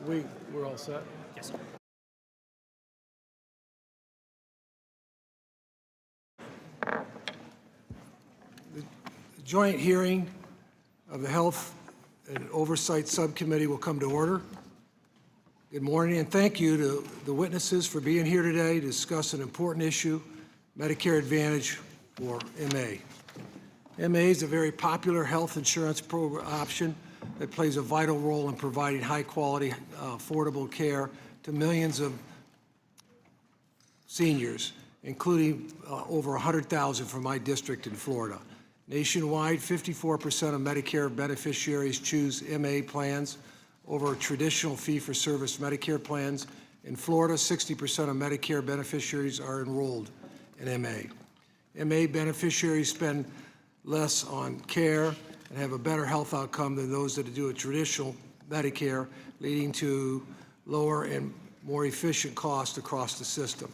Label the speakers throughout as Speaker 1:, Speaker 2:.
Speaker 1: We're all set?
Speaker 2: Yes, sir.
Speaker 1: The joint hearing of the Health and Oversight Subcommittee will come to order. Good morning, and thank you to the witnesses for being here today to discuss an important issue, Medicare Advantage for MA. MA is a very popular health insurance option that plays a vital role in providing high-quality, affordable care to millions of seniors, including over 100,000 from my district in Florida. Nationwide, 54% of Medicare beneficiaries choose MA plans over traditional fee-for-service Medicare plans. In Florida, 60% of Medicare beneficiaries are enrolled in MA. MA beneficiaries spend less on care and have a better health outcome than those that do a traditional Medicare, leading to lower and more efficient costs across the system.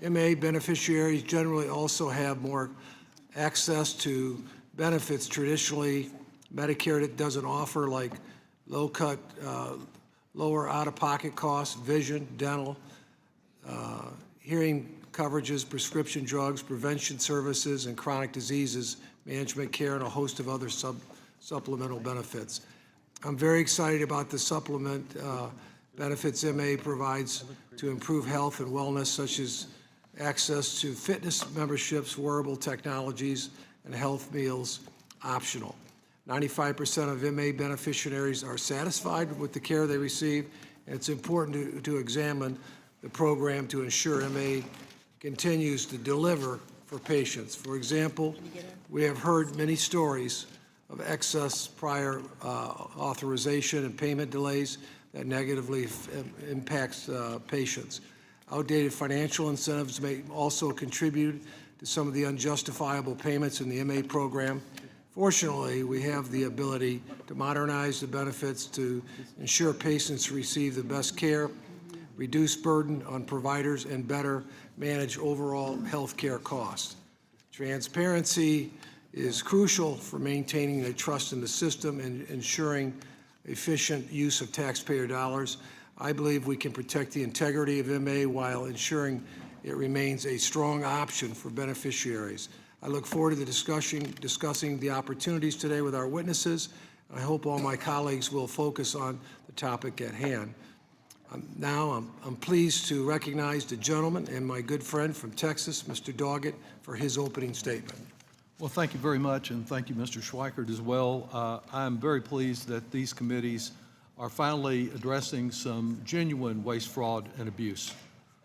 Speaker 1: MA beneficiaries generally also have more access to benefits traditionally Medicare that doesn't offer, like lower out-of-pocket costs, vision, dental, hearing coverages, prescription drugs, prevention services, and chronic diseases management care, and a host of other supplemental benefits. I'm very excited about the supplement benefits MA provides to improve health and wellness, such as access to fitness memberships, wearable technologies, and health meals optional. 95% of MA beneficiaries are satisfied with the care they receive, and it's important to examine the program to ensure MA continues to deliver for patients. For example, we have heard many stories of excess prior authorization and payment delays that negatively impacts patients. Outdated financial incentives may also contribute to some of the unjustifiable payments in the MA program. Fortunately, we have the ability to modernize the benefits to ensure patients receive the best care, reduce burden on providers, and better manage overall health care costs. Transparency is crucial for maintaining the trust in the system and ensuring efficient use of taxpayer dollars. I believe we can protect the integrity of MA while ensuring it remains a strong option for beneficiaries. I look forward to the discussing the opportunities today with our witnesses. I hope all my colleagues will focus on the topic at hand. Now I'm pleased to recognize the gentleman and my good friend from Texas, Mr. Doggett, for his opening statement.
Speaker 3: Well, thank you very much, and thank you, Mr. Schweikert, as well. I'm very pleased that these committees are finally addressing some genuine waste, fraud, and abuse.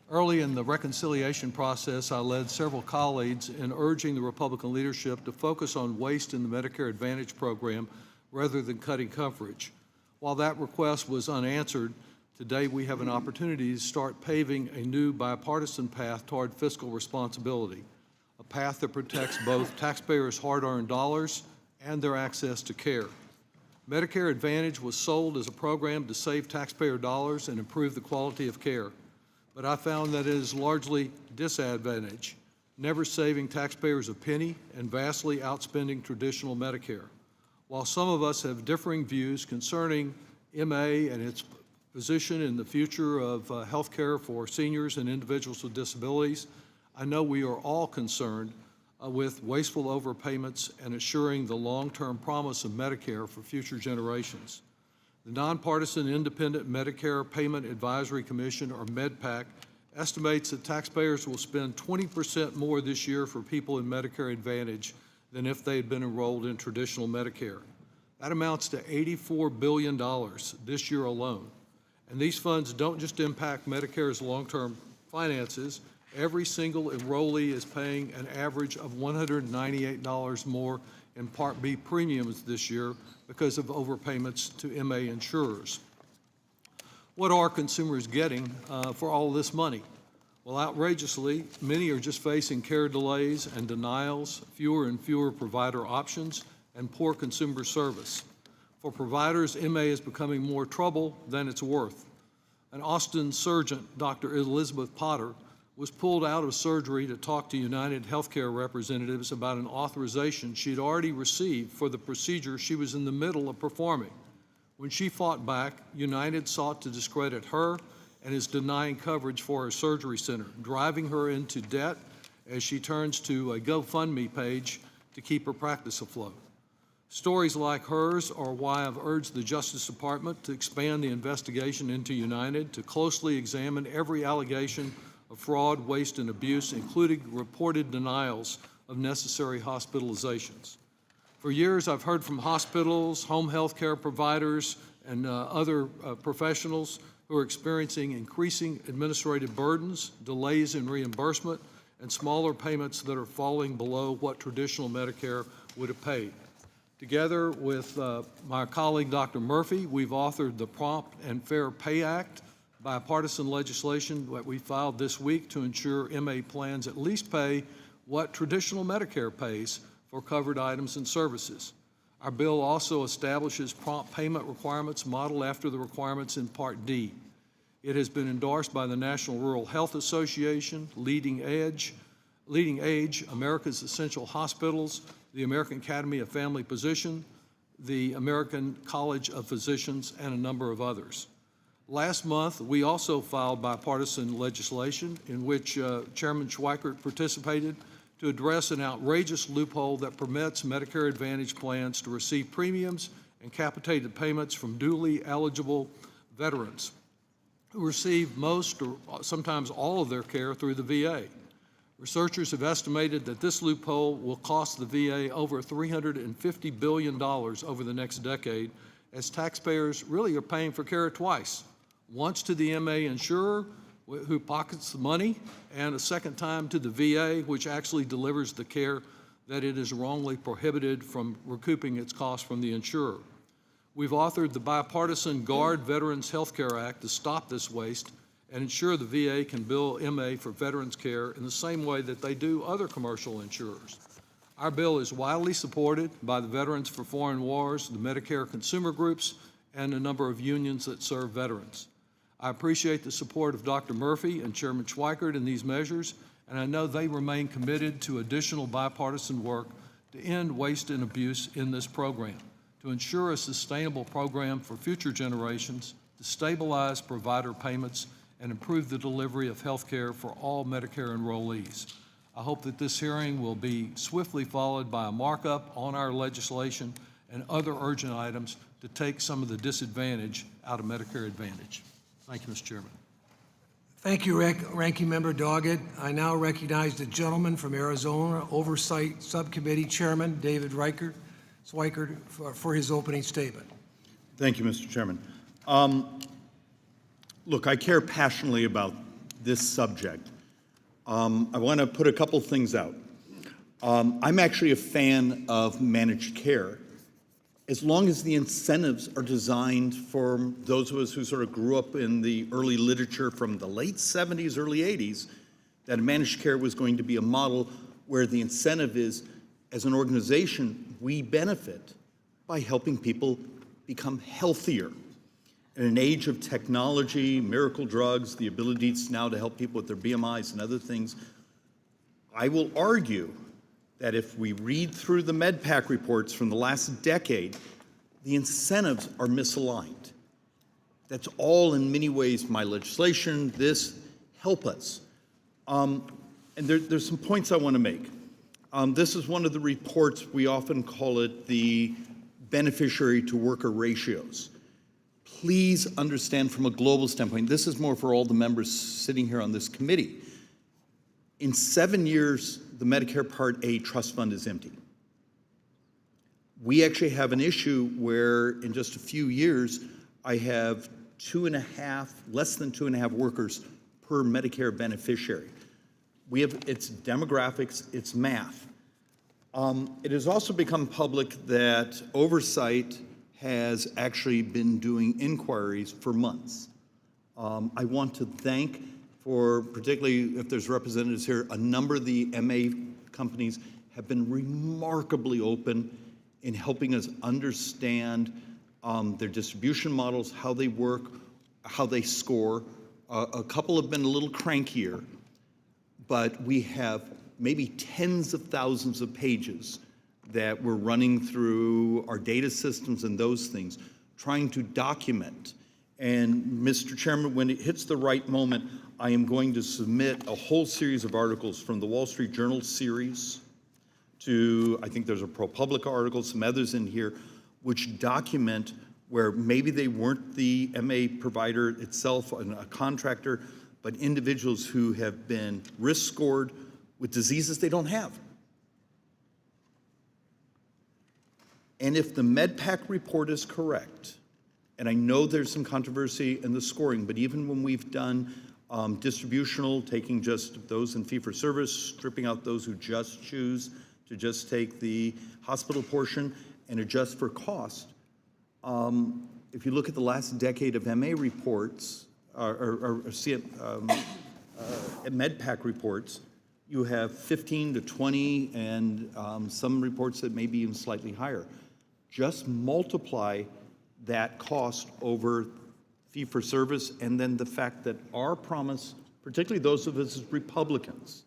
Speaker 3: Early in the reconciliation process, I led several colleagues in urging the Republican leadership to focus on waste in the Medicare Advantage program rather than cutting coverage. While that request was unanswered, today we have an opportunity to start paving a new bipartisan path toward fiscal responsibility, a path that protects both taxpayers' hard-earned dollars and their access to care. Medicare Advantage was sold as a program to save taxpayer dollars and improve the quality of care, but I found that it is largely disadvantage, never saving taxpayers a penny and vastly outspending traditional Medicare. While some of us have differing views concerning MA and its position in the future of health care for seniors and individuals with disabilities, I know we are all concerned with wasteful overpayments and assuring the long-term promise of Medicare for future generations. The Nonpartisan Independent Medicare Payment Advisory Commission, or MedPAC, estimates that taxpayers will spend 20% more this year for people in Medicare Advantage than if they had been enrolled in traditional Medicare. That amounts to $84 billion this year alone. And these funds don't just impact Medicare's long-term finances. Every single enrollee is paying an average of $198 more in Part B premiums this year because of overpayments to MA insurers. What are consumers getting for all this money? Well, outrageously, many are just facing care delays and denials, fewer and fewer provider options, and poor consumer service. For providers, MA is becoming more trouble than it's worth. An Austin surgeon, Dr. Elizabeth Potter, was pulled out of surgery to talk to United Healthcare representatives about an authorization she'd already received for the procedure she was in the middle of performing. When she fought back, United sought to discredit her and is denying coverage for her surgery center, driving her into debt as she turns to a GoFundMe page to keep her practice afloat. Stories like hers are why I've urged the Justice Department to expand the investigation into United, to closely examine every allegation of fraud, waste, and abuse, including reported denials of necessary hospitalizations. For years, I've heard from hospitals, home health care providers, and other professionals who are experiencing increasing administrative burdens, delays in reimbursement, and smaller payments that are falling below what traditional Medicare would have paid. Together with my colleague, Dr. Murphy, we've authored the Prompt and Fair Pay Act, bipartisan legislation that we filed this week to ensure MA plans at least pay what traditional Medicare pays for covered items and services. Our bill also establishes prompt payment requirements modeled after the requirements in Part D. It has been endorsed by the National Rural Health Association, Leading Age, America's Essential Hospitals, the American Academy of Family Physicians, the American College of Physicians, and a number of others. Last month, we also filed bipartisan legislation in which Chairman Schweikert participated to address an outrageous loophole that permits Medicare Advantage plans to receive premiums and capitated payments from duly eligible veterans who receive most or sometimes all of their care through the VA. Researchers have estimated that this loophole will cost the VA over $350 billion over the next decade, as taxpayers really are paying for care twice, once to the MA insurer, who pockets the money, and a second time to the VA, which actually delivers the care that it is wrongly prohibited from recouping its costs from the insurer. We've authored the bipartisan Guard Veterans Health Care Act to stop this waste and ensure the VA can bill MA for veterans care in the same way that they do other commercial insurers. Our bill is widely supported by the Veterans for Foreign Wars, the Medicare consumer groups, and a number of unions that serve veterans. I appreciate the support of Dr. Murphy and Chairman Schweikert in these measures, and I know they remain committed to additional bipartisan work to end waste and abuse in this program, to ensure a sustainable program for future generations, to stabilize provider payments, and improve the delivery of health care for all Medicare enrollees. I hope that this hearing will be swiftly followed by a markup on our legislation and other urgent items to take some of the disadvantage out of Medicare Advantage. Thank you, Mr. Chairman.
Speaker 1: Thank you, Ranking Member Doggett. I now recognize the gentleman from Arizona, Oversight Subcommittee Chairman David Schweikert, for his opening statement.
Speaker 2: Thank you, Mr. Chairman. Look, I care passionately about this subject. I want to put a couple things out. I'm actually a fan of managed care, as long as the incentives are designed for those of us who sort of grew up in the early literature from the late 70s, early 80s, that managed care was going to be a model where the incentive is, as an organization, we benefit by helping people become healthier. In an age of technology, miracle drugs, the abilities now to help people with their BMIs and other things, I will argue that if we read through the MedPAC reports from the last decade, the incentives are misaligned. That's all in many ways my legislation, this, help us. And there's some points I want to make. This is one of the reports, we often call it the beneficiary to worker ratios. Please understand from a global standpoint, this is more for all the members sitting here on this committee. In 7 years, the Medicare Part A trust fund is empty. We actually have an issue where in just a few years, I have less than 2.5 workers per Medicare beneficiary. It's demographics, it's math. It has also become public that Oversight has actually been doing inquiries for months. I want to thank, for particularly if there's representatives here, a number of the MA companies have been remarkably open in helping us understand their distribution models, how they work, how they score. A couple have been a little crankier, but we have maybe tens of thousands of pages that we're running through our data systems and those things trying to document. And Mr. Chairman, when it hits the right moment, I am going to submit a whole series of articles from the Wall Street Journal series to, I think there's a ProPublica article, some others in here, which document where maybe they weren't the MA provider itself, a contractor, but individuals who have been risk scored with diseases they don't have. And if the MedPAC report is correct, and I know there's some controversy in the scoring, but even when we've done distributional, taking just those in fee-for-service, stripping out those who just choose to just take the hospital portion and adjust for cost, if you look at the last decade of MA reports, MedPAC reports, you have 15 to 20 and some reports that may be even slightly higher. Just multiply that cost over fee-for-service, and then the fact that our promise, particularly those of us as Republicans,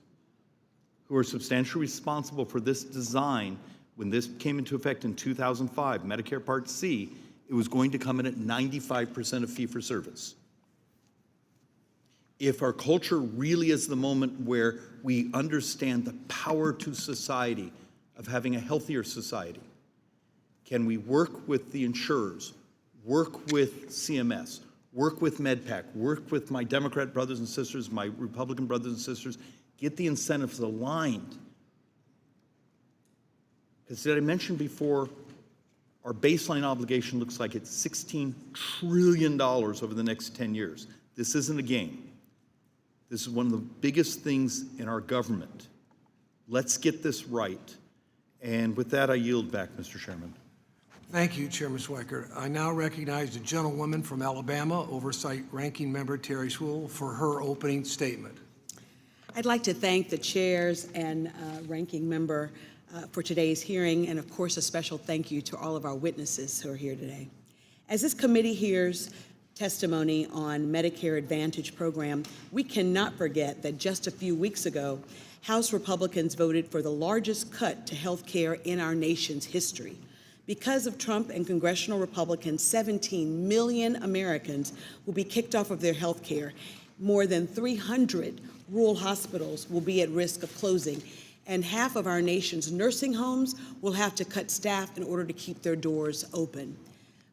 Speaker 2: who are substantially responsible for this design, when this came into effect in 2005, Medicare Part C, it was going to come in at 95% of fee-for-service. If our culture really is the moment where we understand the power to society of having a healthier society, can we work with the insurers, work with CMS, work with MedPAC, work with my Democrat brothers and sisters, my Republican brothers and sisters, get the incentives aligned? Because as I mentioned before, our baseline obligation looks like it's $16 trillion over the next 10 years. This isn't a game. This is one of the biggest things in our government. Let's get this right. And with that, I yield back, Mr. Chairman.
Speaker 1: Thank you, Chairman Schweikert. I now recognize the gentlewoman from Alabama, Oversight Ranking Member Terry Sewell, for her opening statement.
Speaker 4: I'd like to thank the chairs and ranking member for today's hearing, and of course a special thank you to all of our witnesses who are here today. As this committee hears testimony on Medicare Advantage program, we cannot forget that just a few weeks ago, House Republicans voted for the largest cut to health care in our nation's history. Because of Trump and congressional Republicans, 17 million Americans will be kicked off of their health care. More than 300 rural hospitals will be at risk of closing, and half of our nation's nursing homes will have to cut staff in order to keep their doors open.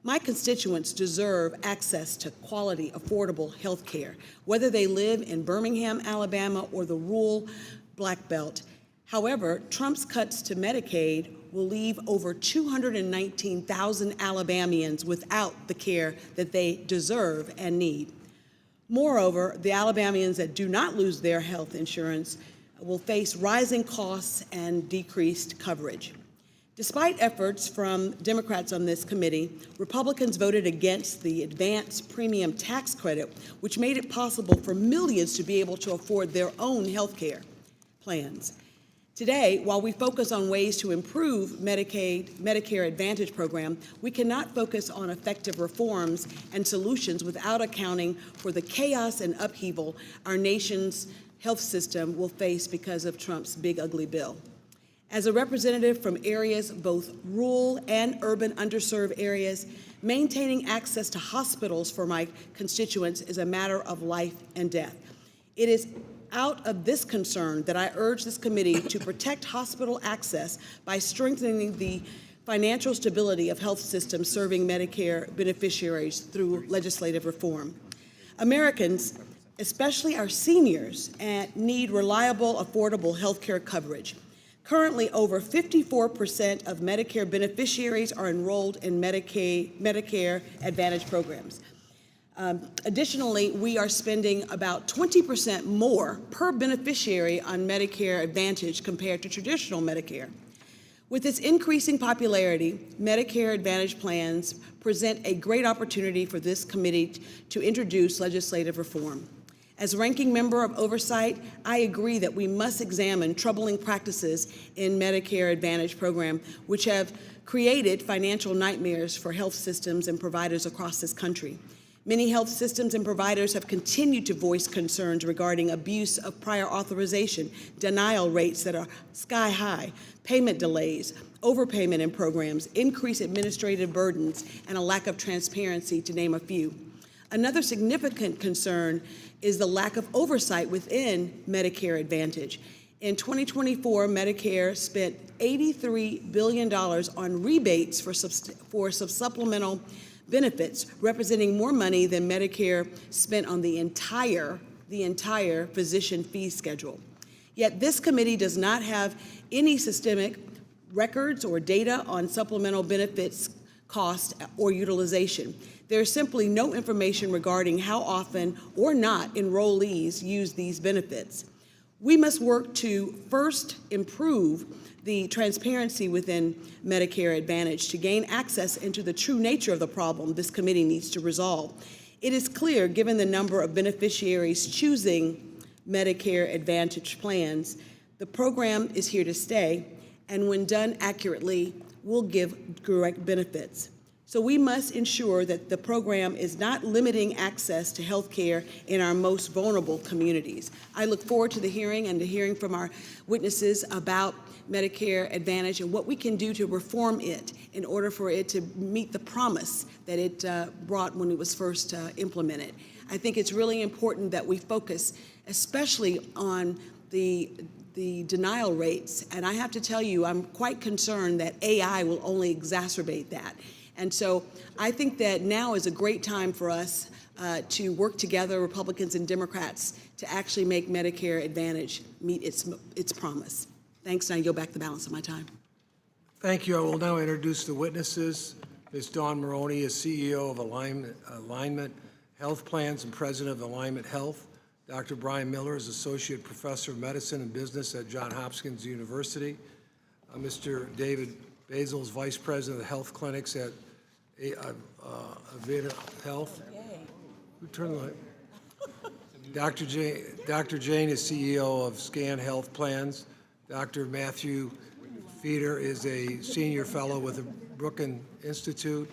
Speaker 4: My constituents deserve access to quality, affordable health care, whether they live in Birmingham, Alabama, or the rural Black Belt. However, Trump's cuts to Medicaid will leave over 219,000 Alabamians without the care that they deserve and need. Moreover, the Alabamians that do not lose their health insurance will face rising costs and decreased coverage. Despite efforts from Democrats on this committee, Republicans voted against the advanced premium tax credit, which made it possible for millions to be able to afford their own health care plans. Today, while we focus on ways to improve Medicare Advantage program, we cannot focus on effective reforms and solutions without accounting for the chaos and upheaval our nation's health system will face because of Trump's big, ugly bill. As a representative from areas, both rural and urban underserved areas, maintaining access to hospitals for my constituents is a matter of life and death. It is out of this concern that I urge this committee to protect hospital access by strengthening the financial stability of health systems serving Medicare beneficiaries through legislative reform. Americans, especially our seniors, need reliable, affordable health care coverage. Currently, over 54% of Medicare beneficiaries are enrolled in Medicare Advantage programs. Additionally, we are spending about 20% more per beneficiary on Medicare Advantage compared to traditional Medicare. With its increasing popularity, Medicare Advantage plans present a great opportunity for this committee to introduce legislative reform. As ranking member of Oversight, I agree that we must examine troubling practices in Medicare Advantage program, which have created financial nightmares for health systems and providers across this country. Many health systems and providers have continued to voice concerns regarding abuse of prior authorization, denial rates that are sky high, payment delays, overpayment in programs, increased administrative burdens, and a lack of transparency, to name a few. Another significant concern is the lack of oversight within Medicare Advantage. In 2024, Medicare spent $83 billion on rebates for supplemental benefits, representing more money than Medicare spent on the entire physician fee schedule. Yet this committee does not have any systemic records or data on supplemental benefits cost or utilization. There is simply no information regarding how often or not enrollees use these benefits. We must work to first improve the transparency within Medicare Advantage to gain access into the true nature of the problem this committee needs to resolve. It is clear, given the number of beneficiaries choosing Medicare Advantage plans, the program is here to stay, and when done accurately, will give correct benefits. So we must ensure that the program is not limiting access to health care in our most vulnerable communities. I look forward to the hearing and to hearing from our witnesses about Medicare Advantage and what we can do to reform it in order for it to meet the promise that it brought when it was first implemented. I think it's really important that we focus especially on the denial rates, and I have to tell you, I'm quite concerned that AI will only exacerbate that. And so I think that now is a great time for us to work together, Republicans and Democrats, to actually make Medicare Advantage meet its promise. Thanks, and I yield back the balance of my time.
Speaker 1: Thank you. I will now introduce the witnesses. Ms. Dawn Maroney is CEO of Alignment Health Plans and President of Alignment Health. Dr. Brian Miller is Associate Professor of Medicine and Business at Johns Hopkins University. Mr. David Basil is Vice President of Health Clinics at Aveda Health. Who turned the light? Dr. Jane is CEO of Scan Health Plans. Dr. Matthew Feeder is a Senior Fellow with the Brookings Institute.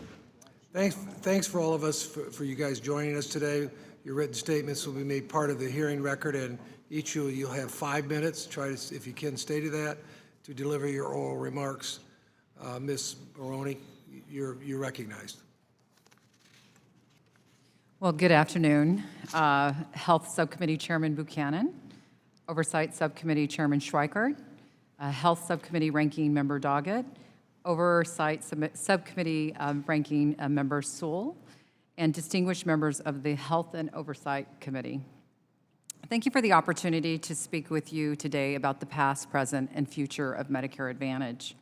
Speaker 1: Thanks for all of us for you guys joining us today. Your written statements will be made part of the hearing record, and each of you'll have 5 minutes. Try to, if you can, stay to that to deliver your oral remarks. Ms. Maroney, you're recognized.
Speaker 5: Well, good afternoon. Health Subcommittee Chairman Buchanan, Oversight Subcommittee Chairman Schweikert, Health Subcommittee Ranking Member Doggett, Oversight Subcommittee Ranking Member Sewell, and distinguished members of the Health and Oversight Committee. Thank you for the opportunity to speak with you today about the past, present, and future of Medicare Advantage.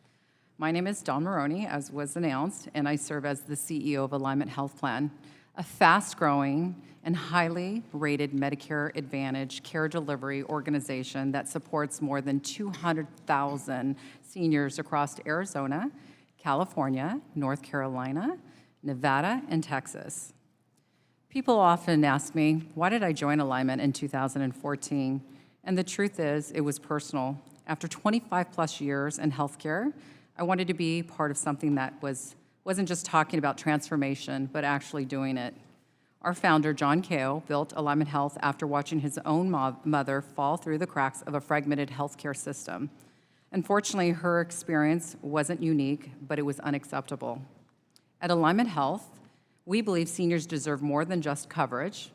Speaker 5: My name is Dawn Maroney, as was announced, and I serve as the CEO of Alignment Health Plan, a fast-growing and highly rated Medicare Advantage care delivery organization that supports more than 200,000 seniors across Arizona, California, North Carolina, Nevada, and Texas. People often ask me, why did I join Alignment in 2014? And the truth is, it was personal. After 25 plus years in healthcare, I wanted to be part of something that wasn't just talking about transformation, but actually doing it. Our founder, John Kao, built Alignment Health after watching his own mother fall through the cracks of a fragmented healthcare system. Unfortunately, her experience wasn't unique, but it was unacceptable. At Alignment Health, we believe seniors deserve more than just coverage.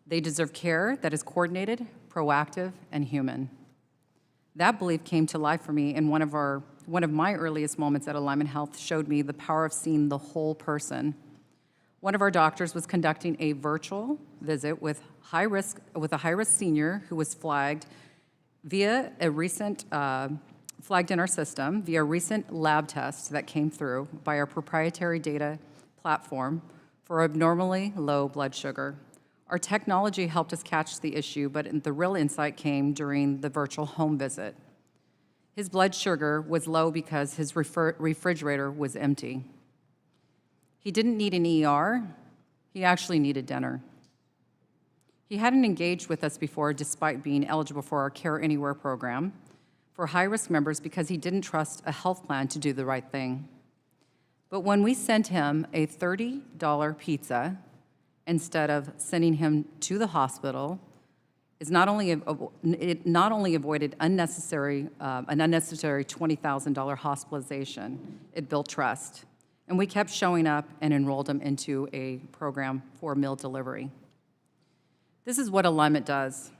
Speaker 5: They deserve care that is coordinated, proactive, and human. That belief came to life for me in one of my earliest moments at Alignment Health showed me the power of seeing the whole person. One of our doctors was conducting a virtual visit with a high-risk senior who was flagged in our system via a recent lab test that came through by our proprietary data platform for abnormally low blood sugar. Our technology helped us catch the issue, but the real insight came during the virtual home visit. His blood sugar was low because his refrigerator was empty. He didn't need an ER, he actually needed dinner. He hadn't engaged with us before despite being eligible for our Care Anywhere program for high-risk members because he didn't trust a health plan to do the right thing. But when we sent him a $30 pizza instead of sending him to the hospital is it not only avoided an unnecessary $20,000 hospitalization, it built trust. And we kept showing up and enrolled him into a program for meal delivery. This is what Alignment does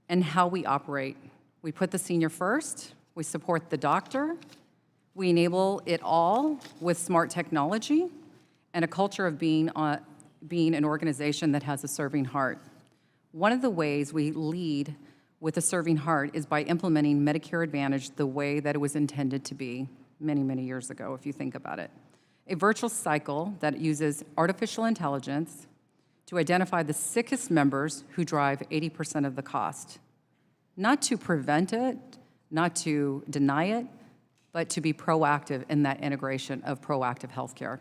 Speaker 5: and how we operate. We put the senior first, we support the doctor, we enable it all with smart technology and a culture of being an organization that has a serving heart. One of the ways we lead with a serving heart is by implementing Medicare Advantage the way that it was intended to be many, many years ago, if you think about it. A virtual cycle that uses artificial intelligence to identify the sickest members who drive 80% of the cost. Not to prevent it, not to deny it, but to be proactive in that integration of proactive healthcare.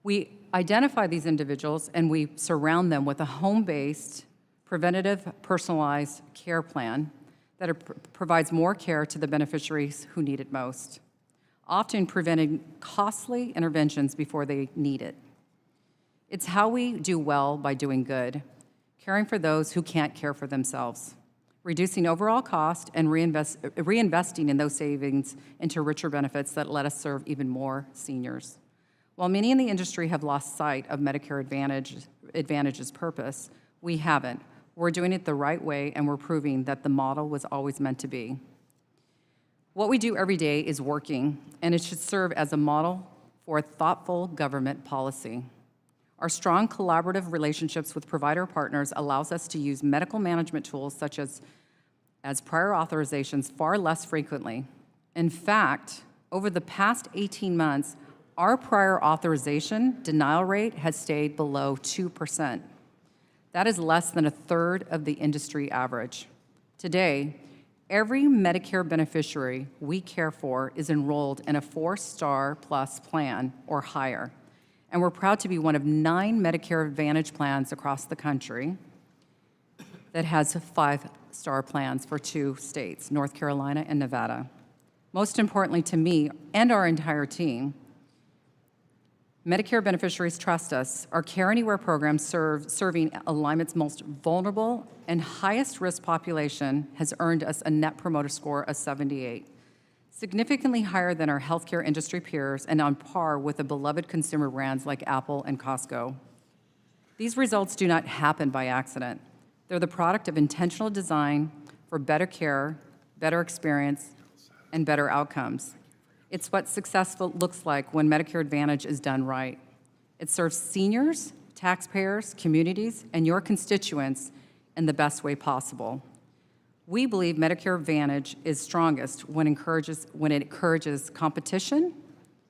Speaker 5: We identify these individuals and we surround them with a home-based, preventative, personalized care plan that provides more care to the beneficiaries who need it most, often preventing costly interventions before they need it. It's how we do well by doing good, caring for those who can't care for themselves, reducing overall cost and reinvesting in those savings into richer benefits that let us serve even more seniors. While many in the industry have lost sight of Medicare Advantage's purpose, we haven't. We're doing it the right way, and we're proving that the model was always meant to be. What we do every day is working, and it should serve as a model for thoughtful government policy. Our strong collaborative relationships with provider partners allows us to use medical management tools such as prior authorizations far less frequently. In fact, over the past 18 months, our prior authorization denial rate has stayed below 2%. That is less than a third of the industry average. Today, every Medicare beneficiary we care for is enrolled in a 4-star plus plan or higher. And we're proud to be one of 9 Medicare Advantage plans across the country that has 5-star plans for 2 states, North Carolina and Nevada. Most importantly to me and our entire team, Medicare beneficiaries trust us. Our Care Anywhere program serving Alignment's most vulnerable and highest risk population has earned us a Net Promoter Score of 78, significantly higher than our healthcare industry peers and on par with the beloved consumer brands like Apple and Costco. These results do not happen by accident. They're the product of intentional design for better care, better experience, and better outcomes. It's what successful looks like when Medicare Advantage is done right. It serves seniors, taxpayers, communities, and your constituents in the best way possible. We believe Medicare Advantage is strongest when it encourages competition,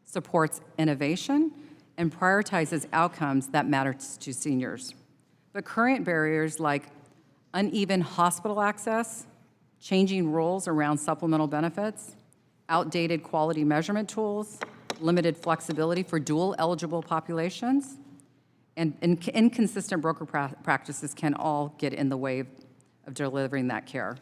Speaker 5: supports innovation, and prioritizes outcomes that matter to seniors. But current barriers like uneven hospital access, changing rules around supplemental benefits, outdated quality measurement tools, limited flexibility for dual-eligible populations, and inconsistent broker practices can all get in the way of delivering that care.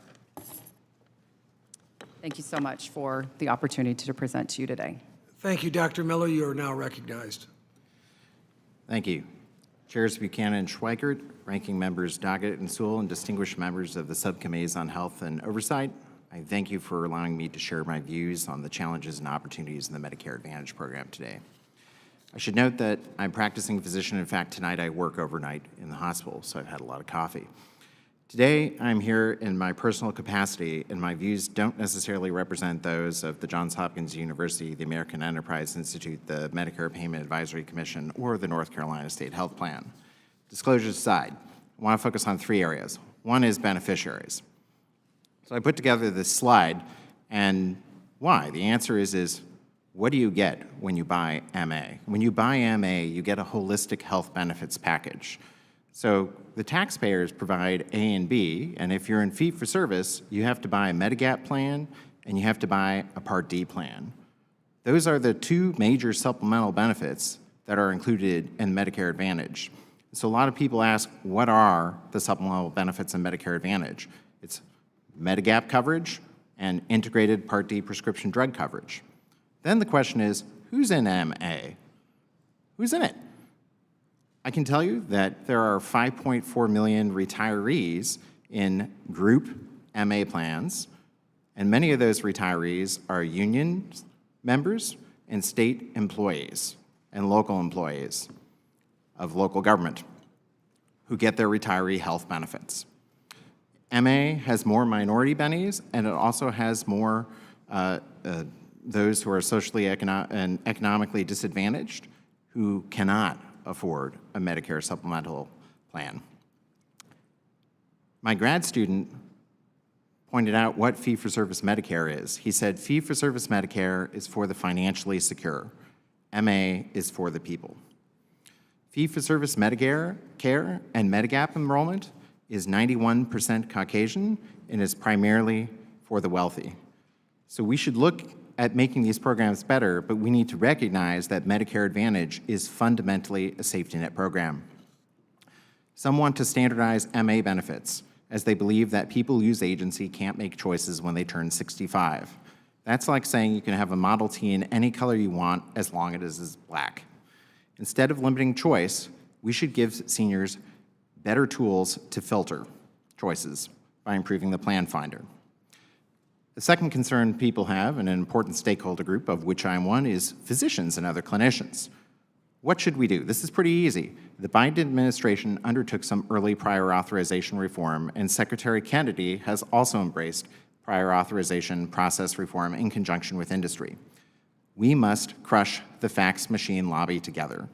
Speaker 5: Thank you so much for the opportunity to present to you today.
Speaker 1: Thank you, Dr. Miller. You are now recognized.
Speaker 6: Thank you. Chairs Buchanan and Schweikert, ranking members Doggett and Sewell, and distinguished members of the subcommittees on health and oversight, I thank you for allowing me to share my views on the challenges and opportunities in the Medicare Advantage program today. I should note that I'm a practicing physician. In fact, tonight I work overnight in the hospital, so I've had a lot of coffee. Today, I'm here in my personal capacity, and my views don't necessarily represent those of the Johns Hopkins University, the American Enterprise Institute, the Medicare Payment Advisory Commission, or the North Carolina State Health Plan. Disclosures aside, I want to focus on 3 areas. One is beneficiaries. So I put together this slide, and why? The answer is what do you get when you buy MA? When you buy MA, you get a holistic health benefits package. So the taxpayers provide A and B, and if you're in fee-for-service, you have to buy a Medigap plan and you have to buy a Part D plan. Those are the 2 major supplemental benefits that are included in Medicare Advantage. So a lot of people ask, what are the supplemental benefits in Medicare Advantage? It's Medigap coverage and integrated Part D prescription drug coverage. Then the question is, who's in MA? Who's in it? I can tell you that there are 5.4 million retirees in group MA plans, and many of those retirees are union members and state employees and local employees of local government who get their retiree health benefits. MA has more minority bennies, and it also has more those who are socially and economically disadvantaged who cannot afford a Medicare supplemental plan. My grad student pointed out what fee-for-service Medicare is. He said, fee-for-service Medicare is for the financially secure. MA is for the people. Fee-for-service Medicare care and Medigap enrollment is 91% Caucasian and is primarily for the wealthy. So we should look at making these programs better, but we need to recognize that Medicare Advantage is fundamentally a safety net program. Some want to standardize MA benefits, as they believe that people who use agency can't make choices when they turn 65. That's like saying you can have a Model T in any color you want as long as it is black. Instead of limiting choice, we should give seniors better tools to filter choices by improving the plan finder. The second concern people have, and an important stakeholder group of which I'm one, is physicians and other clinicians. What should we do? This is pretty easy. The Biden administration undertook some early prior authorization reform, and Secretary Kennedy has also embraced prior authorization process reform in conjunction with industry. We must crush the fax machine lobby together.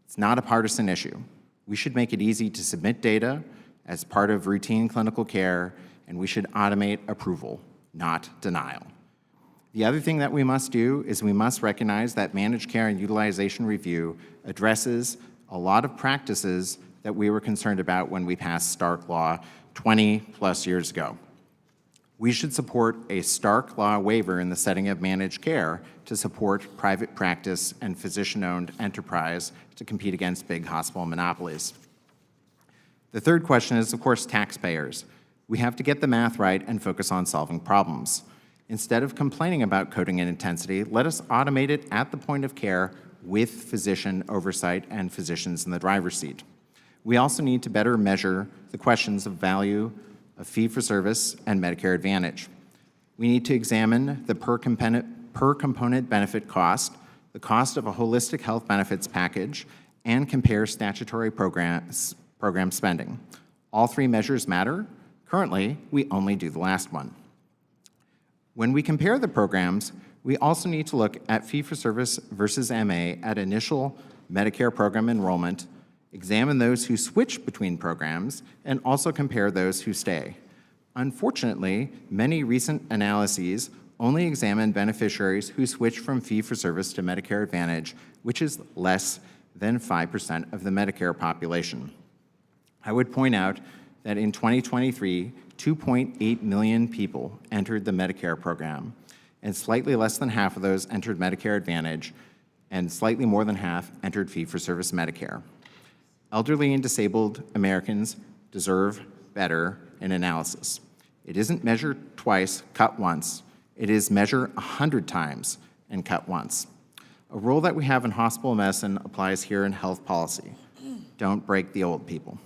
Speaker 6: It's not a partisan issue. We should make it easy to submit data as part of routine clinical care, and we should automate approval, not denial. The other thing that we must do is we must recognize that managed care and utilization review addresses a lot of practices that we were concerned about when we passed Stark Law 20+ years ago. We should support a Stark Law waiver in the setting of managed care to support private practice and physician-owned enterprise to compete against big hospital monopolies. The third question is, of course, taxpayers. We have to get the math right and focus on solving problems. Instead of complaining about coding and intensity, let us automate it at the point of care with physician oversight and physicians in the driver's seat. We also need to better measure the questions of value of fee-for-service and Medicare Advantage. We need to examine the per component benefit cost, the cost of a holistic health benefits package, and compare statutory program spending. All three measures matter. Currently, we only do the last one. When we compare the programs, we also need to look at fee-for-service versus MA at initial Medicare program enrollment, examine those who switch between programs, and also compare those who stay. Unfortunately, many recent analyses only examine beneficiaries who switch from fee-for-service to Medicare Advantage, which is less than 5% of the Medicare population. I would point out that in 2023, 2.8 million people entered the Medicare program, and slightly less than half of those entered Medicare Advantage, and slightly more than half entered fee-for-service Medicare. Elderly and disabled Americans deserve better in analysis. It isn't measure twice, cut once. It is measure 100 times and cut once. A rule that we have in hospital medicine applies here in health policy. Don't break the old people.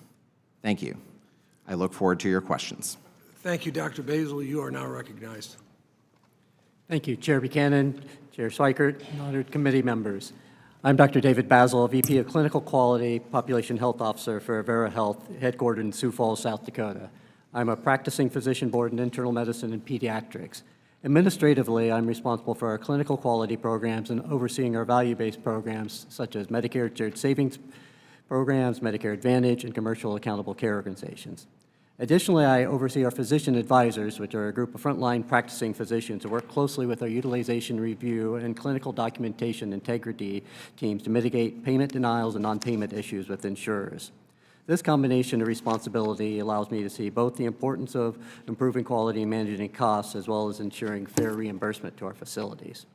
Speaker 6: Thank you. I look forward to your questions.
Speaker 1: Thank you, Dr. Basil. You are now recognized.
Speaker 7: Thank you, Chair Buchanan, Chair Schweikert, and honored committee members. I'm Dr. David Basil, VP of Clinical Quality, Population Health Officer for Avera Health, headquartered in Sioux Falls, South Dakota. I'm a practicing physician board in internal medicine and pediatrics. Administratively, I'm responsible for our clinical quality programs and overseeing our value-based programs such as Medicare Shared Savings programs, Medicare Advantage, and commercial accountable care organizations. Additionally, I oversee our physician advisors, which are a group of frontline practicing physicians who work closely with our utilization review and clinical documentation integrity teams to mitigate payment denials and non-payment issues with insurers. This combination of responsibility allows me to see both the importance of improving quality and managing costs, as well as ensuring fair reimbursement to our facilities.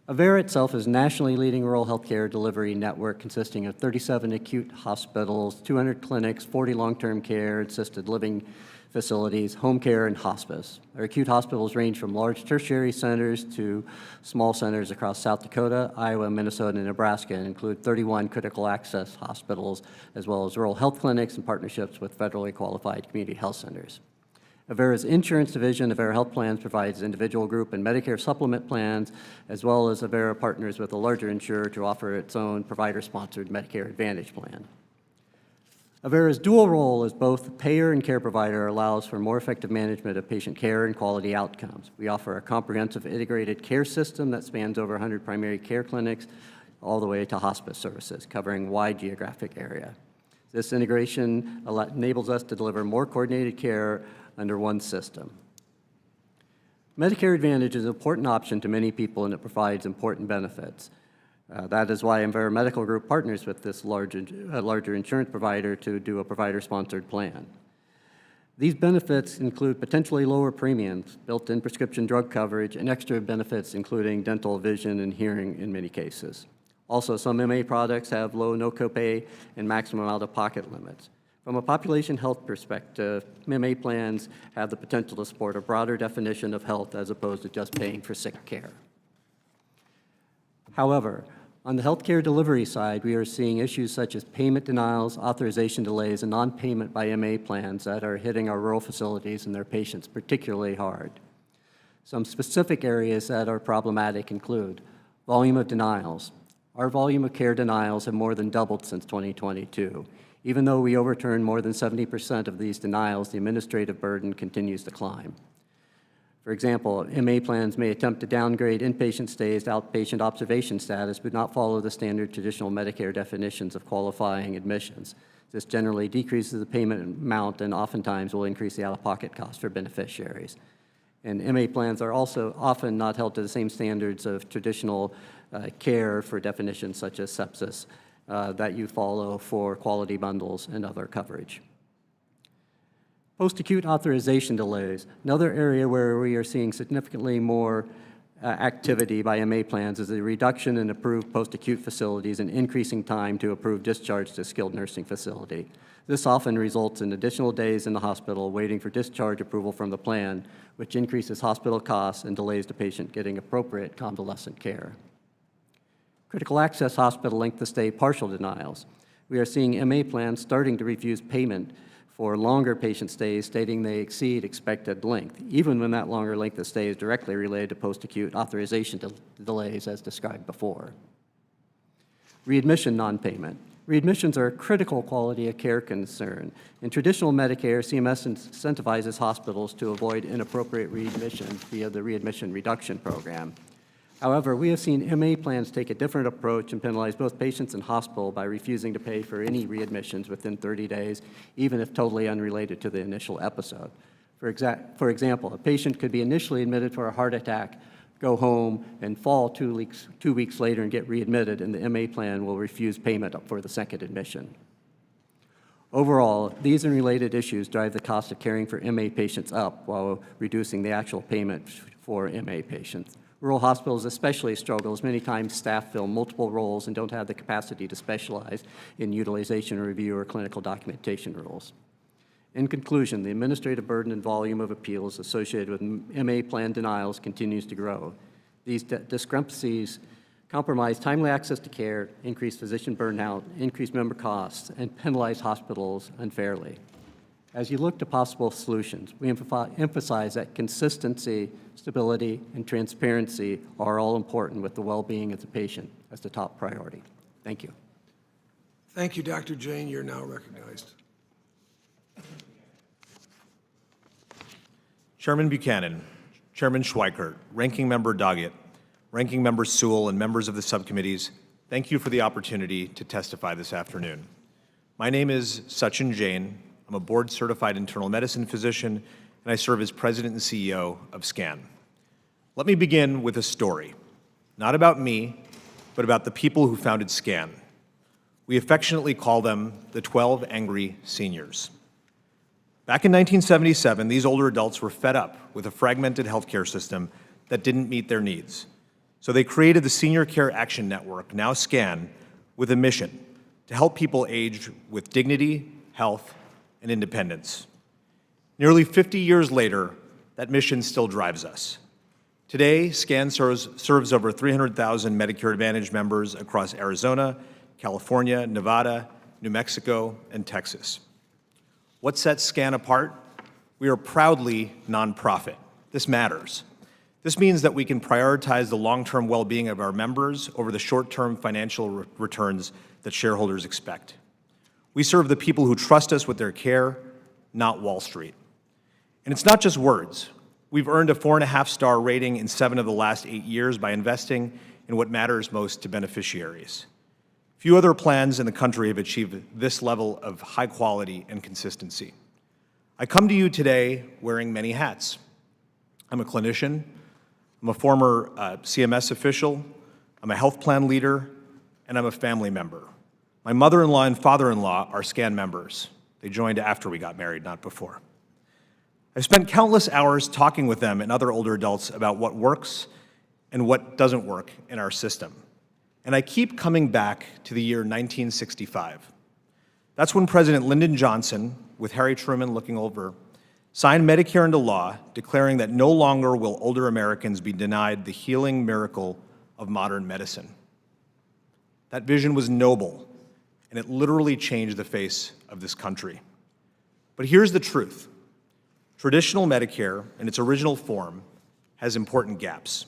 Speaker 7: Avera itself is a nationally leading rural healthcare delivery network consisting of 37 acute hospitals, 200 clinics, 40 long-term care, assisted living facilities, home care, and hospice. Our acute hospitals range from large tertiary centers to small centers across South Dakota, Iowa, Minnesota, and Nebraska, and include 31 critical access hospitals, as well as rural health clinics and partnerships with federally qualified community health centers. Avera's insurance division, Avera Health Plans, provides individual group and Medicare supplement plans, as well as Avera partners with a larger insurer to offer its own provider-sponsored Medicare Advantage plan. Avera's dual role as both payer and care provider allows for more effective management of patient care and quality outcomes. We offer a comprehensive integrated care system that spans over 100 primary care clinics all the way to hospice services, covering a wide geographic area. This integration enables us to deliver more coordinated care under one system. Medicare Advantage is an important option to many people, and it provides important benefits. That is why Avera Medical Group partners with this larger insurance provider to do a provider-sponsored plan. These benefits include potentially lower premiums, built-in prescription drug coverage, and extra benefits including dental, vision, and hearing in many cases. Also, some MA products have low, no copay, and maximum out-of-pocket limits. From a population health perspective, MA plans have the potential to support a broader definition of health as opposed to just paying for sick care. However, on the healthcare delivery side, we are seeing issues such as payment denials, authorization delays, and non-payment by MA plans that are hitting our rural facilities and their patients particularly hard. Some specific areas that are problematic include volume of denials. Our volume of care denials have more than doubled since 2022. Even though we overturn more than 70% of these denials, the administrative burden continues to climb. For example, MA plans may attempt to downgrade inpatient stays to outpatient observation status, but not follow the standard traditional Medicare definitions of qualifying admissions. This generally decreases the payment amount and oftentimes will increase the out-of-pocket cost for beneficiaries. And MA plans are also often not held to the same standards of traditional care for definitions such as sepsis that you follow for quality bundles and other coverage. Post-acute authorization delays. Another area where we are seeing significantly more activity by MA plans is a reduction in approved post-acute facilities and increasing time to approve discharge to skilled nursing facility. This often results in additional days in the hospital waiting for discharge approval from the plan, which increases hospital costs and delays the patient getting appropriate convalescent care. Critical access hospital length of stay partial denials. We are seeing MA plans starting to refuse payment for longer patient stays, stating they exceed expected length, even when that longer length of stay is directly related to post-acute authorization delays as described before. Readmission non-payment. Readmissions are a critical quality of care concern. In traditional Medicare, CMS incentivizes hospitals to avoid inappropriate readmissions via the readmission reduction program. However, we have seen MA plans take a different approach and penalize both patients and hospital by refusing to pay for any readmissions within 30 days, even if totally unrelated to the initial episode. For example, a patient could be initially admitted for a heart attack, go home, and fall 2 weeks later and get readmitted, and the MA plan will refuse payment for the second admission. Overall, these and related issues drive the cost of caring for MA patients up while reducing the actual payment for MA patients. Rural hospitals especially struggle, as many times staff fill multiple roles and don't have the capacity to specialize in utilization review or clinical documentation rules. In conclusion, the administrative burden and volume of appeals associated with MA plan denials continues to grow. These discrepancies compromise timely access to care, increase physician burnout, increase member costs, and penalize hospitals unfairly. As you look to possible solutions, we emphasize that consistency, stability, and transparency are all important, with the well-being of the patient as the top priority. Thank you.
Speaker 1: Thank you, Dr. Jane. You're now recognized.
Speaker 8: Chairman Buchanan, Chairman Schweikert, Ranking Member Doggett, Ranking Member Sewell, and members of the subcommittees, thank you for the opportunity to testify this afternoon. My name is Sachin Jain. I'm a board-certified internal medicine physician, and I serve as president and CEO of SCAN. Let me begin with a story, not about me, but about the people who founded SCAN. We affectionately call them the 12 Angry Seniors. Back in 1977, these older adults were fed up with a fragmented healthcare system that didn't meet their needs. So they created the Senior Care Action Network, now SCAN, with a mission to help people age with dignity, health, and independence. Nearly 50 years later, that mission still drives us. Today, SCAN serves over 300,000 Medicare Advantage members across Arizona, California, Nevada, New Mexico, and Texas. What sets SCAN apart? We are proudly nonprofit. This matters. This means that we can prioritize the long-term well-being of our members over the short-term financial returns that shareholders expect. We serve the people who trust us with their care, not Wall Street. And it's not just words. We've earned a 4.5-star rating in 7 of the last 8 years by investing in what matters most to beneficiaries. Few other plans in the country have achieved this level of high quality and consistency. I come to you today wearing many hats. I'm a clinician, I'm a former CMS official, I'm a health plan leader, and I'm a family member. My mother-in-law and father-in-law are SCAN members. They joined after we got married, not before. I've spent countless hours talking with them and other older adults about what works and what doesn't work in our system. And I keep coming back to the year 1965. That's when President Lyndon Johnson, with Harry Truman looking over, signed Medicare into law, declaring that no longer will older Americans be denied the healing miracle of modern medicine. That vision was noble, and it literally changed the face of this country. But here's the truth. Traditional Medicare, in its original form, has important gaps.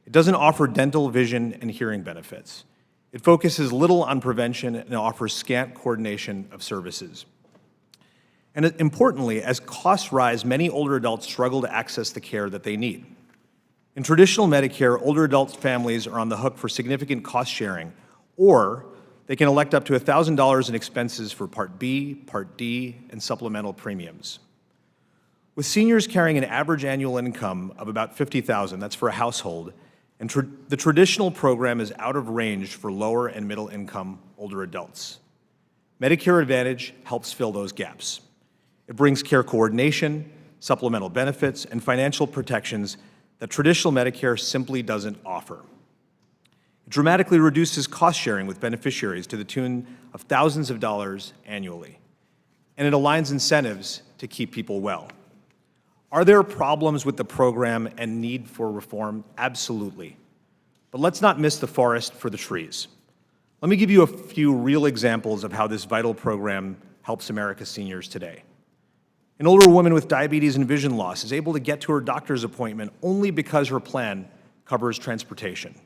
Speaker 8: It doesn't offer dental, vision, and hearing benefits. It focuses little on prevention and offers scant coordination of services. And importantly, as costs rise, many older adults struggle to access the care that they need. In traditional Medicare, older adult families are on the hook for significant cost sharing, or they can elect up to $1,000 in expenses for Part B, Part D, and supplemental premiums. With seniors carrying an average annual income of about $50,000, that's for a household, and the traditional program is out of range for lower and middle income older adults. Medicare Advantage helps fill those gaps. It brings care coordination, supplemental benefits, and financial protections that traditional Medicare simply doesn't offer. It dramatically reduces cost sharing with beneficiaries to the tune of thousands of dollars annually. And it aligns incentives to keep people well. Are there problems with the program and need for reform? Absolutely. But let's not miss the forest for the trees. Let me give you a few real examples of how this vital program helps America's seniors today. An older woman with diabetes and vision loss is able to get to her doctor's appointment only because her plan covers transportation.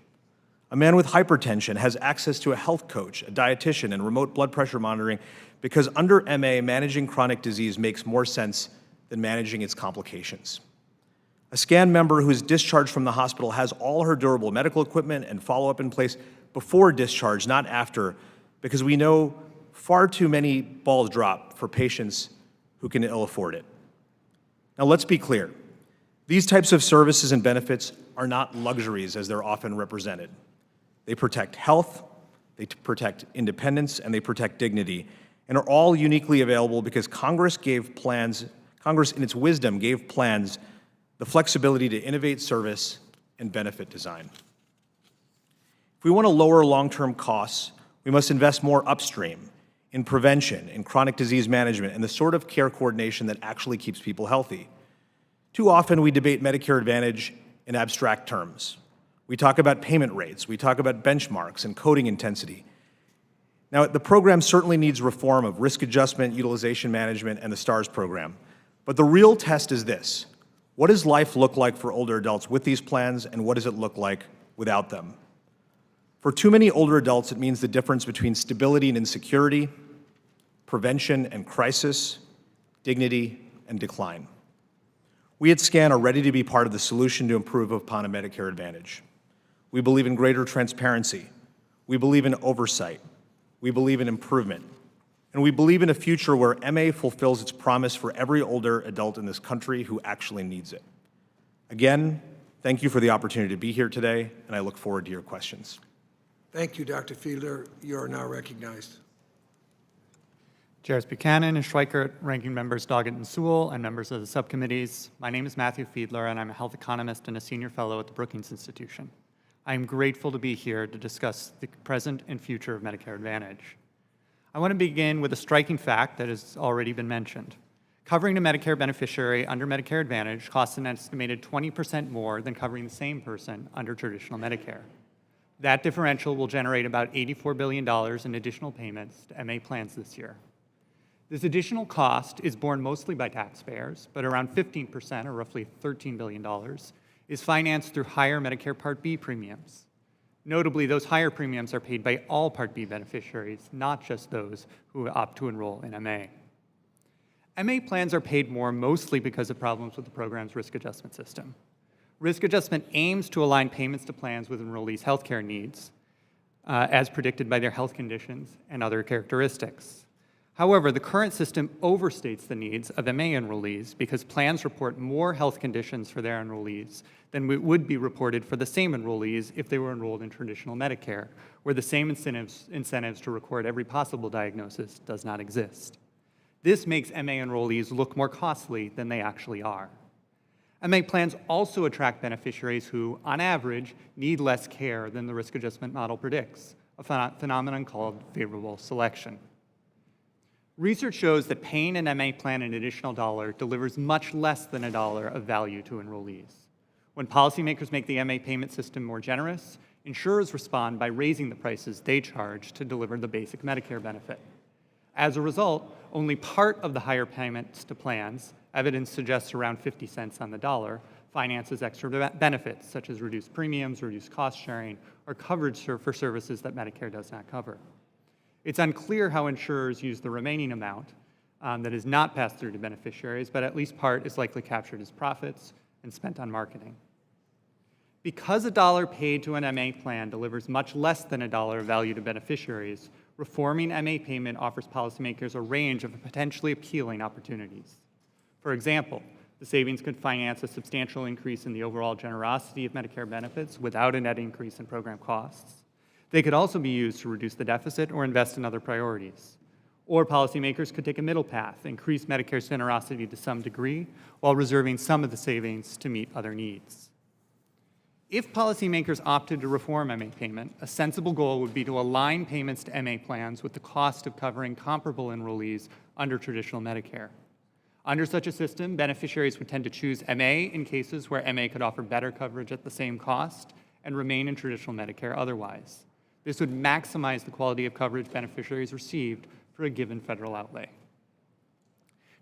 Speaker 8: A man with hypertension has access to a health coach, a dietitian, and remote blood pressure monitoring because under MA, managing chronic disease makes more sense than managing its complications. A SCAN member who is discharged from the hospital has all her durable medical equipment and follow-up in place before discharge, not after, because we know far too many balls drop for patients who can ill afford it. Now let's be clear. These types of services and benefits are not luxuries as they're often represented. They protect health, they protect independence, and they protect dignity, and are all uniquely available because Congress in its wisdom gave plans the flexibility to innovate service and benefit design. If we want to lower long-term costs, we must invest more upstream in prevention, in chronic disease management, and the sort of care coordination that actually keeps people healthy. Too often we debate Medicare Advantage in abstract terms. We talk about payment rates, we talk about benchmarks and coding intensity. Now, the program certainly needs reform of risk adjustment, utilization management, and the STARS program. But the real test is this. What does life look like for older adults with these plans, and what does it look like without them? For too many older adults, it means the difference between stability and insecurity, prevention and crisis, dignity and decline. We at SCAN are ready to be part of the solution to improve upon a Medicare Advantage. We believe in greater transparency. We believe in oversight. We believe in improvement. And we believe in a future where MA fulfills its promise for every older adult in this country who actually needs it. Again, thank you for the opportunity to be here today, and I look forward to your questions.
Speaker 1: Thank you, Dr. Fiedler. You are now recognized.
Speaker 9: Chairs Buchanan and Schweikert, ranking members Doggett and Sewell, and members of the subcommittees. My name is Matthew Fiedler, and I'm a health economist and a senior fellow at the Brookings Institution. I am grateful to be here to discuss the present and future of Medicare Advantage. I want to begin with a striking fact that has already been mentioned. Covering a Medicare beneficiary under Medicare Advantage costs an estimated 20% more than covering the same person under traditional Medicare. That differential will generate about $84 billion in additional payments to MA plans this year. This additional cost is borne mostly by taxpayers, but around 15%, or roughly $13 billion, is financed through higher Medicare Part B premiums. Notably, those higher premiums are paid by all Part B beneficiaries, not just those who opt to enroll in MA. MA plans are paid more mostly because of problems with the program's risk adjustment system. Risk adjustment aims to align payments to plans with enrollees' healthcare needs, as predicted by their health conditions and other characteristics. However, the current system overstates the needs of MA enrollees because plans report more health conditions for their enrollees than would be reported for the same enrollees if they were enrolled in traditional Medicare, where the same incentives to record every possible diagnosis does not exist. This makes MA enrollees look more costly than they actually are. MA plans also attract beneficiaries who, on average, need less care than the risk adjustment model predicts, a phenomenon called favorable selection. Research shows that paying an MA plan an additional dollar delivers much less than a dollar of value to enrollees. When policymakers make the MA payment system more generous, insurers respond by raising the prices they charge to deliver the basic Medicare benefit. As a result, only part of the higher payments to plans, evidence suggests around 50 cents on the dollar, finances extra benefits such as reduced premiums, reduced cost sharing, or coverage for services that Medicare does not cover. It's unclear how insurers use the remaining amount that is not passed through to beneficiaries, but at least part is likely captured as profits and spent on marketing. Because a dollar paid to an MA plan delivers much less than a dollar of value to beneficiaries, reforming MA payment offers policymakers a range of potentially appealing opportunities. For example, the savings could finance a substantial increase in the overall generosity of Medicare benefits without a net increase in program costs. They could also be used to reduce the deficit or invest in other priorities. Or policymakers could take a middle path, increase Medicare's generosity to some degree, while reserving some of the savings to meet other needs. If policymakers opted to reform MA payment, a sensible goal would be to align payments to MA plans with the cost of covering comparable enrollees under traditional Medicare. Under such a system, beneficiaries would tend to choose MA in cases where MA could offer better coverage at the same cost and remain in traditional Medicare otherwise. This would maximize the quality of coverage beneficiaries received for a given federal outlay.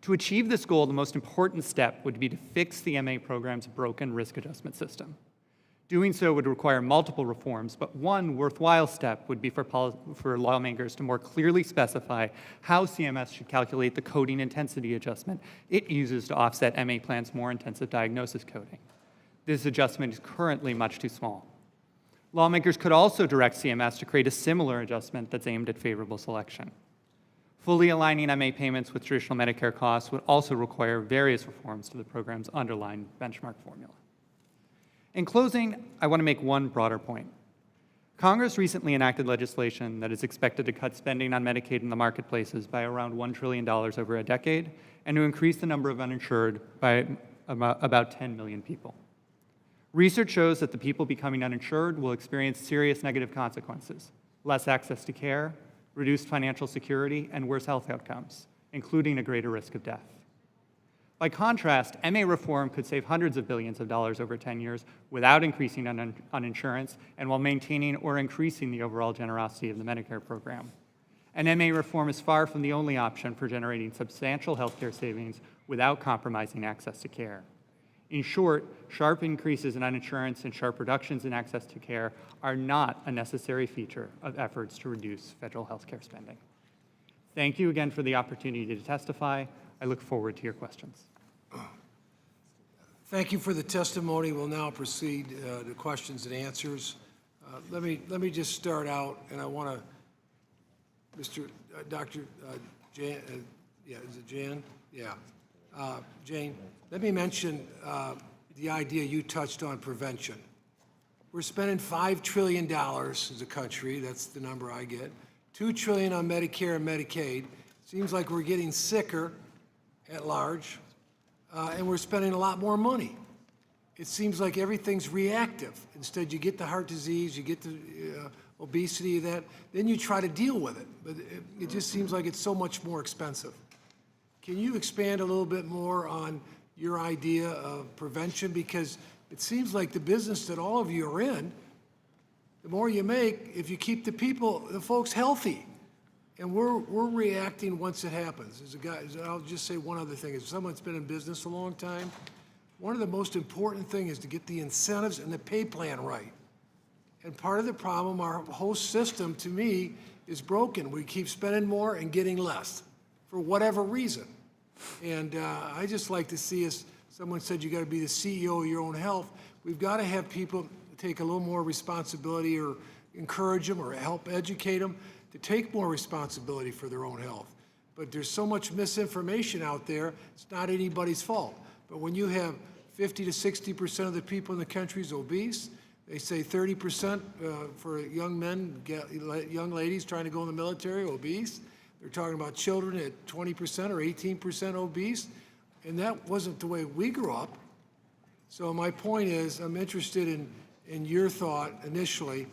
Speaker 9: To achieve this goal, the most important step would be to fix the MA program's broken risk adjustment system. Doing so would require multiple reforms, but one worthwhile step would be for lawmakers to more clearly specify how CMS should calculate the coding intensity adjustment it uses to offset MA plans' more intensive diagnosis coding. This adjustment is currently much too small. Lawmakers could also direct CMS to create a similar adjustment that's aimed at favorable selection. Fully aligning MA payments with traditional Medicare costs would also require various reforms to the program's underlying benchmark formula. In closing, I want to make one broader point. Congress recently enacted legislation that is expected to cut spending on Medicaid in the marketplaces by around $1 trillion over a decade and to increase the number of uninsured by about 10 million people. Research shows that the people becoming uninsured will experience serious negative consequences: less access to care, reduced financial security, and worse health outcomes, including a greater risk of death. By contrast, MA reform could save hundreds of billions of dollars over 10 years without increasing uninsurance and while maintaining or increasing the overall generosity of the Medicare program. And MA reform is far from the only option for generating substantial healthcare savings without compromising access to care. In short, sharp increases in uninsurance and sharp reductions in access to care are not a necessary feature of efforts to reduce federal healthcare spending. Thank you again for the opportunity to testify. I look forward to your questions.
Speaker 1: Thank you for the testimony. We'll now proceed to questions and answers. Let me just start out, and I want to, Dr. Jan, is it Jan? Yeah. Jane, let me mention the idea you touched on, prevention. We're spending $5 trillion as a country, that's the number I get, $2 trillion on Medicare and Medicaid. Seems like we're getting sicker at large, and we're spending a lot more money. It seems like everything's reactive. Instead, you get the heart disease, you get the obesity, that, then you try to deal with it. But it just seems like it's so much more expensive. Can you expand a little bit more on your idea of prevention? Because it seems like the business that all of you are in, the more you make, if you keep the folks healthy. And we're reacting once it happens. As a guy, I'll just say one other thing. As someone that's been in business a long time, one of the most important things is to get the incentives and the pay plan right. And part of the problem, our whole system, to me, is broken. We keep spending more and getting less for whatever reason. And I just like to see us, someone said you got to be the CEO of your own health. We've got to have people take a little more responsibility or encourage them or help educate them to take more responsibility for their own health. But there's so much misinformation out there, it's not anybody's fault. But when you have 50 to 60% of the people in the country is obese, they say 30% for young men, young ladies trying to go in the military, obese. They're talking about children at 20% or 18% obese. And that wasn't the way we grew up. So my point is, I'm interested in your thought initially,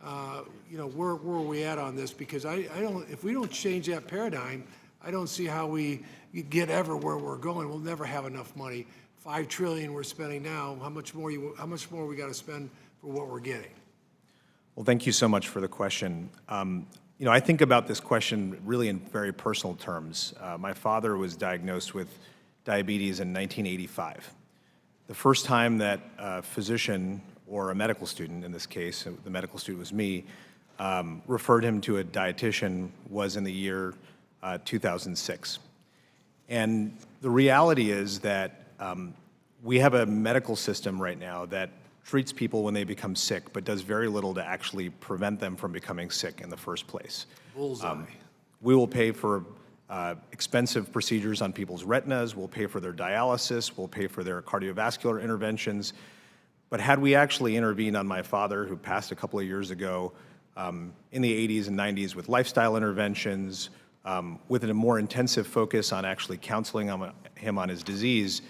Speaker 1: where are we at on this? Because if we don't change that paradigm, I don't see how we get ever where we're going. We'll never have enough money. $5 trillion we're spending now. How much more we got to spend for what we're getting?
Speaker 8: Well, thank you so much for the question. I think about this question really in very personal terms. My father was diagnosed with diabetes in 1985. The first time that a physician or a medical student, in this case, the medical student was me, referred him to a dietitian was in the year 2006. And the reality is that we have a medical system right now that treats people when they become sick, but does very little to actually prevent them from becoming sick in the first place.
Speaker 1: Bullseye.
Speaker 8: We will pay for expensive procedures on people's retinas, we'll pay for their dialysis, we'll pay for their cardiovascular interventions. But had we actually intervened on my father, who passed a couple of years ago, in the 80s and 90s with lifestyle interventions, with a more intensive focus on actually counseling him on his disease,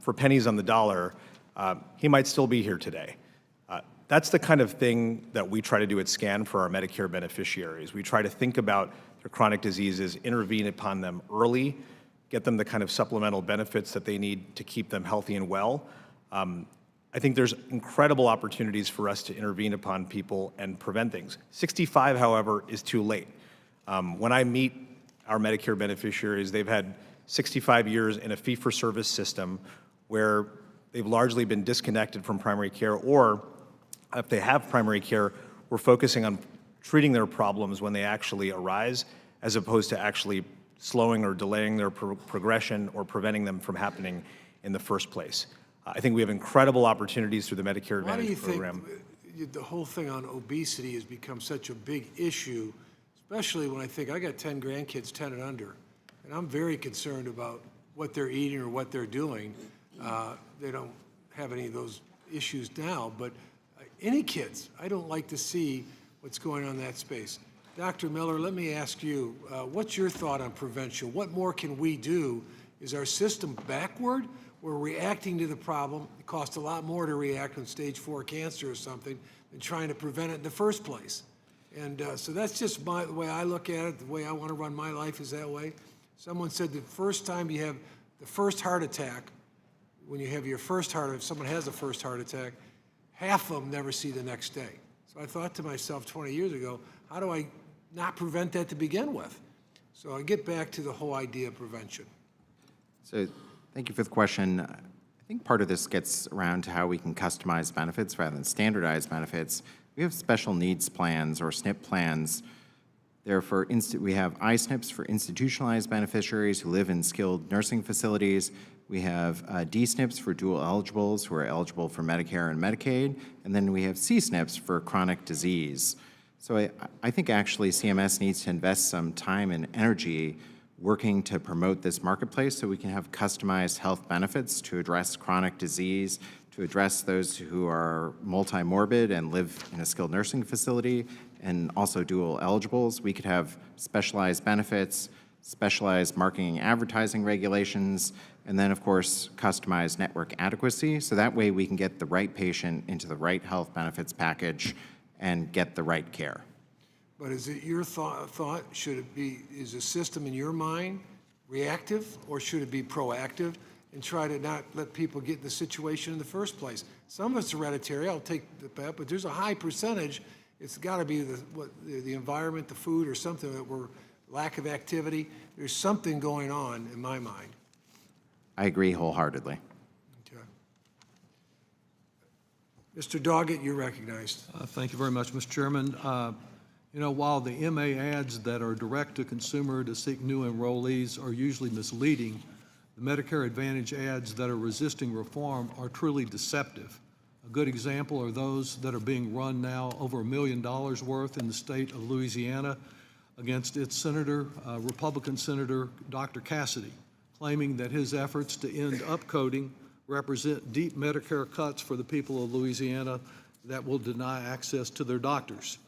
Speaker 8: for pennies on the dollar, he might still be here today. That's the kind of thing that we try to do at SCAN for our Medicare beneficiaries. We try to think about their chronic diseases, intervene upon them early, get them the kind of supplemental benefits that they need to keep them healthy and well. I think there's incredible opportunities for us to intervene upon people and prevent things. 65, however, is too late. When I meet our Medicare beneficiaries, they've had 65 years in a fee-for-service system where they've largely been disconnected from primary care, or if they have primary care, we're focusing on treating their problems when they actually arise, as opposed to actually slowing or delaying their progression or preventing them from happening in the first place. I think we have incredible opportunities through the Medicare
Speaker 1: Why do you
Speaker 8: Advantage program.
Speaker 1: think the whole thing on obesity has become such a big issue, especially when I got 10 grandkids, 10 and under, and I'm very concerned about what they're eating or what they're doing. They don't have any of those issues now, but any kids, I don't like to see what's going on in that space. Dr. Miller, let me ask you, what's your thought on prevention? What more can we do? Is our system backward? We're reacting to the problem. It costs a lot more to react on stage 4 cancer or something than trying to prevent it in the first place. And so that's just the way I look at it, the way I want to run my life is that way. Someone said the first time you have the first heart attack, when you have your first heart, if someone has a first heart attack, half of them never see the next day. So I thought to myself 20 years ago, how do I not prevent that to begin with? So I get back to the whole idea of prevention.
Speaker 6: So thank you for the question. I think part of this gets around to how we can customize benefits rather than standardize benefits. We have special needs plans or SNP plans. We have I-SNPs for institutionalized beneficiaries who live in skilled nursing facilities. We have D-SNPs for dual eligibles who are eligible for Medicare and Medicaid. And then we have C-SNPs for chronic disease. So I think actually CMS needs to invest some time and energy working to promote this marketplace so we can have customized health benefits to address chronic disease, to address those who are multi-morbid and live in a skilled nursing facility, and also dual eligibles. We could have specialized benefits, specialized marketing and advertising regulations, and then, of course, customized network adequacy. So that way we can get the right patient into the right health benefits package and get the right care.
Speaker 1: But is it your thought, should it be, is a system in your mind reactive or should it be proactive and try to not let people get in the situation in the first place? Some of it's hereditary, I'll take the bet, but there's a high percentage. It's got to be the environment, the food, or something that we're lack of activity. There's something going on in my mind.
Speaker 6: I agree wholeheartedly.
Speaker 1: Okay. Mr. Doggett, you're recognized.
Speaker 3: Thank you very much, Mr. Chairman. While the MA ads that are direct to consumer to seek new enrollees are usually misleading, the Medicare Advantage ads that are resisting reform are truly deceptive. A good example are those that are being run now, over $1 million worth in the state of Louisiana, against its senator, Republican Senator Dr. Cassidy, claiming that his efforts to end upcoding represent deep Medicare cuts for the people of Louisiana that will deny access to their doctors.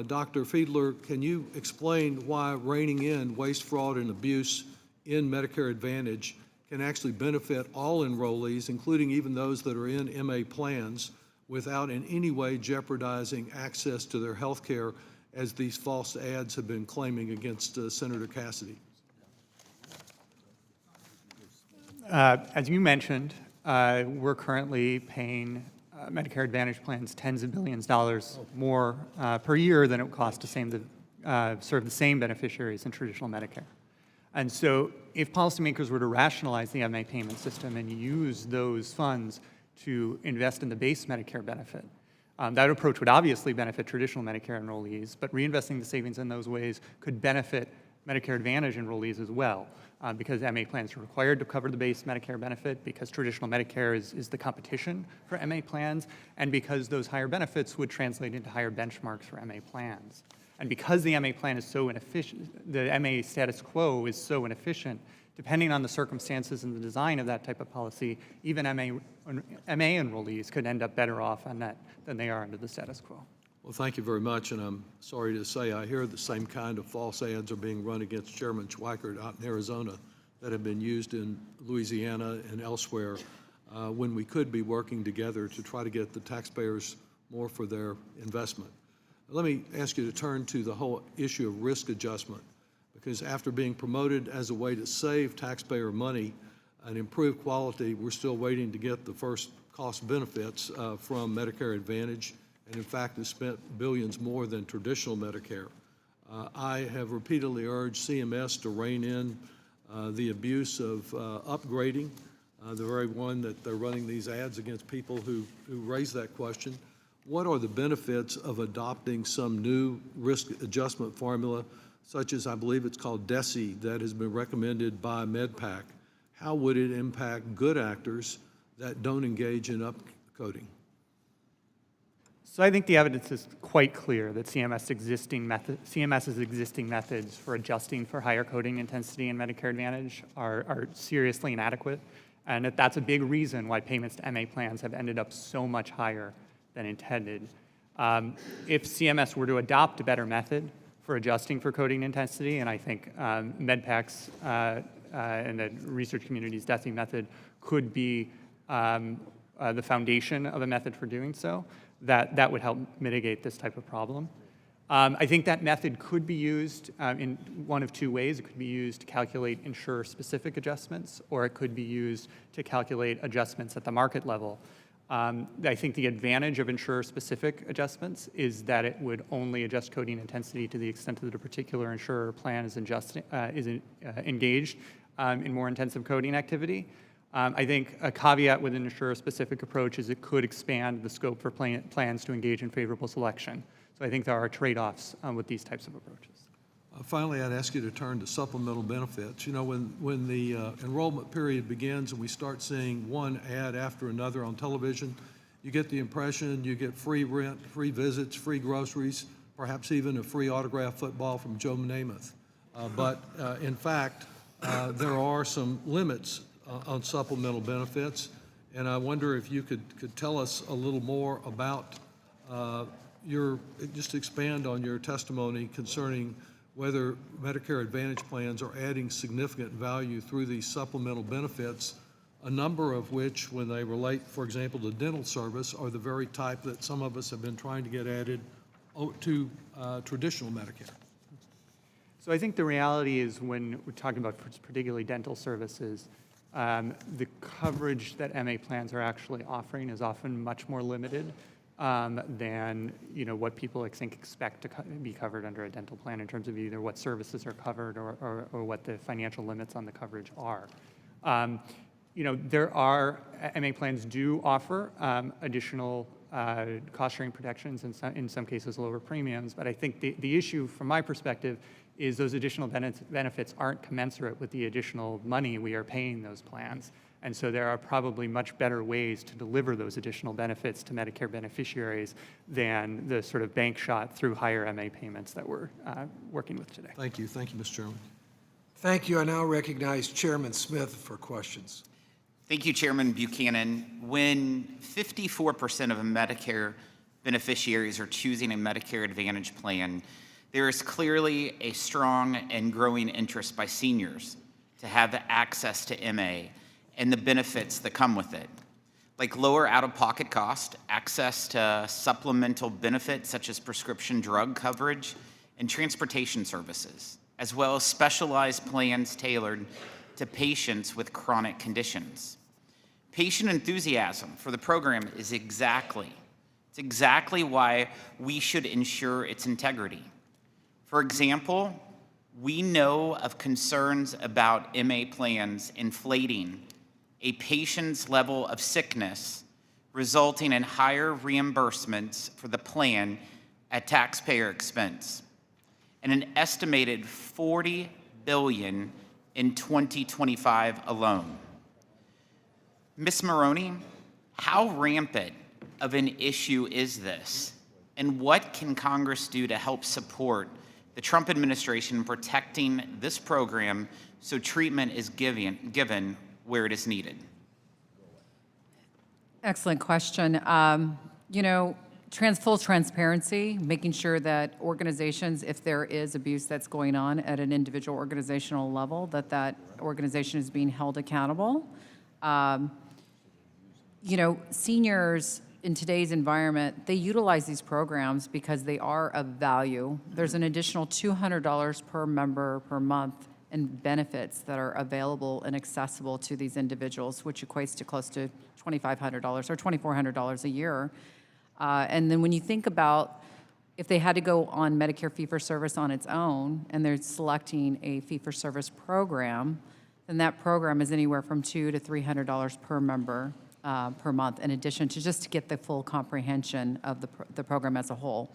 Speaker 3: Dr. Fiedler, can you explain why reining in waste, fraud, and abuse in Medicare Advantage can actually benefit all enrollees, including even those that are in MA plans, without in any way jeopardizing access to their health care, as these false ads have been claiming against Senator Cassidy?
Speaker 9: As you mentioned, we're currently paying Medicare Advantage plans tens of billions of dollars more per year than it would cost to serve the same beneficiaries in traditional Medicare. And so if policymakers were to rationalize the MA payment system and use those funds to invest in the base Medicare benefit, that approach would obviously benefit traditional Medicare enrollees, but reinvesting the savings in those ways could benefit Medicare Advantage enrollees as well, because MA plans are required to cover the base Medicare benefit, because traditional Medicare is the competition for MA plans, and because those higher benefits would translate into higher benchmarks for MA plans. And because the MA plan is so inefficient, the MA status quo is so inefficient, depending on the circumstances and the design of that type of policy, even MA enrollees could end up better off on that than they are under the status quo.
Speaker 3: Well, thank you very much, and I'm sorry to say I hear the same kind of false ads are being run against Chairman Schweikert out in Arizona that have been used in Louisiana and elsewhere, when we could be working together to try to get the taxpayers more for their investment. Let me ask you to turn to the whole issue of risk adjustment, because after being promoted as a way to save taxpayer money and improve quality, we're still waiting to get the first cost benefits from Medicare Advantage, and in fact has spent billions more than traditional Medicare. I have repeatedly urged CMS to rein in the abuse of upgrading, the very one that they're running these ads against people who raise that question. What are the benefits of adopting some new risk adjustment formula, such as I believe it's called DESI, that has been recommended by MedPAC? How would it impact good actors that don't engage in upcoding?
Speaker 9: So I think the evidence is quite clear that CMS's existing methods for adjusting for higher coding intensity in Medicare Advantage are seriously inadequate, and that's a big reason why payments to MA plans have ended up so much higher than intended. If CMS were to adopt a better method for adjusting for coding intensity, and I think MedPAC's and the research community's DESI method could be the foundation of a method for doing so, that would help mitigate this type of problem. I think that method could be used in one of two ways. It could be used to calculate insurer-specific adjustments, or it could be used to calculate adjustments at the market level. I think the advantage of insurer-specific adjustments is that it would only adjust coding intensity to the extent that a particular insurer plan is engaged in more intensive coding activity. I think a caveat with an insurer-specific approach is it could expand the scope for plans to engage in favorable selection. So I think there are trade-offs with these types of approaches.
Speaker 3: Finally, I'd ask you to turn to supplemental benefits. You know, when the enrollment period begins and we start seeing one ad after another on television, you get the impression you get free rent, free visits, free groceries, perhaps even a free autographed football from Joe Namath. But in fact, there are some limits on supplemental benefits, and I wonder if you could tell us a little more about just expand on your testimony concerning whether Medicare Advantage plans are adding significant value through these supplemental benefits, a number of which, when they relate, for example, to dental service, are the very type that some of us have been trying to get added to traditional Medicare.
Speaker 9: So I think the reality is when we're talking about particularly dental services, the coverage that MA plans are actually offering is often much more limited than what people think expect to be covered under a dental plan in terms of either what services are covered or what the financial limits on the coverage are. There are, MA plans do offer additional cost-sharing protections, in some cases lower premiums, but I think the issue from my perspective is those additional benefits aren't commensurate with the additional money we are paying those plans. And so there are probably much better ways to deliver those additional benefits to Medicare beneficiaries than the sort of bank shot through higher MA payments that we're working with today.
Speaker 3: Thank you, Mr. Chairman.
Speaker 1: Thank you. I now recognize Chairman Smith for questions.
Speaker 10: Thank you, Chairman Buchanan. When 54% of Medicare beneficiaries are choosing a Medicare Advantage plan, there is clearly a strong and growing interest by seniors to have access to MA and the benefits that come with it, like lower out-of-pocket cost, access to supplemental benefits such as prescription drug coverage and transportation services, as well as specialized plans tailored to patients with chronic conditions. Patient enthusiasm for the program is exactly why we should ensure its integrity. For example, we know of concerns about MA plans inflating a patient's level of sickness, resulting in higher reimbursements for the plan at taxpayer expense, and an estimated $40 billion in 2025 alone. Ms. Maroney, how rampant of an issue is this, and what can Congress do to help support the Trump administration in protecting this program so treatment is given where it is needed?
Speaker 5: Excellent question. Full transparency, making sure that organizations, if there is abuse that's going on at an individual organizational level, that organization is being held accountable. Seniors in today's environment, they utilize these programs because they are of value. There's an additional $200 per member per month in benefits that are available and accessible to these individuals, which equates to close to $2,500 or $2,400 a year. And then when you think about if they had to go on Medicare fee-for-service on its own and they're selecting a fee-for-service program, then that program is anywhere from $200 to $300 per member per month, in addition to just to get the full comprehension of the program as a whole.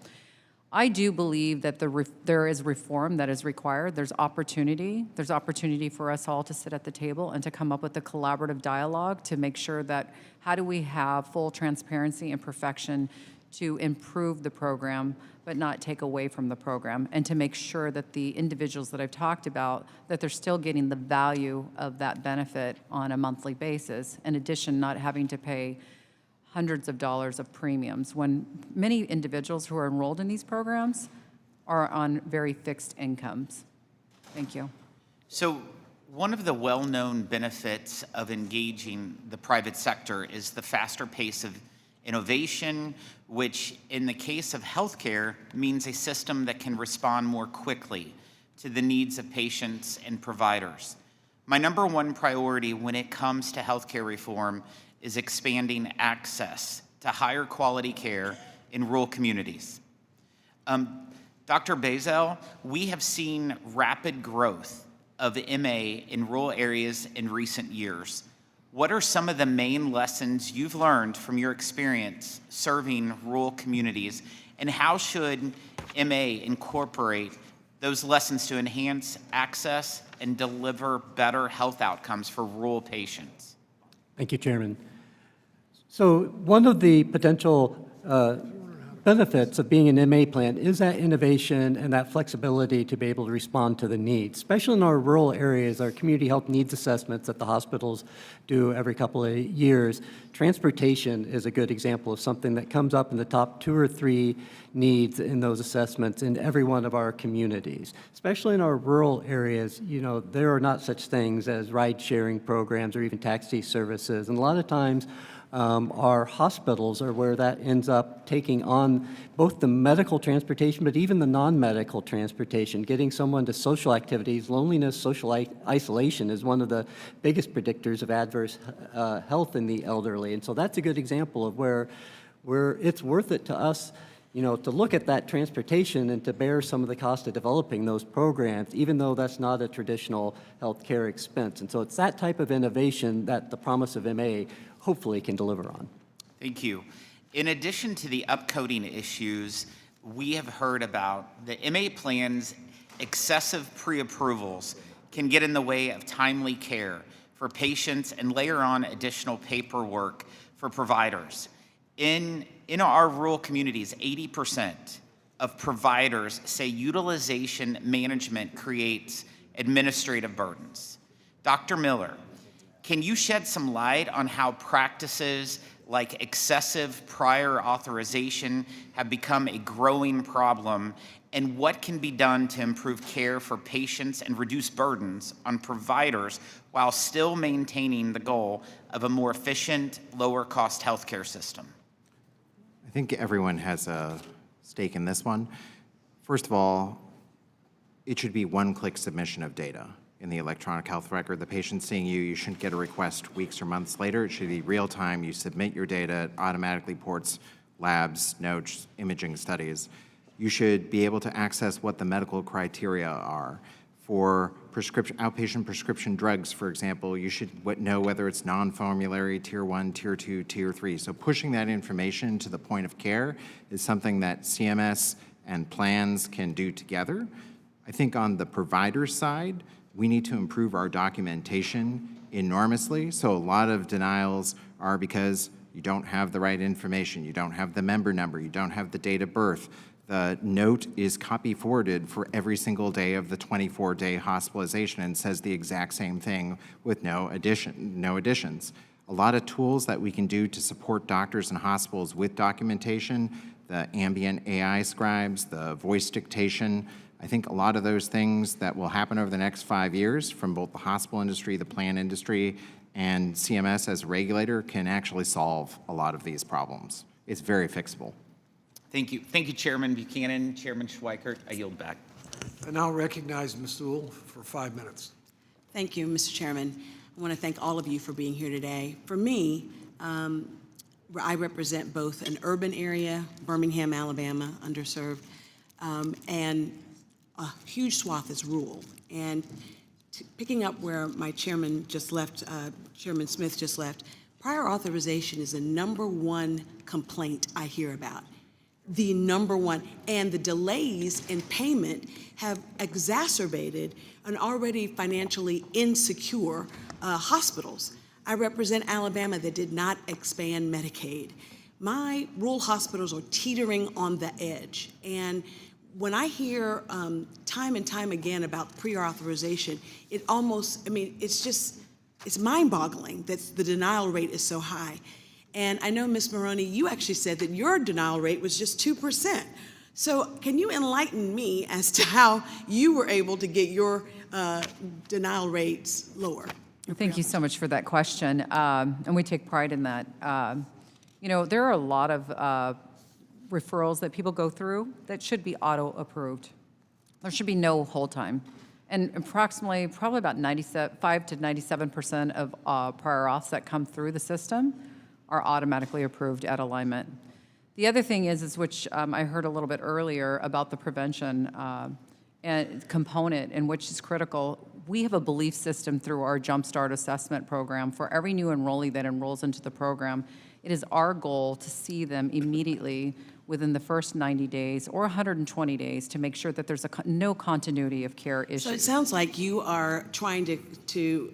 Speaker 5: I do believe that there is reform that is required. There's opportunity. There's opportunity for us all to sit at the table and to come up with a collaborative dialogue to make sure that how do we have full transparency and perfection to improve the program, but not take away from the program, and to make sure that the individuals that I've talked about, that they're still getting the value of that benefit on a monthly basis, in addition, not having to pay hundreds of dollars of premiums when many individuals who are enrolled in these programs are on very fixed incomes. Thank you.
Speaker 10: So one of the well-known benefits of engaging the private sector is the faster pace of innovation, which in the case of healthcare means a system that can respond more quickly to the needs of patients and providers. My number one priority when it comes to healthcare reform is expanding access to higher quality care in rural communities. Dr. Bazel, we have seen rapid growth of MA in rural areas in recent years. What are some of the main lessons you've learned from your experience serving rural communities, and how should MA incorporate those lessons to enhance access and deliver better health outcomes for rural patients?
Speaker 7: Thank you, Chairman. So one of the potential benefits of being an MA plan is that innovation and that flexibility to be able to respond to the needs, especially in our rural areas, our community health needs assessments that the hospitals do every couple of years. Transportation is a good example of something that comes up in the top 2 or 3 needs in those assessments in every one of our communities. Especially in our rural areas, there are not such things as ride-sharing programs or even taxi services. And a lot of times, Our hospitals are where that ends up taking on both the medical transportation, but even the non-medical transportation. Getting someone to social activities, loneliness, social isolation is one of the biggest predictors of adverse health in the elderly. And so that's a good example of where it's worth it to us, to look at that transportation and to bear some of the cost of developing those programs, even though that's not a traditional healthcare expense. And so it's that type of innovation that the promise of MA hopefully can deliver on.
Speaker 10: Thank you. In addition to the upcoding issues, we have heard about the MA plans, excessive pre-approvals can get in the way of timely care for patients and layer on additional paperwork for providers. In our rural communities, 80% of providers say utilization management creates administrative burdens. Dr. Miller, can you shed some light on how practices like excessive prior authorization have become a growing problem, and what can be done to improve care for patients and reduce burdens on providers while still maintaining the goal of a more efficient, lower-cost healthcare system?
Speaker 6: I think everyone has a stake in this one. First of all, it should be one-click submission of data in the electronic health record. The patient's seeing you, you shouldn't get a request weeks or months later. It should be real time. You submit your data, it automatically ports labs, notes, imaging studies. You should be able to access what the medical criteria are. For outpatient prescription drugs, for example, you should know whether it's non-formulary, tier 1, tier 2, tier 3. So pushing that information to the point of care is something that CMS and plans can do together. I think on the provider side, we need to improve our documentation enormously. So a lot of denials are because you don't have the right information, you don't have the member number, you don't have the date of birth. The note is copy forwarded for every single day of the 24-day hospitalization and says the exact same thing with no additions. A lot of tools that we can do to support doctors and hospitals with documentation, the ambient AI scribes, the voice dictation. I think a lot of those things that will happen over the next 5 years from both the hospital industry, the plan industry, and CMS as a regulator can actually solve a lot of these problems. It's very fixable.
Speaker 10: Thank you. Thank you, Chairman Buchanan, Chairman Schweikert. I yield back.
Speaker 1: I now recognize Ms. Sewell for 5 minutes.
Speaker 4: Thank you, Mr. Chairman. I want to thank all of you for being here today. For me, I represent both an urban area, Birmingham, Alabama, underserved, and a huge swath is rural. And picking up where my chairman just left, Chairman Smith just left, prior authorization is the #1 complaint I hear about. The #1, and the delays in payment have exacerbated an already financially insecure hospitals. I represent Alabama that did not expand Medicaid. My rural hospitals are teetering on the edge, and when I hear time and time again about prior authorization, it almost, it's mind-boggling that the denial rate is so high. And I know, Ms. Maroney, you actually said that your denial rate was just 2%. So can you enlighten me as to how you were able to get your denial rates lower?
Speaker 5: Thank you so much for that question, and we take pride in that. There are a lot of referrals that people go through that should be auto-approved. There should be no hold time. And approximately, probably about 95 to 97% of prior auths that come through the system are automatically approved at alignment. The other thing is which I heard a little bit earlier about the prevention and component, and which is critical. We have a belief system through our Jumpstart assessment program. For every new enrollee that enrolls into the program, it is our goal to see them immediately within the first 90 days or 120 days to make sure that there's no continuity of care issues.
Speaker 4: So it sounds like you are trying to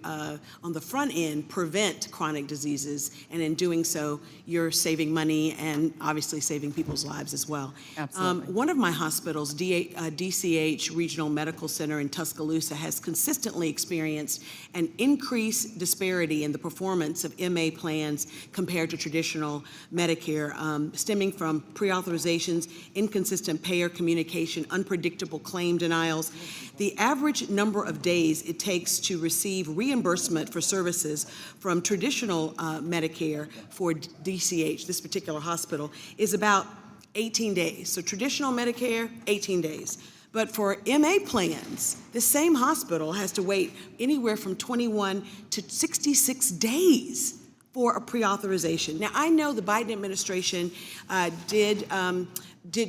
Speaker 4: on the front end, prevent chronic diseases, and in doing so, you're saving money and obviously saving people's lives as well.
Speaker 5: Absolutely.
Speaker 4: One of my hospitals, DCH Regional Medical Center in Tuscaloosa, has consistently experienced an increased disparity in the performance of MA plans compared to traditional Medicare, stemming from pre-authorization pre-authorizations, inconsistent payer communication, unpredictable claim denials. The average number of days it takes to receive reimbursement for services from traditional Medicare for DCH, this particular hospital, is about 18 days. So traditional Medicare, 18 days. But for MA plans, the same hospital has to wait anywhere from 21 to 66 days for a pre-authorization. Now, I know the Biden administration did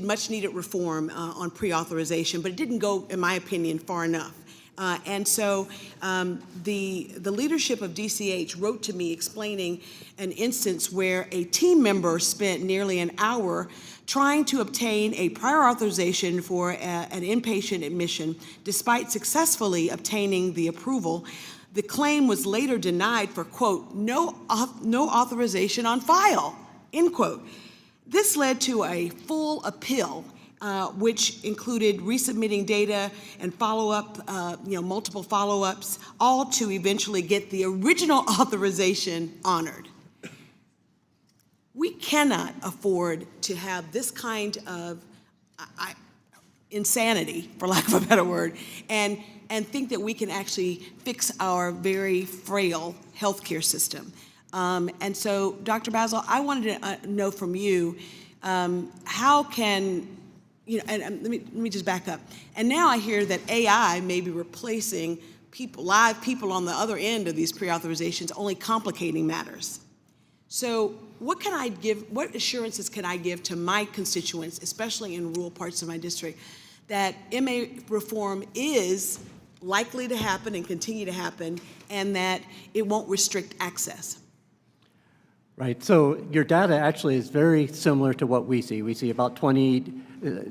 Speaker 4: much needed reform on pre-authorization, but it didn't go, in my opinion, far enough. And so the leadership of DCH wrote to me explaining an instance where a team member spent nearly an hour trying to obtain a prior authorization for an inpatient admission. Despite successfully obtaining the approval, the claim was later denied for, quote, no authorization on file, end quote. This led to a full appeal, which included resubmitting data and follow-up, multiple follow-ups, all to eventually get the original authorization honored. We cannot afford to have this kind of insanity, for lack of a better word, and think that we can actually fix our very frail healthcare system. And so, Dr. Basil, I wanted to know from you, how can, and let me just back up. And now I hear that AI may be replacing live people on the other end of these pre-authorizations, only complicating matters. So what assurances can I give to my constituents, especially in rural parts of my district, that MA reform is likely to happen and continue to happen, and that it won't restrict access?
Speaker 7: Right, so your data actually is very similar to what we see. We see about 20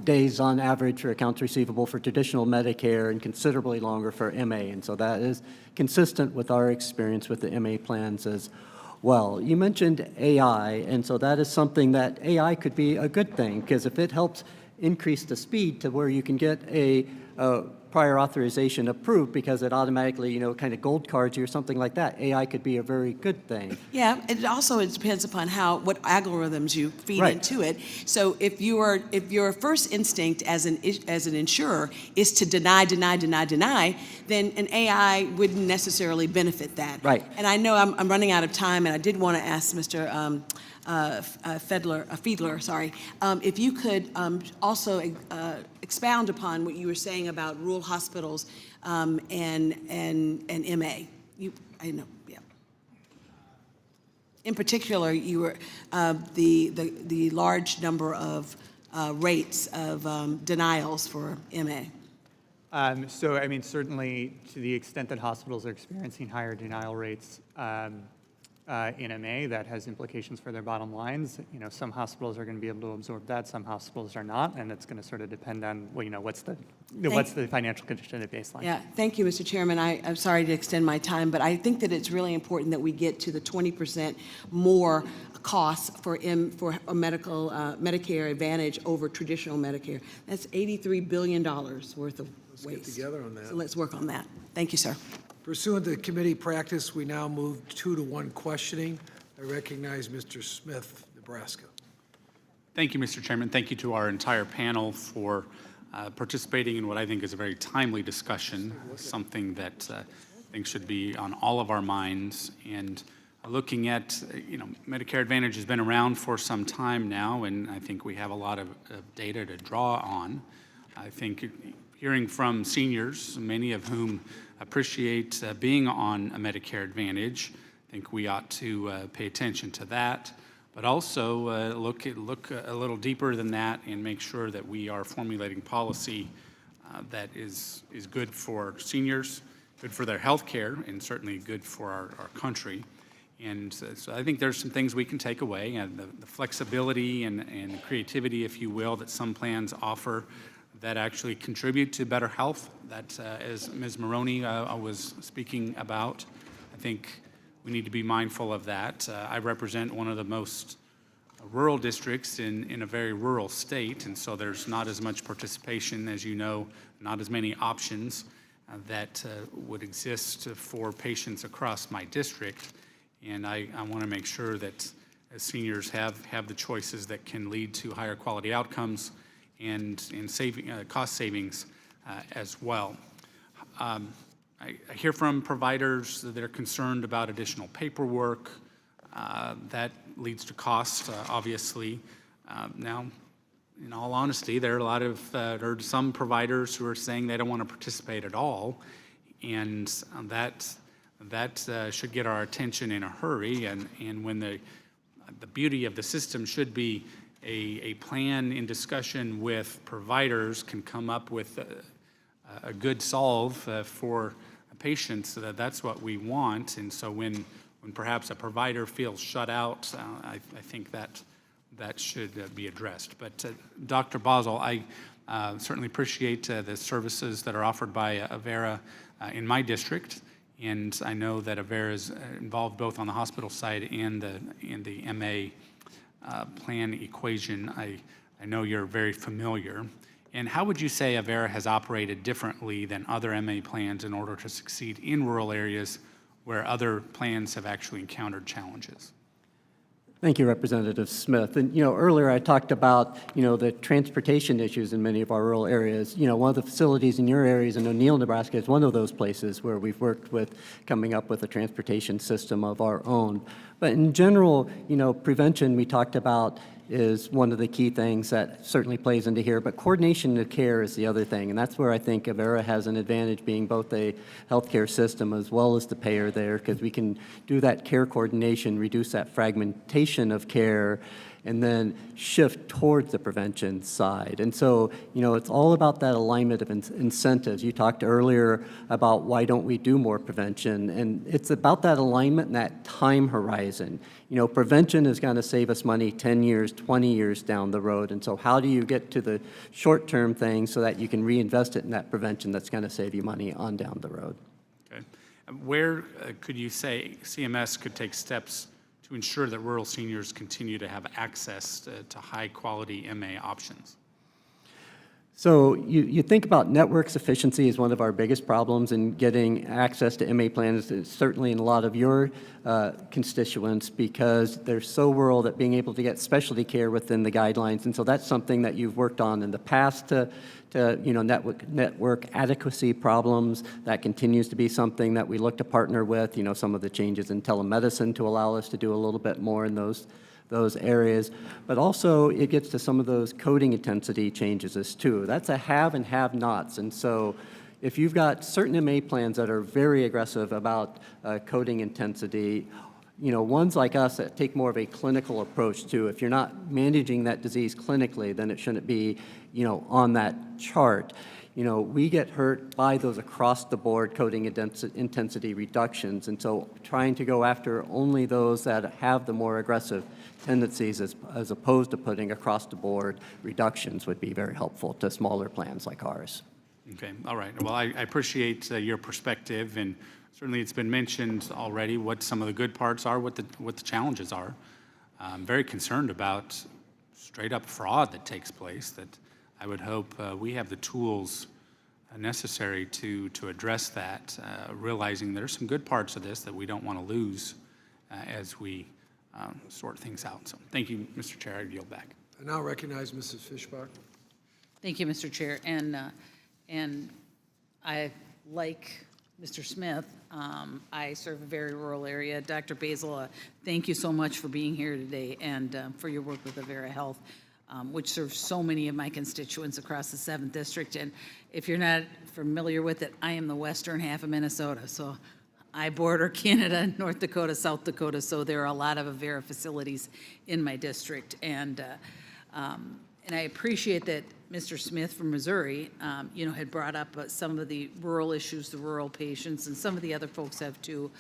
Speaker 7: days on average for accounts receivable for traditional Medicare and considerably longer for MA, and so that is consistent with our experience with the MA plans as well. You mentioned AI, and so that is something that AI could be a good thing, because if it helps increase the speed to where you can get a prior authorization approved because it automatically, kind of gold cards you or something like that, AI could be a very good thing.
Speaker 4: Yeah, it depends upon what algorithms you feed
Speaker 7: Right.
Speaker 4: into it. So if your first instinct as an insurer is to deny, then an AI wouldn't necessarily benefit that.
Speaker 7: Right.
Speaker 4: And I know I'm running out of time, and I did want to ask Mr. Fiedler, if you could also expound upon what you were saying about rural hospitals and MA. I know, yeah. In particular, you were the large number of rates of denials for MA.
Speaker 9: So, I mean, certainly to the extent that hospitals are experiencing higher denial rates in MA, that has implications for their bottom lines. Some hospitals are going to be able to absorb that, some hospitals are not, and it's going to sort of depend on, what's the financial condition at baseline.
Speaker 4: Yeah, thank you, Mr. Chairman. I'm sorry to extend my time, but I think that it's really important that we get to the 20% more costs for medical Medicare Advantage over traditional Medicare. That's $83 billion worth of waste.
Speaker 1: Let's get together on that.
Speaker 4: So let's work on that. Thank you, sir.
Speaker 1: Pursuant to committee practice, we now move 2-to-1 questioning. I recognize Mr. Smith, Nebraska.
Speaker 11: Thank you, Mr. Chairman. Thank you to our entire panel for participating in what I think is a very timely discussion, something that I think should be on all of our minds. And looking at, Medicare Advantage has been around for some time now, and I think we have a lot of data to draw on. I think hearing from seniors, many of whom appreciate being on a Medicare Advantage, I think we ought to pay attention to that, but also look a little deeper than that and make sure that we are formulating policy that is good for seniors, good for their health care, and certainly good for our country. And so I think there's some things we can take away, and the flexibility and creativity, if you will, that some plans offer that actually contribute to better health, that as Ms. Maroney was speaking about. I think we need to be mindful of that. I represent one of the most rural districts in a very rural state, and so there's not as much participation, as you know, not as many options that would exist for patients across my district. And I want to make sure that as seniors have the choices that can lead to higher quality outcomes and cost savings as well. I hear from providers that are concerned about additional paperwork. That leads to cost, obviously. Now, in all honesty, there are some providers who are saying they don't want to participate at all, and that should get our attention in a hurry. And when the beauty of the system should be a plan in discussion with providers can come up with a good solve for patients, that's what we want. And so when perhaps a provider feels shut out, I think that should be addressed. But Dr. Basel, I certainly appreciate the services that are offered by Avera in my district, and I know that Avera is involved both on the hospital side and the MA plan equation. I know you're very familiar. And how would you say Avera has operated differently than other MA plans in order to succeed in rural areas where other plans have actually encountered challenges?
Speaker 7: Thank you, Representative Smith. And, earlier I talked about, the transportation issues in many of our rural areas. One of the facilities in your areas in O'Neill, Nebraska is one of those places where we've worked with coming up with a transportation system of our own. But in general, prevention we talked about is one of the key things that certainly plays into here, but coordination of care is the other thing, and that's where I think Avera has an advantage, being both a healthcare system as well as the payer there, because we can do that care coordination, reduce that fragmentation of care, and then shift towards the prevention side. And so, it's all about that alignment of incentives. You talked earlier about why don't we do more prevention, and it's about that alignment and that time horizon. Prevention is going to save us money 10 years, 20 years down the road, and so how do you get to the short-term things so that you can reinvest it in that prevention that's going to save you money on down the road?
Speaker 11: Okay. Where could you say CMS could take steps to ensure that rural seniors continue to have access to high-quality MA options?
Speaker 7: So you think about network sufficiency is one of our biggest problems in getting access to MA plans, certainly in a lot of your constituents, because they're so rural that being able to get specialty care within the guidelines. And so that's something that you've worked on in the past to network adequacy problems. That continues to be something that we look to partner with, some of the changes in telemedicine to allow us to do a little bit more in those areas, but also it gets to some of those coding intensity changes as too. That's a have and have nots. And so if you've got certain MA plans that are very aggressive about coding intensity, ones like us that take more of a clinical approach too, if you're not managing that disease clinically, then it shouldn't be, on that chart. We get hurt by those across-the-board coding intensity reductions, and so trying to go after only those that have the more aggressive tendencies as opposed to putting across-the-board reductions would be very helpful to smaller plans like ours.
Speaker 11: Okay, all right. Well, I appreciate your perspective, and certainly it's been mentioned already what some of the good parts are, what the challenges are. I'm very concerned about straight-up fraud that takes place, that I would hope we have the tools necessary to address that, realizing there are some good parts of this that we don't want to lose as we sort things out. So thank you, Mr. Chair. I yield back.
Speaker 1: I now recognize Mrs. Fischbach.
Speaker 12: Thank you, Mr. Chair. And I, like Mr. Smith, I serve a very rural area. Dr. Basil, thank you so much for being here today and for your work with Avera Health, which serves so many of my constituents across the 7th District. And if you're not familiar with it, I am the western half of Minnesota. So I border Canada, North Dakota, South Dakota, so there are a lot of Avera facilities in my district. And I appreciate that Mr. Smith from Missouri, had brought up some of the rural issues, the rural patients, and some of the other folks have too.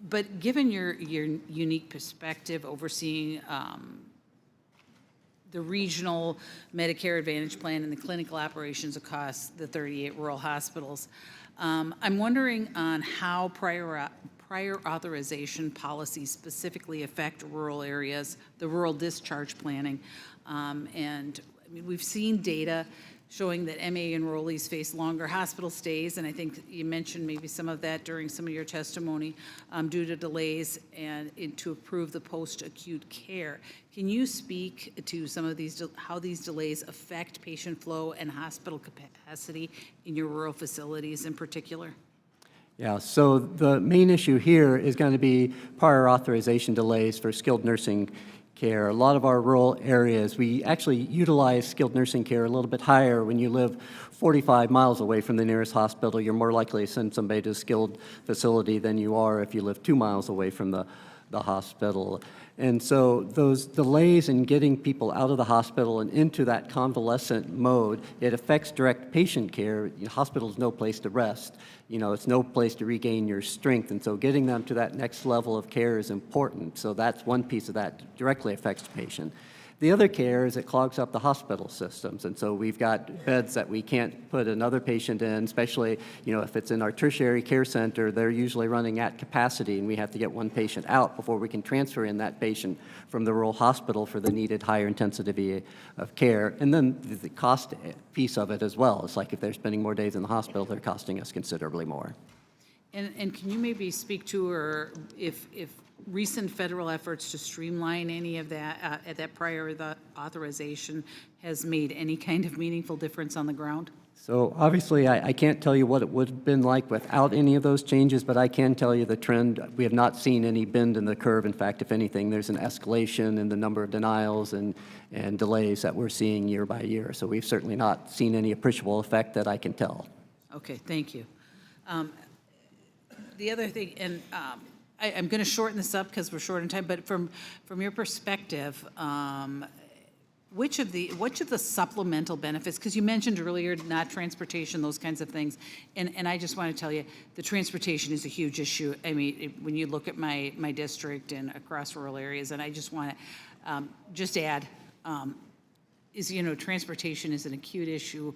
Speaker 12: But given your unique perspective overseeing the regional Medicare Advantage plan and the clinical operations across the 38 rural hospitals, I'm wondering on how prior authorization policies specifically affect rural areas, the rural discharge planning. And I mean, we've seen data showing that MA enrollees face longer hospital stays, and I think you mentioned maybe some of that during some of your testimony, due to delays and to improve the post-acute care. Can you speak to some of these, how these delays affect patient flow and hospital capacity in your rural facilities in particular?
Speaker 7: Yeah, so the main issue here is going to be prior authorization delays for skilled nursing care. A lot of our rural areas, we actually utilize skilled nursing care a little bit higher. When you live 45 miles away from the nearest hospital, you're more likely to send somebody to a skilled facility than you are if you live 2 miles away from the hospital. And so those delays in getting people out of the hospital and into that convalescent mode, it affects direct patient care. The hospital is no place to rest. It's no place to regain your strength. And so getting them to that next level of care is important. So that's one piece of that directly affects the patient. The other care is it clogs up the hospital systems. And so we've got beds that we can't put another patient in, especially, if it's in our tertiary care center, they're usually running at capacity, and we have to get one patient out before we can transfer in that patient from the rural hospital for the needed higher intensity of care. And then the cost piece of it as well. It's like if they're spending more days in the hospital, they're costing us considerably more.
Speaker 12: And can you maybe speak to, or if recent federal efforts to streamline any of that, that prior authorization has made any kind of meaningful difference on the ground?
Speaker 7: So obviously, I can't tell you what it would have been like without any of those changes, but I can tell you the trend. We have not seen any bend in the curve. In fact, if anything, there's an escalation in the number of denials and delays that we're seeing year by year. So we've certainly not seen any appreciable effect that I can tell.
Speaker 12: Okay, thank you. The other thing, and I'm going to shorten this up because we're short on time, but from your perspective, which of the supplemental benefits, because you mentioned earlier not transportation, those kinds of things, and I just want to tell you, the transportation is a huge issue. I mean, when you look at my district and across rural areas, and I just want to just add, transportation is an acute issue.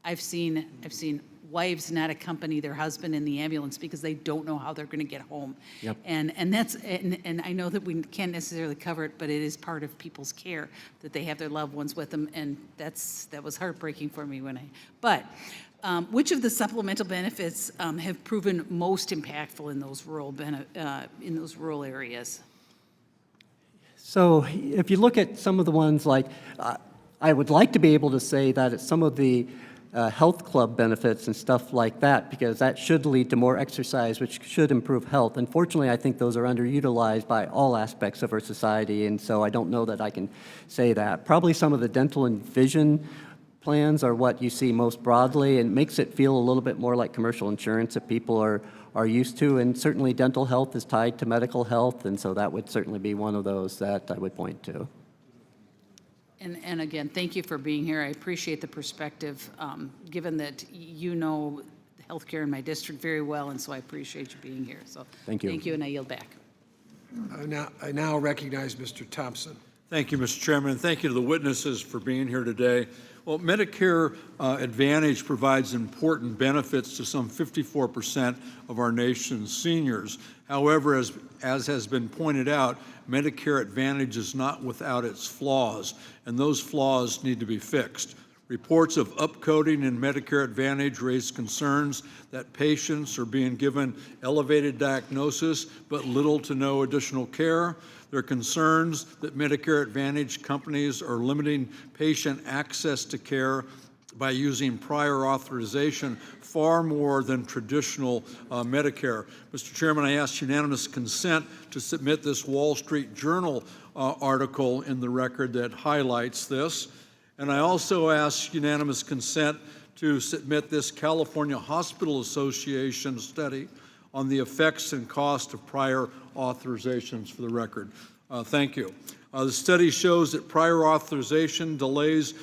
Speaker 12: I've seen wives not accompany their husband in the ambulance because they don't know how they're going to get home.
Speaker 7: Yep.
Speaker 12: And that's and I know that we can't necessarily cover it, but it is part of people's care that they have their loved ones with them, and that was heartbreaking for me when But which of the supplemental benefits have proven most impactful in those rural areas?
Speaker 7: So if you look at some of the ones like, I would like to be able to say that it's some of the health club benefits and stuff like that, because that should lead to more exercise, which should improve health. Unfortunately, I think those are underutilized by all aspects of our society, and so I don't know that I can say that. Probably some of the dental and vision plans are what you see most broadly, and makes it feel a little bit more like commercial insurance that people are used to, and certainly dental health is tied to medical health, and so that would certainly be one of those that I would point to.
Speaker 12: And again, thank you for being here. I appreciate the perspective, given that you know healthcare in my district very well, and so I appreciate you being here. So
Speaker 7: thank you.
Speaker 12: Thank you, and I yield back.
Speaker 1: I now recognize Mr. Thompson.
Speaker 13: Thank you, Mr. Chairman, and thank you to the witnesses for being here today. Well, Medicare Advantage provides important benefits to some 54% of our nation's seniors. However, as has been pointed out, Medicare Advantage is not without its flaws, and those flaws need to be fixed. Reports of upcoding in Medicare Advantage raise concerns that patients are being given elevated diagnosis but little to no additional care. There are concerns that Medicare Advantage companies are limiting patient access to care by using prior authorization far more than traditional Medicare. Mr. Chairman, I ask unanimous consent to submit this Wall Street Journal article in the record that highlights this. And I also ask unanimous consent to submit this California Hospital Association study on the effects and cost of prior authorizations for the record. Thank you. The study shows that prior authorization delays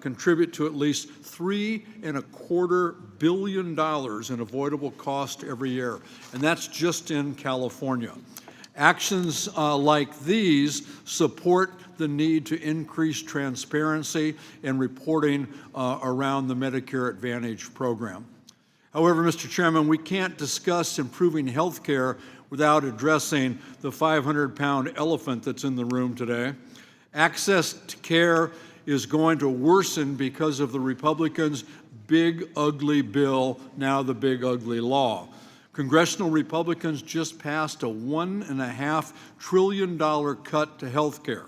Speaker 13: contribute to at least $3.25 billion in avoidable cost every year, and that's just in California. Actions like these support the need to increase transparency and reporting around the Medicare Advantage program. However, Mr. Chairman, we can't discuss improving health care without addressing the 500-pound elephant that's in the room today. Access to care is going to worsen because of the Republicans' big ugly bill, now the big ugly law. Congressional Republicans just passed a $1.5 trillion cut to health care.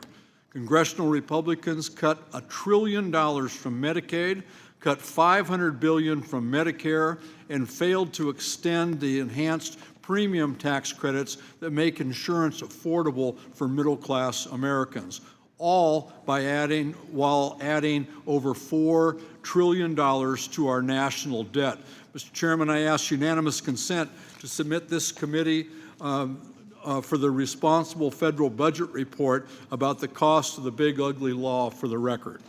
Speaker 13: Congressional Republicans cut $1 trillion from Medicaid, cut $500 billion from Medicare, and failed to extend the enhanced premium tax credits that make insurance affordable for middle-class Americans, all while adding over $4 trillion to our national debt. Mr. Chairman, I ask unanimous consent to submit this committee for the responsible federal budget report about the cost of the big ugly law for the record.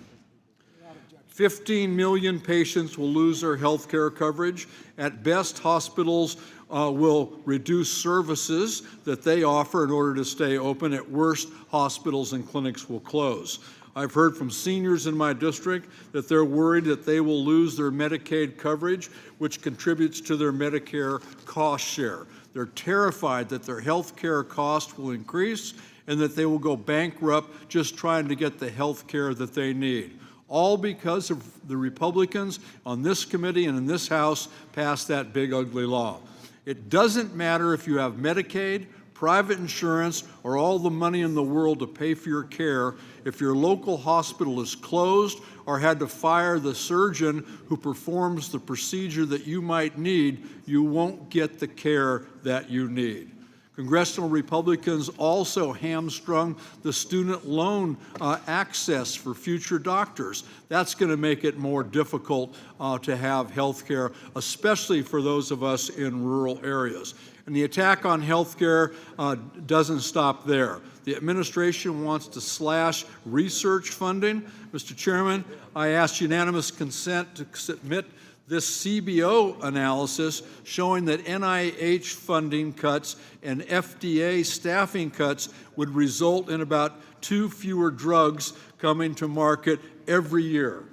Speaker 13: 15 million patients will lose their health care coverage. At best, hospitals will reduce services that they offer in order to stay open. At worst, hospitals and clinics will close. I've heard from seniors in my district that they're worried that they will lose their Medicaid coverage, which contributes to their Medicare cost share. They're terrified that their health care costs will increase and that they will go bankrupt just trying to get the health care that they need. All because of the Republicans on this committee and in this House passed that big ugly law. It doesn't matter if you have Medicaid, private insurance, or all the money in the world to pay for your care. If your local hospital is closed or had to fire the surgeon who performs the procedure that you might need, you won't get the care that you need. Congressional Republicans also hamstrung the student loan access for future doctors. That's going to make it more difficult to have health care, especially for those of us in rural areas. And the attack on health care doesn't stop there. The administration wants to slash research funding. Mr. Chairman, I ask unanimous consent to submit this CBO analysis showing that NIH funding cuts and FDA staffing cuts would result in about 2 fewer drugs coming to market every year.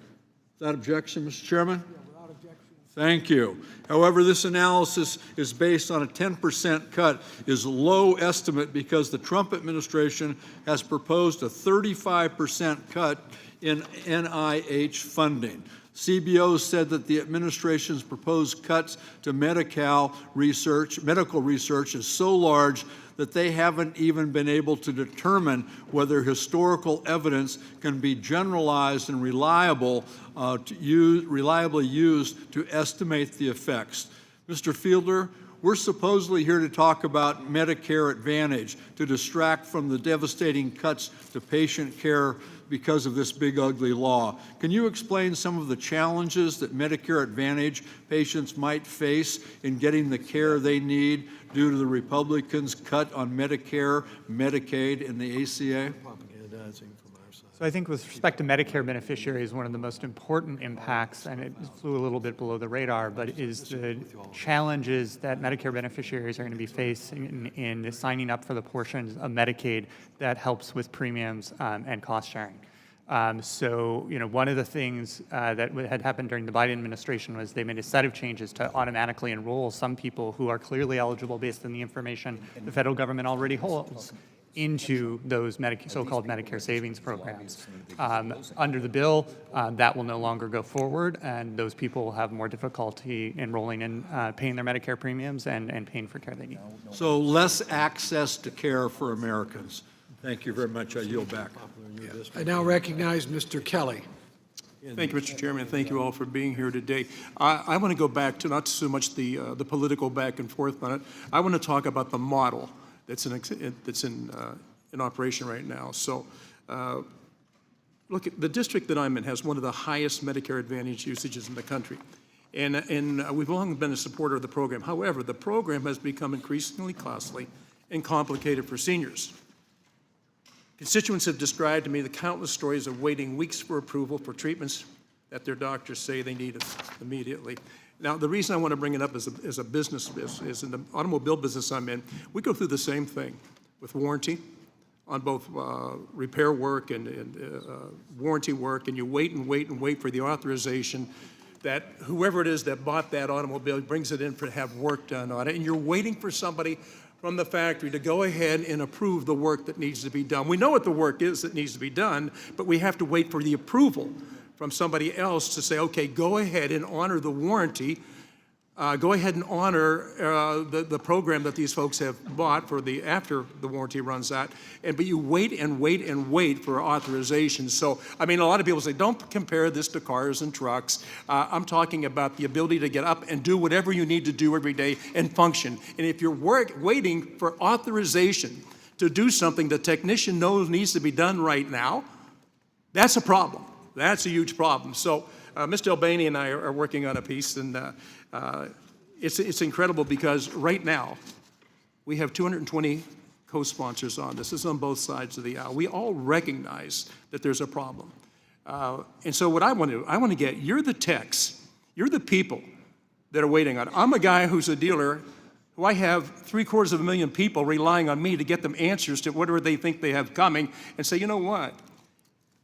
Speaker 13: Without objection, Mr. Chairman? Without objection. Thank you. However, this analysis is based on a 10% cut, is a low estimate because the Trump administration has proposed a 35% cut in NIH funding. CBO said that the administration's proposed cuts to medical research is so large that they haven't even been able to determine whether historical evidence can be generalized and reliably used to estimate the effects. Mr. Fiedler, we're supposedly here to talk about Medicare Advantage, to distract from the devastating cuts to patient care because of this big ugly law. Can you explain some of the challenges that Medicare Advantage patients might face in getting the care they need due to the Republicans' cut on Medicare, Medicaid, and the ACA?
Speaker 9: So I think with respect to Medicare beneficiaries, one of the most important impacts, and it flew a little bit below the radar, but is the challenges that Medicare beneficiaries are going to be facing in signing up for the portions of Medicaid that helps with premiums and cost sharing. So, one of the things that had happened during the Biden administration was they made a set of changes to automatically enroll some people who are clearly eligible based on the information the federal government already holds into those so-called Medicare savings programs. Under the bill, that will no longer go forward, and those people will have more difficulty enrolling in paying their Medicare premiums and paying for care they need.
Speaker 13: So less access to care for Americans. Thank you very much. I yield back.
Speaker 1: I now recognize Mr. Kelly.
Speaker 14: Thank you, Mr. Chairman. Thank you all for being here today. I want to go back to not so much the political back and forth, but I want to talk about the model that's in operation right now. So, look, the district that I'm in has one of the highest Medicare Advantage usages in the country. And we've long been a supporter of the program. However, the program has become increasingly costly and complicated for seniors. Constituents have described to me the countless stories of waiting weeks for approval for treatments that their doctors say they need immediately. Now, the reason I want to bring it up is a business is in the automobile business I'm in, we go through the same thing with warranty on both repair work and warranty work, and you wait and wait and wait for the authorization that whoever it is that bought that automobile brings it in to have work done on it, and you're waiting for somebody from the factory to go ahead and approve the work that needs to be done. We know what the work is that needs to be done, but we have to wait for the approval from somebody else to say, okay, go ahead and honor the warranty. Go ahead and honor the program that these folks have bought for the after the warranty runs out. But you wait and wait and wait for authorization. So, I mean, a lot of people say, don't compare this to cars and trucks. I'm talking about the ability to get up and do whatever you need to do every day and function. And if you're waiting for authorization to do something the technician knows needs to be done right now, that's a problem. That's a huge problem. So Mr. Albany and I are working on a piece, and it's incredible because right now we have 220 co-sponsors on this. This is on both sides of the aisle. We all recognize that there's a problem. And so what I want to get, you're the techs, you're the people that are waiting on it. I'm a guy who's a dealer who I have 750,000 people relying on me to get them answers to whatever they think they have coming and say, you know what?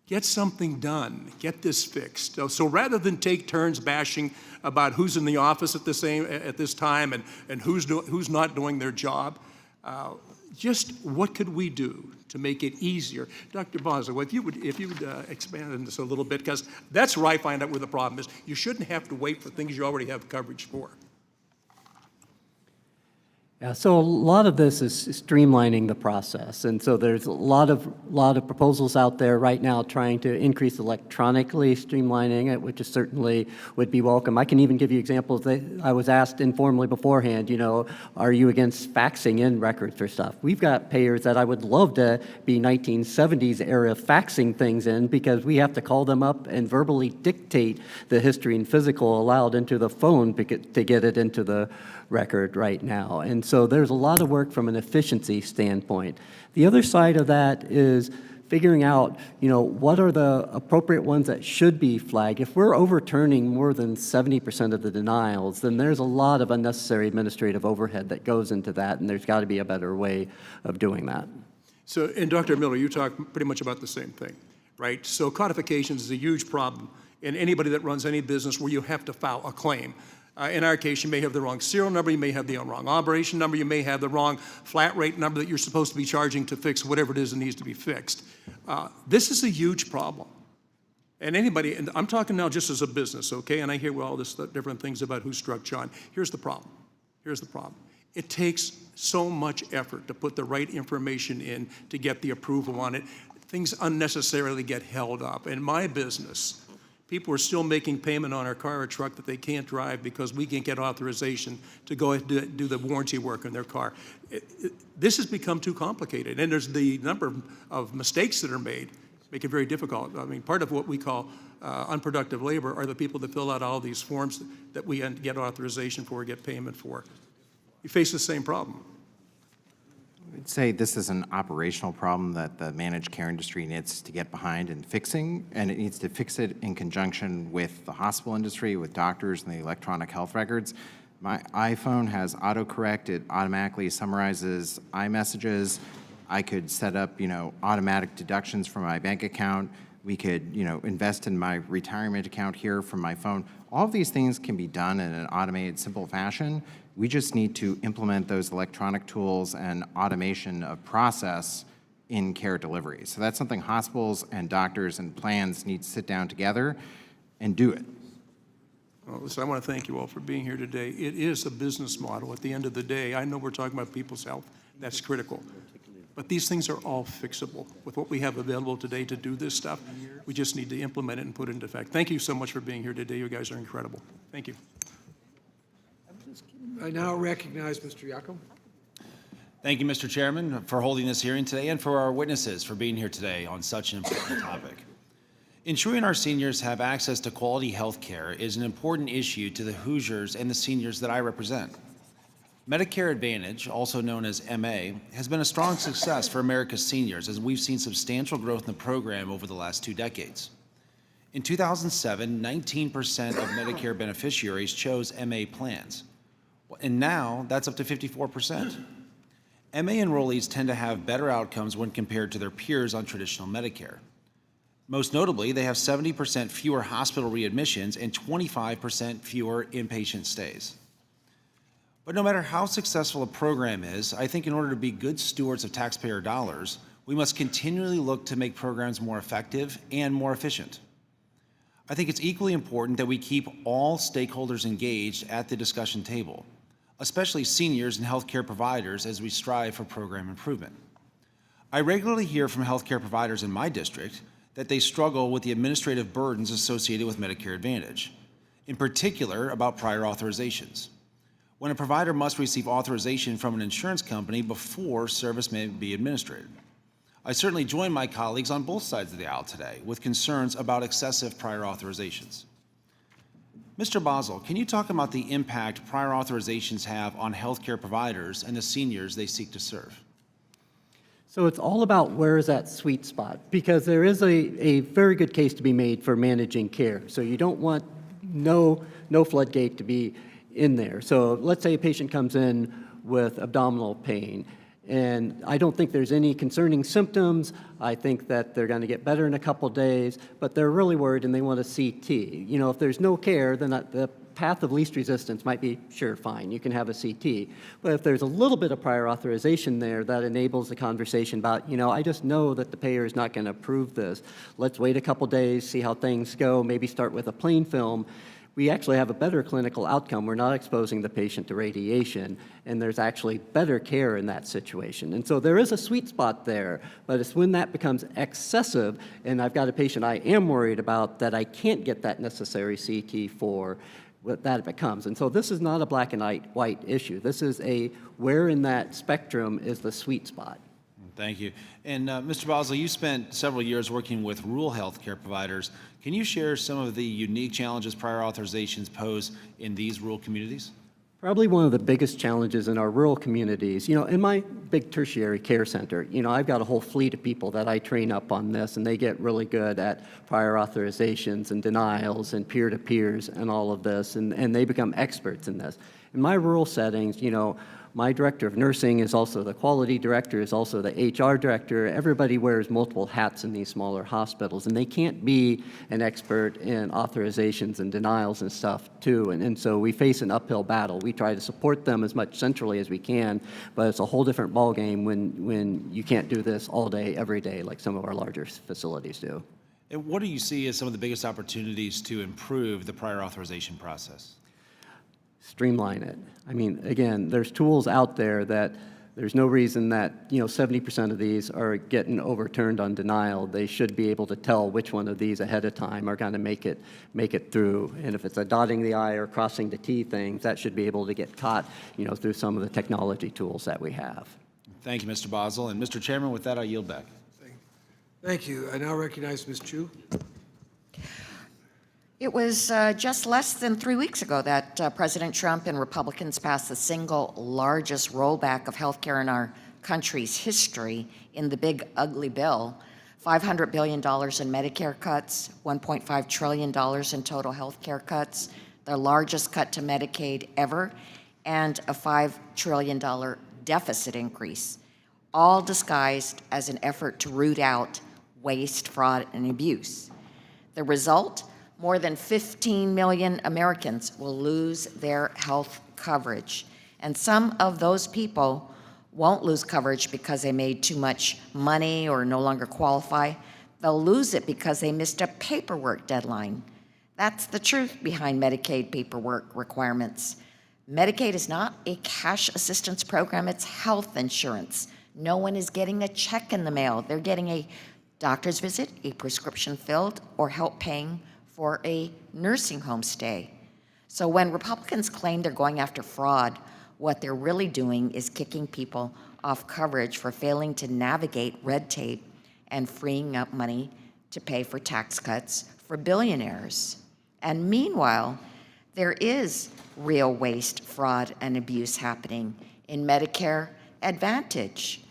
Speaker 14: Get something done. Get this fixed. So rather than take turns bashing about who's in the office at this time and who's not doing their job, just what could we do to make it easier? Dr. Boswell, if you would expand on this a little bit, because that's where I find out where the problem is. You shouldn't have to wait for things you already have coverage for.
Speaker 7: Yeah, so a lot of this is streamlining the process, and so there's a lot of proposals out there right now trying to increase electronically streamlining it, which is certainly would be welcome. I can even give you examples. I was asked informally beforehand, you know, are you against faxing in records for stuff? We've got payers that I would love to be 1970s era faxing things in because we have to call them up and verbally dictate the history and physical allowed into the phone to get it into the record right now. And so there's a lot of work from an efficiency standpoint. The other side of that is figuring out, you know, what are the appropriate ones that should be flagged. If we're overturning more than 70% of the denials, then there's a lot of unnecessary administrative overhead that goes into that, and there's got to be a better way of doing that.
Speaker 14: So, and Dr. Miller, you talk pretty much about the same thing, right? So codifications is a huge problem in anybody that runs any business where you have to file a claim. In our case, you may have the wrong serial number, you may have the wrong operation number, you may have the wrong flat rate number that you're supposed to be charging to fix whatever it is that needs to be fixed. This is a huge problem. And anybody, and I'm talking now just as a business, okay? And I hear all this different things about who struck John. Here's the problem. Here's the problem. It takes so much effort to put the right information in to get the approval on it. Things unnecessarily get held up. In my business, people are still making payment on our car or truck that they can't drive because we can't get authorization to go ahead and do the warranty work on their car. This has become too complicated, and there's the number of mistakes that are made make it very difficult. I mean, part of what we call unproductive labor are the people that fill out all these forms that we get authorization for, get payment for. You face the same problem.
Speaker 6: I'd say this is an operational problem that the managed care industry needs to get behind and fixing, and it needs to fix it in conjunction with the hospital industry, with doctors and the electronic health records. My iPhone has autocorrect. It automatically summarizes iMessages. I could set up, you know, automatic deductions from my bank account. We could, you know, invest in my retirement account here from my phone. All of these things can be done in an automated, simple fashion. We just need to implement those electronic tools and automation of process in care delivery. So that's something hospitals and doctors and plans need to sit down together and do it.
Speaker 14: Well, listen, I want to thank you all for being here today. It is a business model. At the end of the day, I know we're talking about people's health. That's critical. But these things are all fixable. With what we have available today to do this stuff, we just need to implement it and put it into effect. Thank you so much for being here today. You guys are incredible. Thank you.
Speaker 1: I now recognize Mr. Yacob.
Speaker 15: Thank you, Mr. Chairman, for holding this hearing today and for our witnesses for being here today on such an important topic. Ensuring our seniors have access to quality health care is an important issue to the Hoosiers and the seniors that I represent. Medicare Advantage, also known as MA, has been a strong success for America's seniors as we've seen substantial growth in the program over the last 2 decades. In 2007, 19% of Medicare beneficiaries chose MA plans, and now that's up to 54%. MA enrollees tend to have better outcomes when compared to their peers on traditional Medicare. Most notably, they have 70% fewer hospital readmissions and 25% fewer inpatient stays. But no matter how successful a program is, I think in order to be good stewards of taxpayer dollars, we must continually look to make programs more effective and more efficient. I think it's equally important that we keep all stakeholders engaged at the discussion table, especially seniors and healthcare providers as we strive for program improvement. I regularly hear from healthcare providers in my district that they struggle with the administrative burdens associated with Medicare Advantage, in particular about prior authorizations, when a provider must receive authorization from an insurance company before service may be administered. I certainly join my colleagues on both sides of the aisle today with concerns about excessive prior authorizations. Mr. Basel, can you talk about the impact prior authorizations have on healthcare providers and the seniors they seek to serve?
Speaker 7: So it's all about where is that sweet spot, because there is a very good case to be made for managing care. So you don't want no floodgate to be in there. So let's say a patient comes in with abdominal pain, and I don't think there's any concerning symptoms. I think that they're going to get better in a couple days, but they're really worried and they want a CT. You know, if there's no care, then the path of least resistance might be, sure, fine, you can have a CT. But if there's a little bit of prior authorization there, that enables the conversation about, you know, I just know that the payer is not going to approve this. Let's wait a couple days, see how things go, maybe start with a plain film. We actually have a better clinical outcome. We're not exposing the patient to radiation, and there's actually better care in that situation. And so there is a sweet spot there, but it's when that becomes excessive, and I've got a patient I am worried about that I can't get that necessary CT for, what that becomes. And so this is not a black and white issue. This is a where in that spectrum is the sweet spot.
Speaker 15: Thank you. And Mr. Basel, you spent several years working with rural healthcare providers. Can you share some of the unique challenges prior authorizations pose in these rural communities?
Speaker 7: Probably one of the biggest challenges in our rural communities, you know, in my big tertiary care center, you know, I've got a whole fleet of people that I train up on this, and they get really good at prior authorizations and denials and peer-to-peers and all of this, and they become experts in this. In my rural settings, you know, my director of nursing is also the quality director, is also the HR director. Everybody wears multiple hats in these smaller hospitals, and they can't be an expert in authorizations and denials and stuff too. And so we face an uphill battle. We try to support them as much centrally as we can, but it's a whole different ballgame when you can't do this all day, every day, like some of our larger facilities do.
Speaker 15: And what do you see as some of the biggest opportunities to improve the prior authorization process?
Speaker 7: Streamline it. I mean, again, there's tools out there that there's no reason that, you know, 70% of these are getting overturned on denial. They should be able to tell which one of these ahead of time are going to make it through. And if it's a dotting the I or crossing the T things, that should be able to get caught, you know, through some of the technology tools that we have.
Speaker 15: Thank you, Mr. Basel. And Mr. Chairman, with that, I yield back.
Speaker 1: Thank you. I now recognize Ms. Chu.
Speaker 16: It was just less than 3 weeks ago that President Trump and Republicans passed the single largest rollback of health care in our country's history in the big, ugly bill. $500 billion in Medicare cuts, $1.5 trillion in total health care cuts, the largest cut to Medicaid ever, and a $5 trillion deficit increase, all disguised as an effort to root out waste, fraud, and abuse. The result? More than 15 million Americans will lose their health coverage. And some of those people won't lose coverage because they made too much money or no longer qualify. They'll lose it because they missed a paperwork deadline. That's the truth behind Medicaid paperwork requirements. Medicaid is not a cash assistance program, it's health insurance. No one is getting a check in the mail. They're getting a doctor's visit, a prescription filled, or help paying for a nursing home stay. So when Republicans claim they're going after fraud, what they're really doing is kicking people off coverage for failing to navigate red tape and freeing up money to pay for tax cuts for billionaires. And meanwhile, there is real waste, fraud, and abuse happening in Medicare Advantage.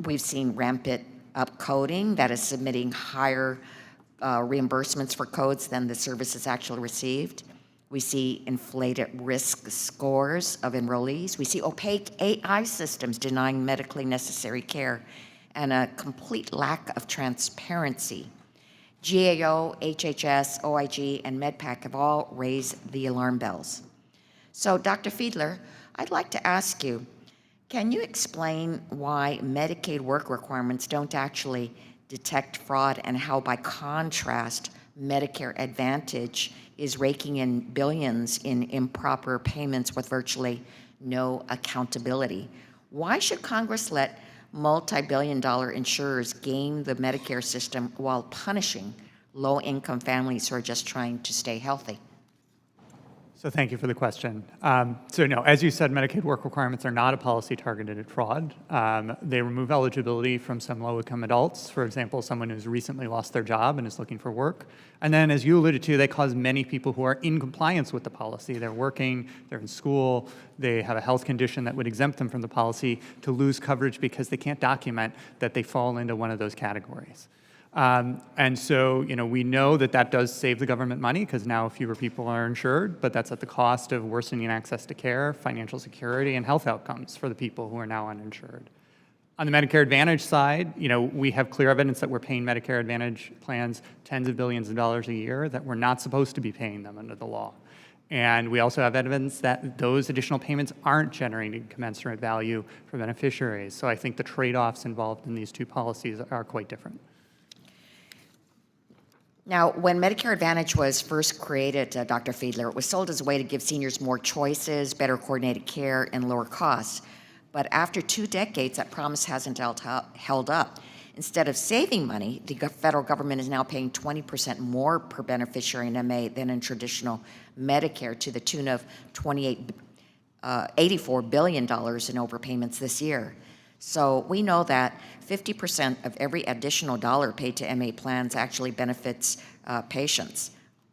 Speaker 16: We've seen rampant upcoding that is submitting higher reimbursements for codes than the services actually received. We see inflated risk scores of enrollees. We see opaque AI systems denying medically necessary care and a complete lack of transparency. GAO, HHS, OIG, and MedPAC have all raised the alarm bells. So, Dr. Fiedler, I'd like to ask you, can you explain why Medicaid work requirements don't actually detect fraud and how, by contrast, Medicare Advantage is raking in billions in improper payments with virtually no accountability? Why should Congress let multi-billion-dollar insurers game the Medicare system while punishing low-income families who are just trying to stay healthy?
Speaker 9: So thank you for the question. So no, as you said, Medicaid work requirements are not a policy targeted at fraud. They remove eligibility from some low-income adults, for example, someone who's recently lost their job and is looking for work. And then, as you alluded to, they cause many people who are in compliance with the policy, they're working, they're in school, they have a health condition that would exempt them from the policy, to lose coverage because they can't document that they fall into one of those categories. And so, we know that that does save the government money because now fewer people are insured, but that's at the cost of worsening access to care, financial security, and health outcomes for the people who are now uninsured. On the Medicare Advantage side, we have clear evidence that we're paying Medicare Advantage plans tens of billions of dollars a year that we're not supposed to be paying them under the law. And we also have evidence that those additional payments aren't generating commensurate value for beneficiaries. So I think the trade-offs involved in these two policies are quite different.
Speaker 16: Now, when Medicare Advantage was first created, Dr. Fiedler, it was sold as a way to give seniors more choices, better coordinated care, and lower costs. But after 2 decades, that promise hasn't held up. Instead of saving money, the federal government is now paying 20% more per beneficiary in MA than in traditional Medicare, to the tune of $84 billion in overpayments this year. So we know that 50% of every additional dollar paid to MA plans actually benefits patients,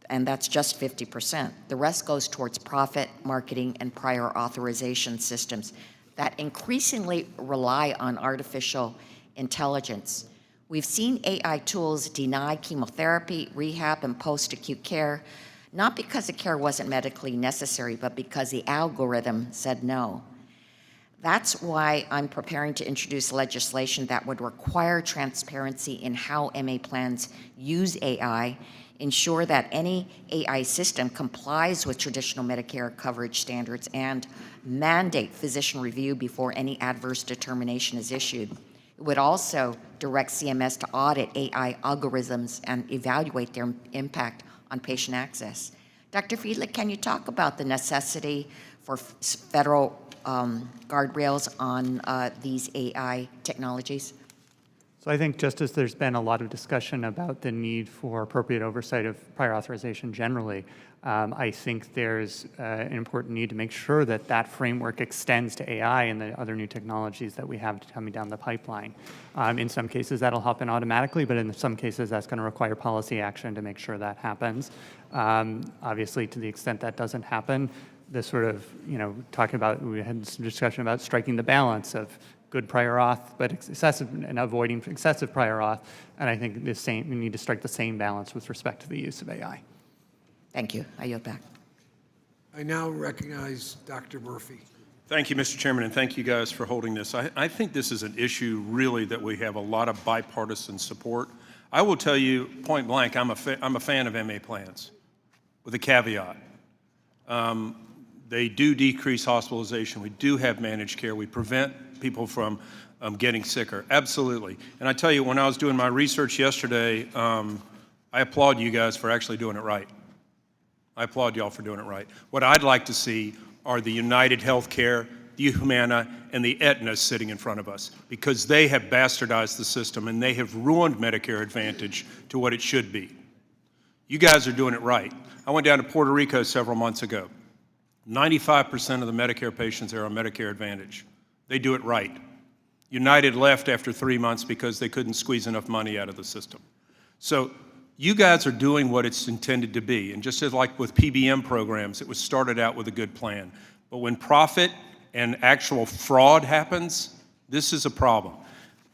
Speaker 16: and that's just 50%. The rest goes towards profit, marketing, and prior authorization systems that increasingly rely on artificial intelligence. We've seen AI tools deny chemotherapy, rehab, and post-acute care, not because the care wasn't medically necessary, but because the algorithm said no. That's why I'm preparing to introduce legislation that would require transparency in how MA plans use AI, ensure that any AI system complies with traditional Medicare coverage standards, and mandate physician review before any adverse determination is issued. It would also direct CMS to audit AI algorithms and evaluate their impact on patient access. Dr. Fiedler, can you talk about the necessity for federal guardrails on these AI technologies?
Speaker 9: So I think just as there's been a lot of discussion about the need for appropriate oversight of prior authorization generally, I think there's an important need to make sure that that framework extends to AI and the other new technologies that we have coming down the pipeline. In some cases, that'll happen automatically, but in some cases, that's going to require policy action to make sure that happens. Obviously, to the extent that doesn't happen, this sort of, talking about, we had some discussion about striking the balance of good prior auth, but excessive, and avoiding excessive prior auth. And I think we need to strike the same balance with respect to the use of AI.
Speaker 16: Thank you. I yield back.
Speaker 1: I now recognize Dr. Murphy.
Speaker 14: Thank you, Mr. Chairman, and thank you guys for holding this. I think this is an issue really that we have a lot of bipartisan support. I will tell you point blank, I'm a fan of MA plans with a caveat. They do decrease hospitalization. We do have managed care. We prevent people from getting sicker. Absolutely. And I tell you, when I was doing my research yesterday, I applaud you guys for actually doing it right. I applaud y'all for doing it right. What I'd like to see are the United Healthcare, the Humana, and the Aetna sitting in front of us, because they have bastardized the system and they have ruined Medicare Advantage to what it should be. You guys are doing it right. I went down to Puerto Rico several months ago. 95% of the Medicare patients there are on Medicare Advantage. They do it right. United left after 3 months because they couldn't squeeze enough money out of the system. So you guys are doing what it's intended to be. And just as like with PBM programs, it was started out with a good plan. But when profit and actual fraud happens, this is a problem.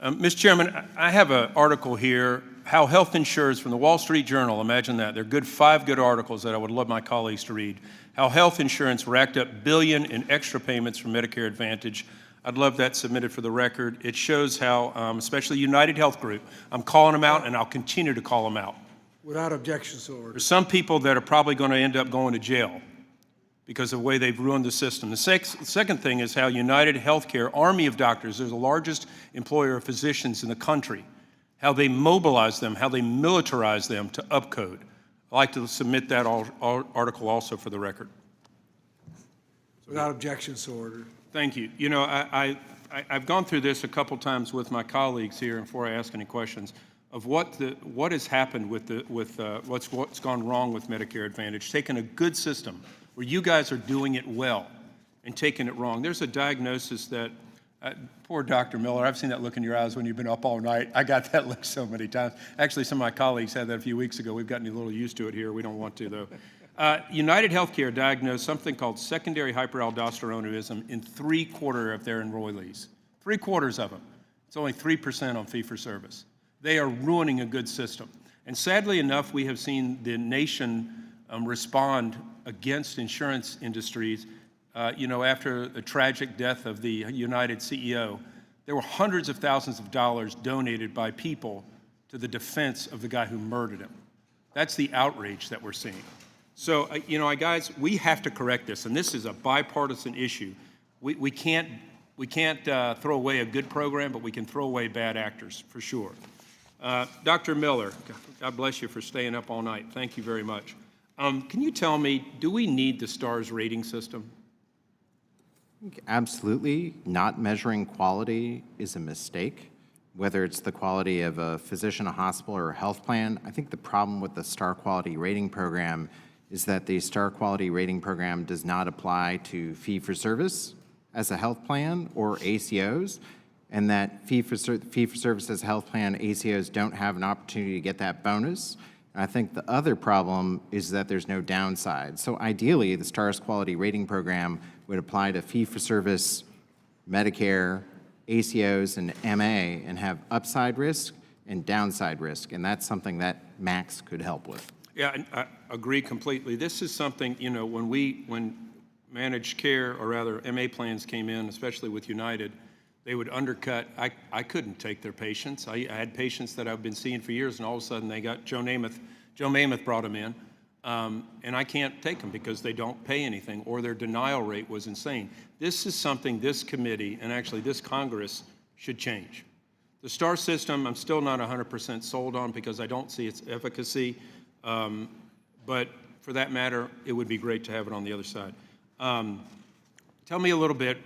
Speaker 14: Mr. Chairman, I have an article here, How Health Insurers from the Wall Street Journal, imagine that. They're 5 good articles that I would love my colleagues to read. How health insurance racked up billion in extra payments from Medicare Advantage. I'd love that submitted for the record. It shows how, especially United Health Group, I'm calling them out and I'll continue to call them out.
Speaker 1: Without objection, so ordered.
Speaker 14: There's some people that are probably going to end up going to jail because of the way they've ruined the system. The second thing is how United Healthcare, army of doctors, they're the largest employer of physicians in the country, how they mobilize them, how they militarize them to upcode. I'd like to submit that article also for the record.
Speaker 1: Without objection, so ordered.
Speaker 14: Thank you. You know, I've gone through this a couple times with my colleagues here before I ask any questions of what has happened with what's gone wrong with Medicare Advantage. Taking a good system where you guys are doing it well and taking it wrong. There's a diagnosis that poor Dr. Miller, I've seen that look in your eyes when you've been up all night. I got that look so many times. Actually, some of my colleagues had that a few weeks ago. We've gotten a little used to it here. We don't want to, though. United Healthcare diagnosed something called secondary hyperaldosteronism in 3/4 of their enrollees. 3/4 of them. It's only 3% on fee-for-service. They are ruining a good system. And sadly enough, we have seen the nation respond against insurance industries. After the tragic death of the United CEO, there were hundreds of thousands of dollars donated by people to the defense of the guy who murdered him. That's the outrage that we're seeing. So, guys, we have to correct this, and this is a bipartisan issue. We can't throw away a good program, but we can throw away bad actors, for sure. Dr. Miller, God bless you for staying up all night. Thank you very much. Can you tell me, do we need the STARS rating system?
Speaker 6: Absolutely. Not measuring quality is a mistake, whether it's the quality of a physician, a hospital, or a health plan. I think the problem with the STAR quality rating program is that the STAR quality rating program does not apply to fee-for-service as a health plan or ACOs, and that fee-for-service as a health plan, ACOs don't have an opportunity to get that bonus. And I think the other problem is that there's no downside. So ideally, the STARS quality rating program would apply to fee-for-service, Medicare, ACOs, and MA, and have upside risk and downside risk, and that's something that Max could help with.
Speaker 14: Yeah, I agree completely. This is something, when managed care, or rather MA plans came in, especially with United, they would undercut. I couldn't take their patients. I had patients that I've been seeing for years, and all of a sudden they got Joe Namath brought them in, and I can't take them because they don't pay anything, or their denial rate was insane. This is something this committee, and actually this Congress, should change. The STAR system, I'm still not 100% sold on because I don't see its efficacy, but for that matter, it would be great to have it on the other side. Tell me a little bit,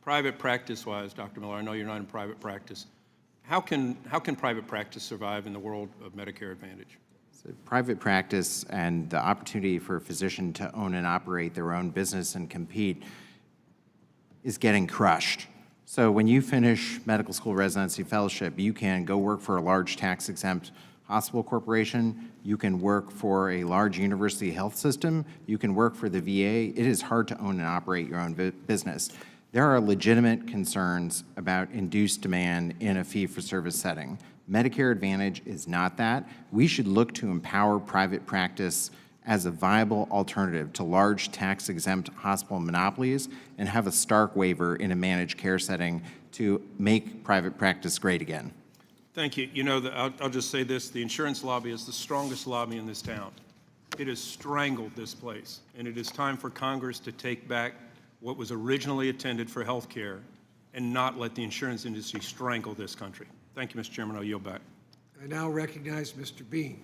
Speaker 14: private practice-wise, Dr. Miller, I know you're not in private practice. How can private practice survive in the world of Medicare Advantage?
Speaker 6: So private practice and the opportunity for a physician to own and operate their own business and compete is getting crushed. So when you finish medical school residency fellowship, you can go work for a large tax-exempt hospital corporation, you can work for a large university health system, you can work for the VA. It is hard to own and operate your own business. There are legitimate concerns about induced demand in a fee-for-service setting. Medicare Advantage is not that. We should look to empower private practice as a viable alternative to large tax-exempt hospital monopolies and have a stark waiver in a managed care setting to make private practice great again.
Speaker 14: Thank you. I'll just say this, the insurance lobby is the strongest lobby in this town. It has strangled this place, and it is time for Congress to take back what was originally intended for health care and not let the insurance industry strangle this country. Thank you, Mr. Chairman. I'll yield back.
Speaker 1: I now recognize Mr. Bean.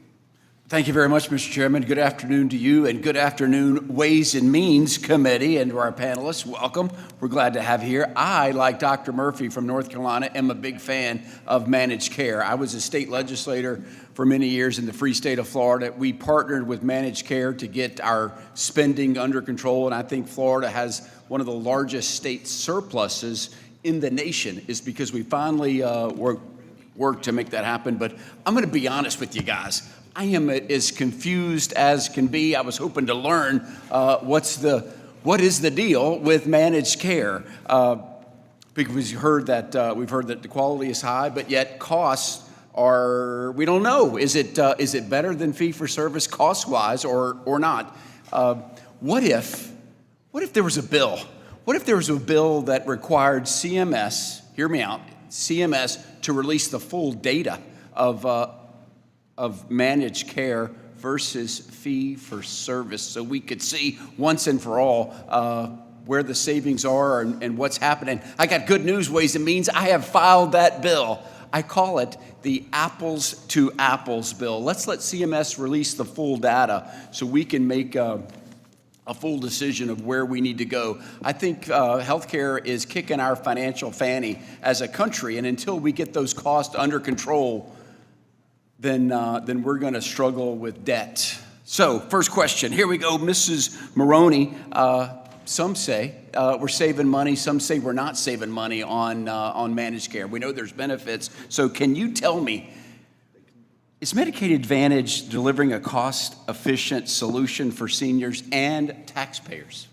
Speaker 17: Thank you very much, Mr. Chairman. Good afternoon to you, and good afternoon, Ways and Means Committee, and to our panelists. Welcome. We're glad to have you here. I, like Dr. Murphy from North Carolina, am a big fan of managed care. I was a state legislator for many years in the free state of Florida. We partnered with managed care to get our spending under control, and I think Florida has one of the largest state surpluses in the nation, is because we finally worked to make that happen. But I'm going to be honest with you guys. I am as confused as can be. I was hoping to learn what is the deal with managed care, because we've heard that the quality is high, but yet costs are, we don't know. Is it better than fee-for-service cost-wise or not? What if there was a bill? What if there was a bill that required CMS, hear me out, CMS to release the full data of managed care versus fee for service so we could see once and for all where the savings are and what's happening. I got good news, Ways and Means. I have filed that bill. I call it the apples to apples bill. Let's let CMS release the full data so we can make a full decision of where we need to go. I think healthcare is kicking our financial fanny as a country, and until we get those costs under control, then we're going to struggle with debt. So, first question, here we go, Mrs. Maroney. Some say we're saving money. Some say we're not saving money on managed care. We know there's benefits. So, can you tell me, is Medicaid Advantage delivering a cost-efficient solution for seniors and taxpayers?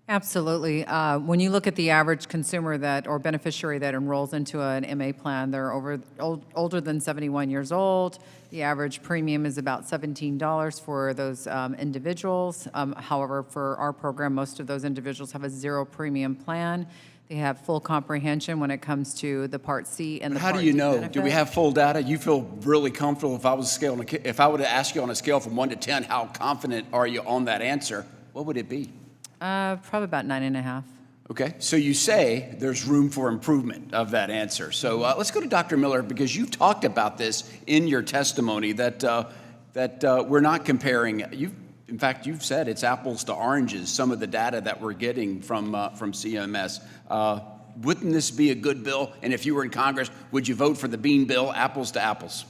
Speaker 5: Absolutely. When you look at the average consumer or beneficiary that enrolls into an MA plan, they're older than 71 years old. The average premium is about $17 for those individuals. However, for our program, most of those individuals have a zero premium plan. They have full comprehension when it comes to the Part C and the Part D.
Speaker 17: How do you know?
Speaker 5: benefit.
Speaker 17: Do we have full data? You feel really comfortable if I were to ask you on a scale from 1 to 10, how confident are you on that answer? What would it be?
Speaker 5: Probably about 9.5.
Speaker 17: Okay, so you say there's room for improvement of that answer. So let's go to Dr. Miller, because you've talked about this in your testimony that we're not comparing. In fact, you've said it's apples to oranges, some of the data that we're getting from CMS. Wouldn't this be a good bill? And if you were in Congress, would you vote for the Bean bill, apples to apples?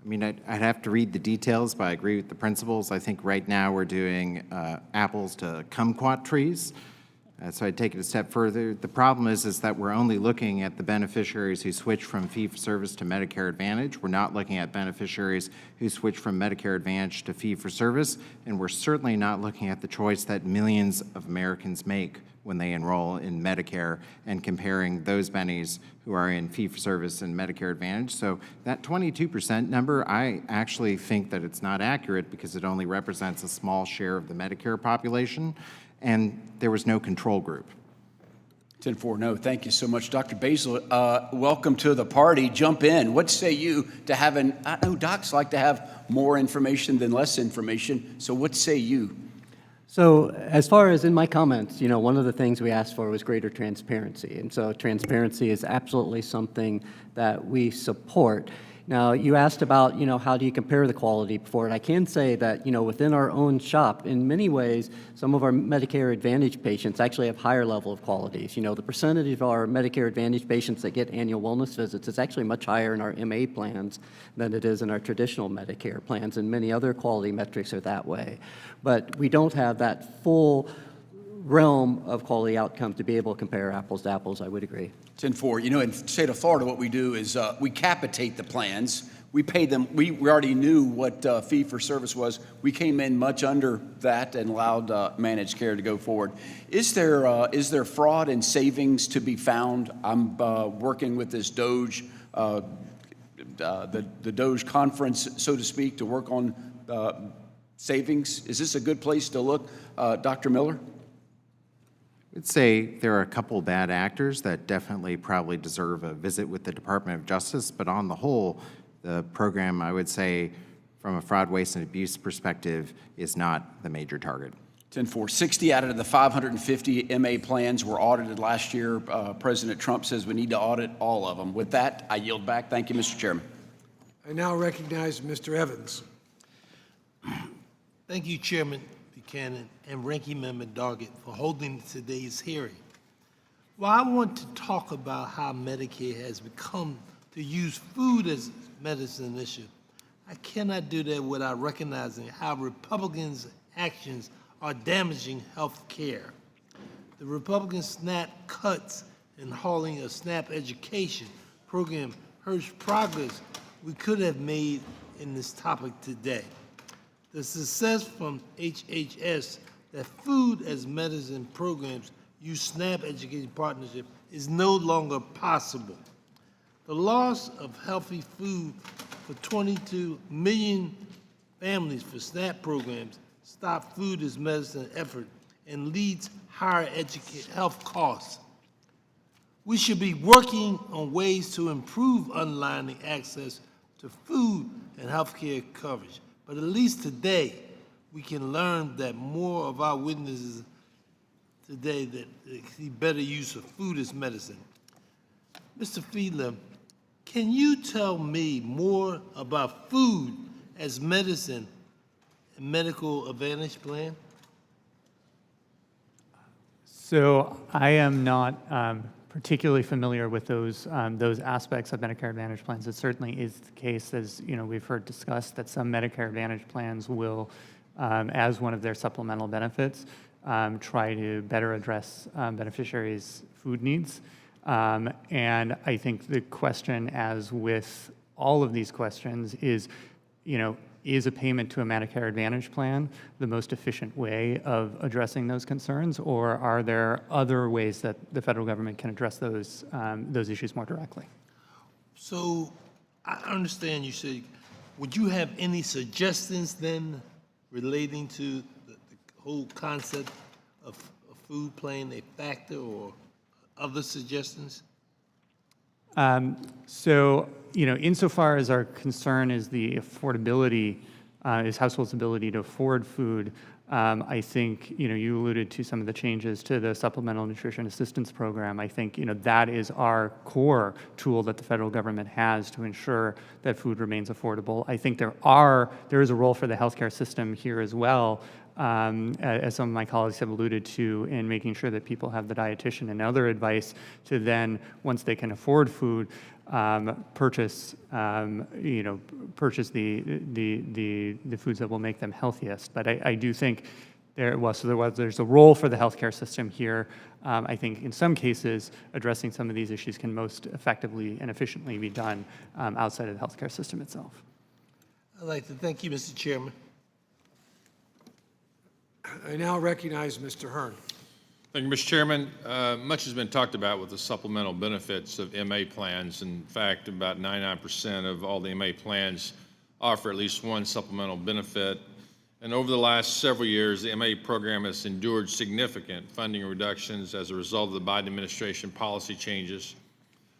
Speaker 6: I mean, I'd have to read the details, but I agree with the principles. I think right now we're doing apples to kumquat trees. So I'd take it a step further. The problem is that we're only looking at the beneficiaries who switch from fee-for-service to Medicare Advantage. We're not looking at beneficiaries who switch from Medicare Advantage to fee-for-service, and we're certainly not looking at the choice that millions of Americans make when they enroll in Medicare and comparing those bennies who are in fee-for-service and Medicare Advantage. So that 22% number, I actually think that it's not accurate because it only represents a small share of the Medicare population, and there was no control group.
Speaker 17: 10-4, no. Thank you so much. Dr. Basil, welcome to the party. Jump in. What say you to having, I know docs like to have more information than less information, so what say you?
Speaker 7: So as far as in my comments, one of the things we asked for was greater transparency. And so transparency is absolutely something that we support. Now, you asked about, how do you compare the quality before? And I can say that, within our own shop, in many ways, some of our Medicare Advantage patients actually have higher level of qualities. The percentage of our Medicare Advantage patients that get annual wellness visits is actually much higher in our MA plans than it is in our traditional Medicare plans, and many other quality metrics are that way. But we don't have that full realm of quality outcome to be able to compare apples to apples, I would agree.
Speaker 17: 10-4, in the state of Florida, what we do is we capitate the plans. We pay them, we already knew what fee for service was. We came in much under that and allowed managed care to go forward. Is there fraud and savings to be found? I'm working with this DOGE, the DOGE conference, so to speak, to work on savings. Is this a good place to look, Dr. Miller?
Speaker 6: I'd say there are a couple bad actors that definitely probably deserve a visit with the Department of Justice, but on the whole, the program, I would say, from a fraud, waste, and abuse perspective, is not the major target.
Speaker 17: 10-4, 60 out of the 550 MA plans were audited last year. President Trump says we need to audit all of them. With that, I yield back. Thank you, Mr. Chairman.
Speaker 1: I now recognize Mr. Evans.
Speaker 18: Thank you, Chairman Buchanan and Ranking Member Doggett, for holding today's hearing. Well, I want to talk about how Medicare has become to use food as medicine issue. I cannot do that without recognizing how Republicans' actions are damaging health care. The Republican SNAP cuts and halting a SNAP education program hurts progress we could have made in this topic today. The success from HHS that food as medicine programs use SNAP education partnership is no longer possible. The loss of healthy food for 22 million families for SNAP programs stop food as medicine effort and leads higher health costs. We should be working on ways to improve underlying access to food and healthcare coverage but at least today, we can learn that more of our witnesses today that they see better use of food as medicine. Mr. Fiedler, can you tell me more about food as medicine and medical advantage plan?
Speaker 9: So I am not particularly familiar with those aspects of Medicare Advantage plans. It certainly is the case, as we've heard discussed, that some Medicare Advantage plans will, as one of their supplemental benefits, try to better address beneficiaries' food needs. And I think the question, as with all of these questions, is, is a payment to a Medicare Advantage plan the most efficient way of addressing those concerns, or are there other ways that the federal government can address those issues more directly?
Speaker 18: So I understand you say, would you have any suggestions then relating to the whole concept of food playing a factor, or other suggestions?
Speaker 9: So, insofar as our concern is the affordability, is households' ability to afford food, I think, you alluded to some of the changes to the Supplemental Nutrition Assistance Program. I think, that is our core tool that the federal government has to ensure that food remains affordable. I think there is a role for the healthcare system here as well, as some of my colleagues have alluded to, in making sure that people have the dietitian and other advice to then, once they can afford food, purchase the foods that will make them healthiest. But I do think there's a role for the healthcare system here. I think in some cases, addressing some of these issues can most effectively and efficiently be done outside of the healthcare system itself.
Speaker 18: I'd like to thank you, Mr. Chairman.
Speaker 1: I now recognize Mr. Hearn.
Speaker 19: Thank you, Mr. Chairman. Much has been talked about with the supplemental benefits of MA plans. In fact, about 99% of all the MA plans offer at least one supplemental benefit. And over the last several years, the MA program has endured significant funding reductions as a result of the Biden administration policy changes.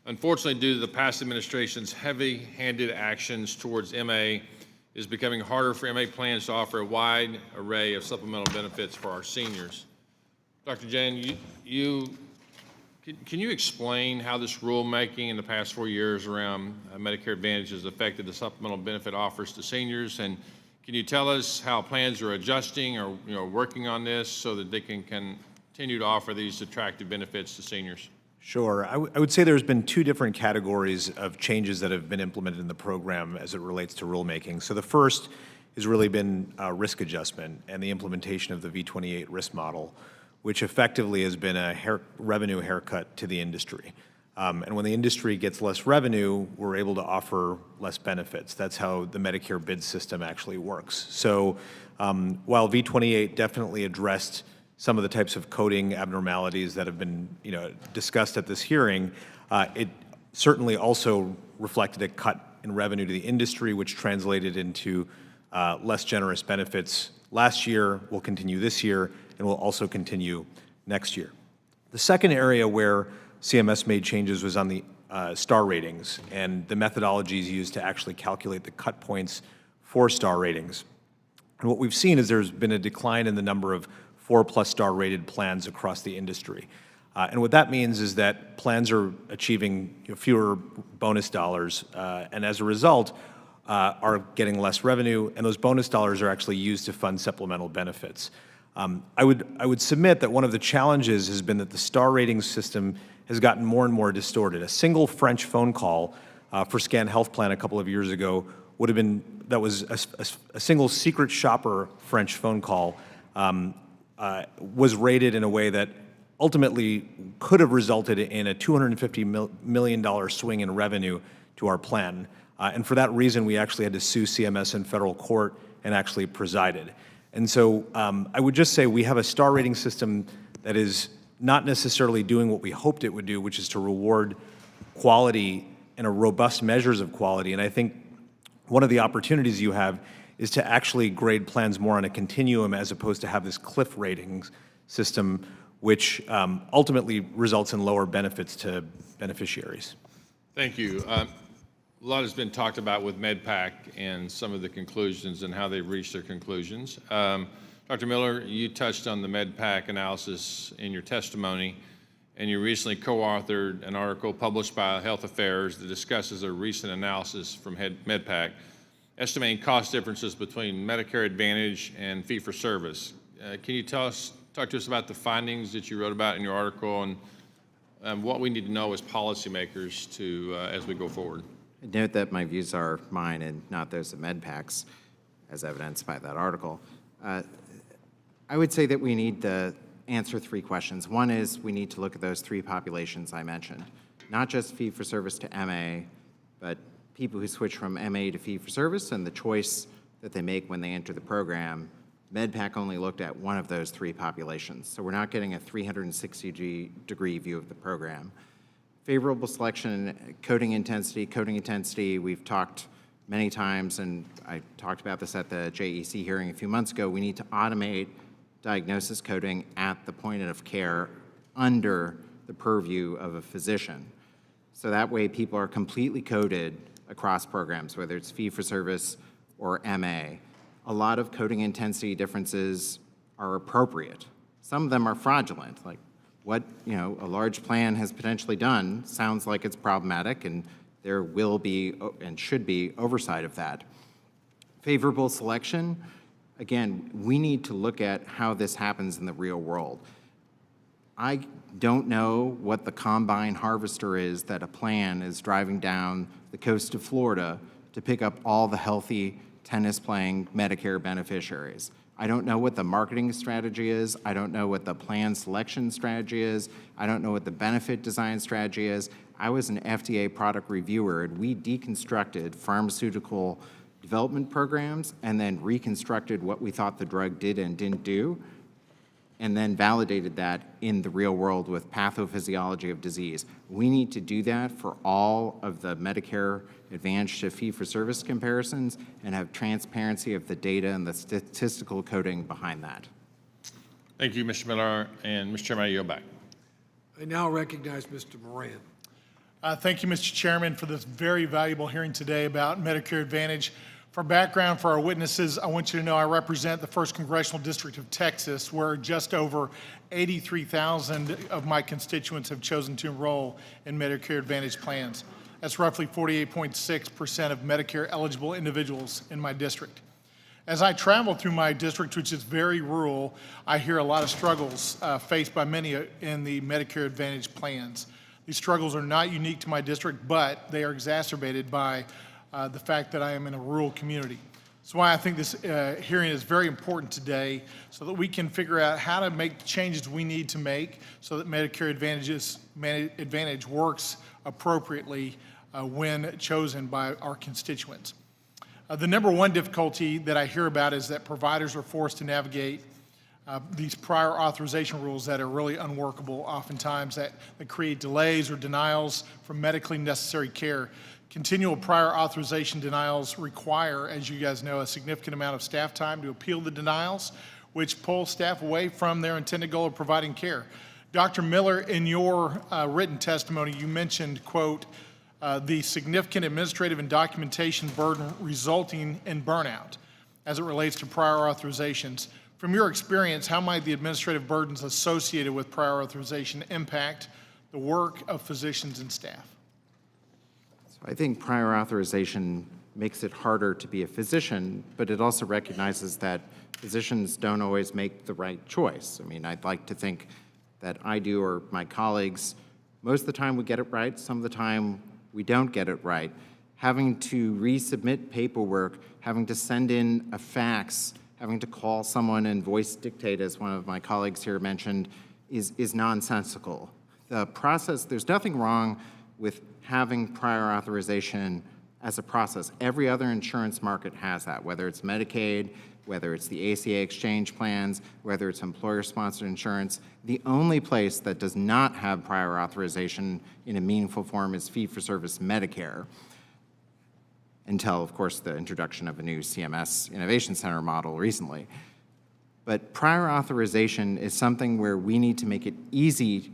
Speaker 19: Unfortunately, due to the past administration's heavy-handed actions towards MA, it is becoming harder for MA plans to offer a wide array of supplemental benefits for our seniors. Dr. Jain, can you explain how this rulemaking in the past 4 years around Medicare Advantage has affected the supplemental benefit offers to seniors? And can you tell us how plans are adjusting or working on this so that they can continue to offer these attractive benefits to seniors?
Speaker 8: Sure. I would say there's been two different categories of changes that have been implemented in the program as it relates to rulemaking. So the first has really been risk adjustment and the implementation of the V28 risk model, which effectively has been a revenue haircut to the industry. And when the industry gets less revenue, we're able to offer less benefits. That's how the Medicare bid system actually works. So while V28 definitely addressed some of the types of coding abnormalities that have been discussed at this hearing, it certainly also reflected a cut in revenue to the industry, which translated into less generous benefits last year, will continue this year, and will also continue next year. The second area where CMS made changes was on the star ratings and the methodologies used to actually calculate the cut points for star ratings. And what we've seen is there's been a decline in the number of 4+ star rated plans across the industry. And what that means is that plans are achieving fewer bonus dollars, and as a result, are getting less revenue, and those bonus dollars are actually used to fund supplemental benefits. I would submit that one of the challenges has been that the star rating system has gotten more and more distorted. A single French phone call for Scan Health Plan a couple of years ago would have been, that was a single secret shopper French phone call, was rated in a way that ultimately could have resulted in a $250 million swing in revenue to our plan. And for that reason, we actually had to sue CMS in federal court and actually presided. And so I would just say we have a star rating system that is not necessarily doing what we hoped it would do, which is to reward quality and a robust measures of quality. And I think one of the opportunities you have is to actually grade plans more on a continuum as opposed to have this cliff ratings system, which ultimately results in lower benefits to beneficiaries.
Speaker 19: Thank you. A lot has been talked about with MedPAC and some of the conclusions and how they've reached their conclusions. Dr. Miller, you touched on the MedPAC analysis in your testimony, and you recently co-authored an article published by Health Affairs that discusses a recent analysis from MedPAC estimating cost differences between Medicare Advantage and fee-for-service. Can you talk to us about the findings that you wrote about in your article and what we need to know as policymakers as we go forward?
Speaker 6: I note that my views are mine and not those of MedPAC's, as evidenced by that article. I would say that we need to answer three questions. One is we need to look at those three populations I mentioned, not just fee-for-service to MA, but people who switch from MA to fee-for-service and the choice that they make when they enter the program. MedPAC only looked at one of those three populations, so we're not getting a 360-degree view of the program. Favorable selection, coding intensity, we've talked many times, and I talked about this at the JEC hearing a few months ago. We need to automate diagnosis coding at the point of care under the purview of a physician. So that way people are completely coded across programs, whether it's fee-for-service or MA. A lot of coding intensity differences are appropriate. Some of them are fraudulent, like what a large plan has potentially done sounds like it's problematic, and there will be and should be oversight of that. Favorable selection, again, we need to look at how this happens in the real world. I don't know what the combine harvester is that a plan is driving down the coast of Florida to pick up all the healthy tennis-playing Medicare beneficiaries. I don't know what the marketing strategy is. I don't know what the plan selection strategy is. I don't know what the benefit design strategy is. I was an FDA product reviewer, and we deconstructed pharmaceutical development programs and then reconstructed what we thought the drug did and didn't do, and then validated that in the real world with pathophysiology of disease. We need to do that for all of the Medicare Advantage to fee-for-service comparisons and have transparency of the data and the statistical coding behind that.
Speaker 19: Thank you, Mr. Miller. And Mr. Chairman, I yield back.
Speaker 1: I now recognize Mr. Moran.
Speaker 20: Thank you, Mr. Chairman, for this very valuable hearing today about Medicare Advantage. For background for our witnesses, I want you to know I represent the 1st Congressional District of Texas, where just over 83,000 of my constituents have chosen to enroll in Medicare Advantage plans. That's roughly 48.6% of Medicare-eligible individuals in my district. As I travel through my district, which is very rural, I hear a lot of struggles faced by many in the Medicare Advantage plans. These struggles are not unique to my district, but they are exacerbated by the fact that I am in a rural community. That's why I think this hearing is very important today, so that we can figure out how to make the changes we need to make so that Medicare Advantage works appropriately when chosen by our constituents. The number one difficulty that I hear about is that providers are forced to navigate these prior authorization rules that are really unworkable, oftentimes that create delays or denials for medically necessary care. Continual prior authorization denials require, as you guys know, a significant amount of staff time to appeal the denials, which pull staff away from their intended goal of providing care. Dr. Miller, in your written testimony, you mentioned, quote, the significant administrative and documentation burden resulting in burnout as it relates to prior authorizations. From your experience, how might the administrative burdens associated with prior authorization impact the work of physicians and staff?
Speaker 6: So I think prior authorization makes it harder to be a physician, but it also recognizes that physicians don't always make the right choice. I mean, I'd like to think that I do or my colleagues, most of the time we get it right, some of the time we don't get it right. Having to resubmit paperwork, having to send in a fax, having to call someone and voice dictate, as one of my colleagues here mentioned, is nonsensical. The process, there's nothing wrong with having prior authorization as a process. Every other insurance market has that, whether it's Medicaid, whether it's the ACA exchange plans, whether it's employer-sponsored insurance. The only place that does not have prior authorization in a meaningful form is fee-for-service Medicare, until, of course, the introduction of a new CMS Innovation Center model recently. But prior authorization is something where we need to make it easy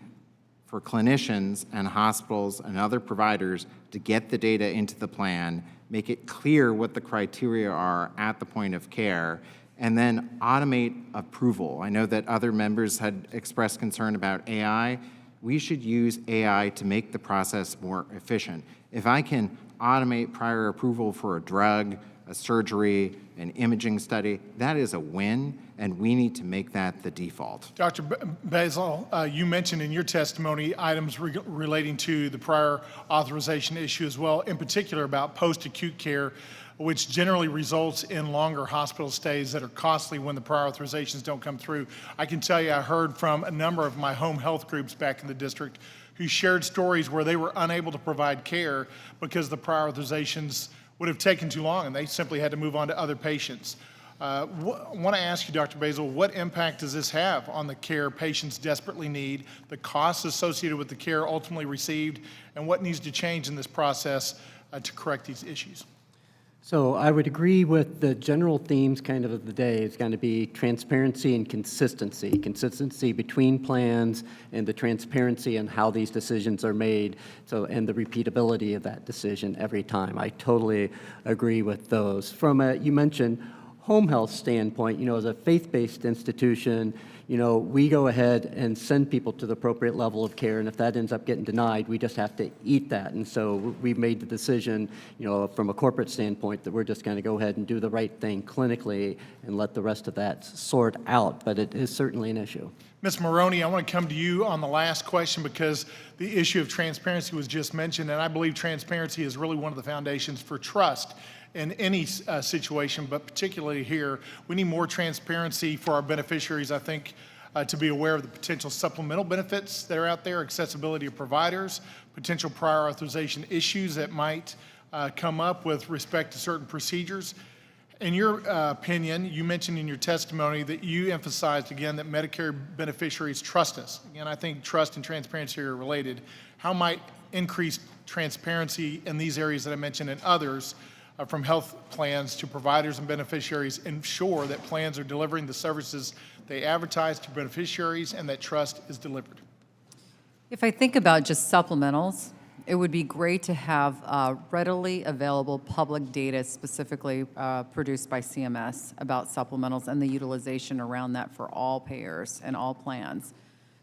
Speaker 6: for clinicians and hospitals and other providers to get the data into the plan, make it clear what the criteria are at the point of care, and then automate approval. I know that other members had expressed concern about AI. We should use AI to make the process more efficient. If I can automate prior approval for a drug, a surgery, an imaging study, that is a win, and we need to make that the default.
Speaker 20: Dr. Basil, you mentioned in your testimony items relating to the prior authorization issue as well, in particular about post-acute care, which generally results in longer hospital stays that are costly when the prior authorizations don't come through. I can tell you I heard from a number of my home health groups back in the district who shared stories where they were unable to provide care because the prior authorizations would have taken too long and they simply had to move on to other patients. I want to ask you, Dr. Basil, what impact does this have on the care patients desperately need, the costs associated with the care ultimately received, and what needs to change in this process to correct these issues?
Speaker 7: So I would agree with the general themes kind of the day. It's going to be transparency and consistency. Consistency between plans and the transparency in how these decisions are made, and the repeatability of that decision every time. I totally agree with those. From a, you mentioned, home health standpoint, as a faith-based institution, we go ahead and send people to the appropriate level of care, and if that ends up getting denied, we just have to eat that. And so we've made the decision, from a corporate standpoint, that we're just going to go ahead and do the right thing clinically and let the rest of that sort out. But it is certainly an issue.
Speaker 20: Ms. Maroney, I want to come to you on the last question because the issue of transparency was just mentioned, and I believe transparency is really one of the foundations for trust in any situation, but particularly here. We need more transparency for our beneficiaries, I think, to be aware of the potential supplemental benefits that are out there, accessibility of providers, potential prior authorization issues that might come up with respect to certain procedures. In your opinion, you mentioned in your testimony that you emphasized again that Medicare beneficiaries trust us. Again, I think trust and transparency are related. How might increased transparency in these areas that I mentioned and others from health plans to providers and beneficiaries ensure that plans are delivering the services they advertise to beneficiaries and that trust is delivered?
Speaker 5: If I think about just supplementals, it would be great to have readily available public data specifically produced by CMS about supplementals and the utilization around that for all payers and all plans,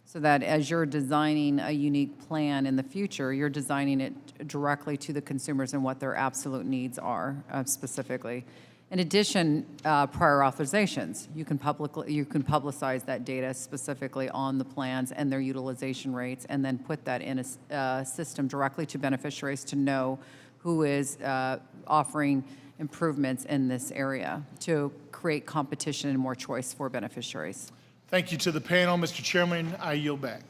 Speaker 5: so that as you're designing a unique plan in the future, you're designing it directly to the consumers and what their absolute needs are specifically. In addition, prior authorizations, you can publicize that data specifically on the plans and their utilization rates, and then put that in a system directly to beneficiaries to know who is offering improvements in this area to create competition and more choice for beneficiaries.
Speaker 20: Thank you to the panel. Mr. Chairman, I yield back.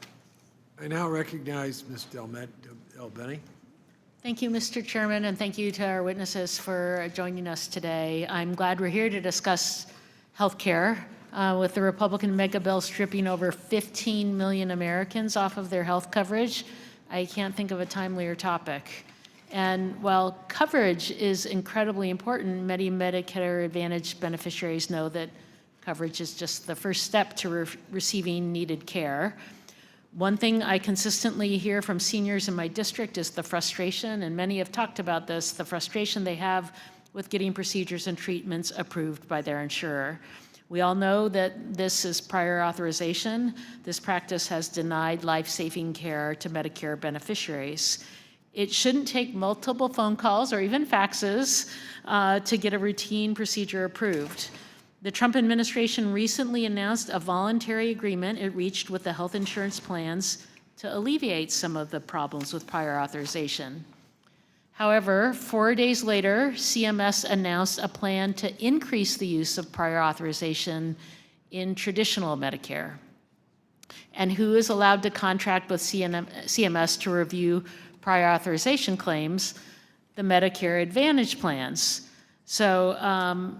Speaker 1: I now recognize Ms. Delbenny.
Speaker 21: Thank you, Mr. Chairman, and thank you to our witnesses for joining us today. I'm glad we're here to discuss health care with the Republican mega bill stripping over 15 million Americans off of their health coverage. I can't think of a timelier topic. And while coverage is incredibly important, many Medicare Advantage beneficiaries know that coverage is just the first step to receiving needed care. One thing I consistently hear from seniors in my district is the frustration, and many have talked about this, the frustration they have with getting procedures and treatments approved by their insurer. We all know that this is prior authorization. This practice has denied life-saving care to Medicare beneficiaries. It shouldn't take multiple phone calls or even faxes to get a routine procedure approved. The Trump administration recently announced a voluntary agreement it reached with the health insurance plans to alleviate some of the problems with prior authorization. However, 4 days later, CMS announced a plan to increase the use of prior authorization in traditional Medicare. And who is allowed to contract with CMS to review prior authorization claims? The Medicare Advantage plans. So,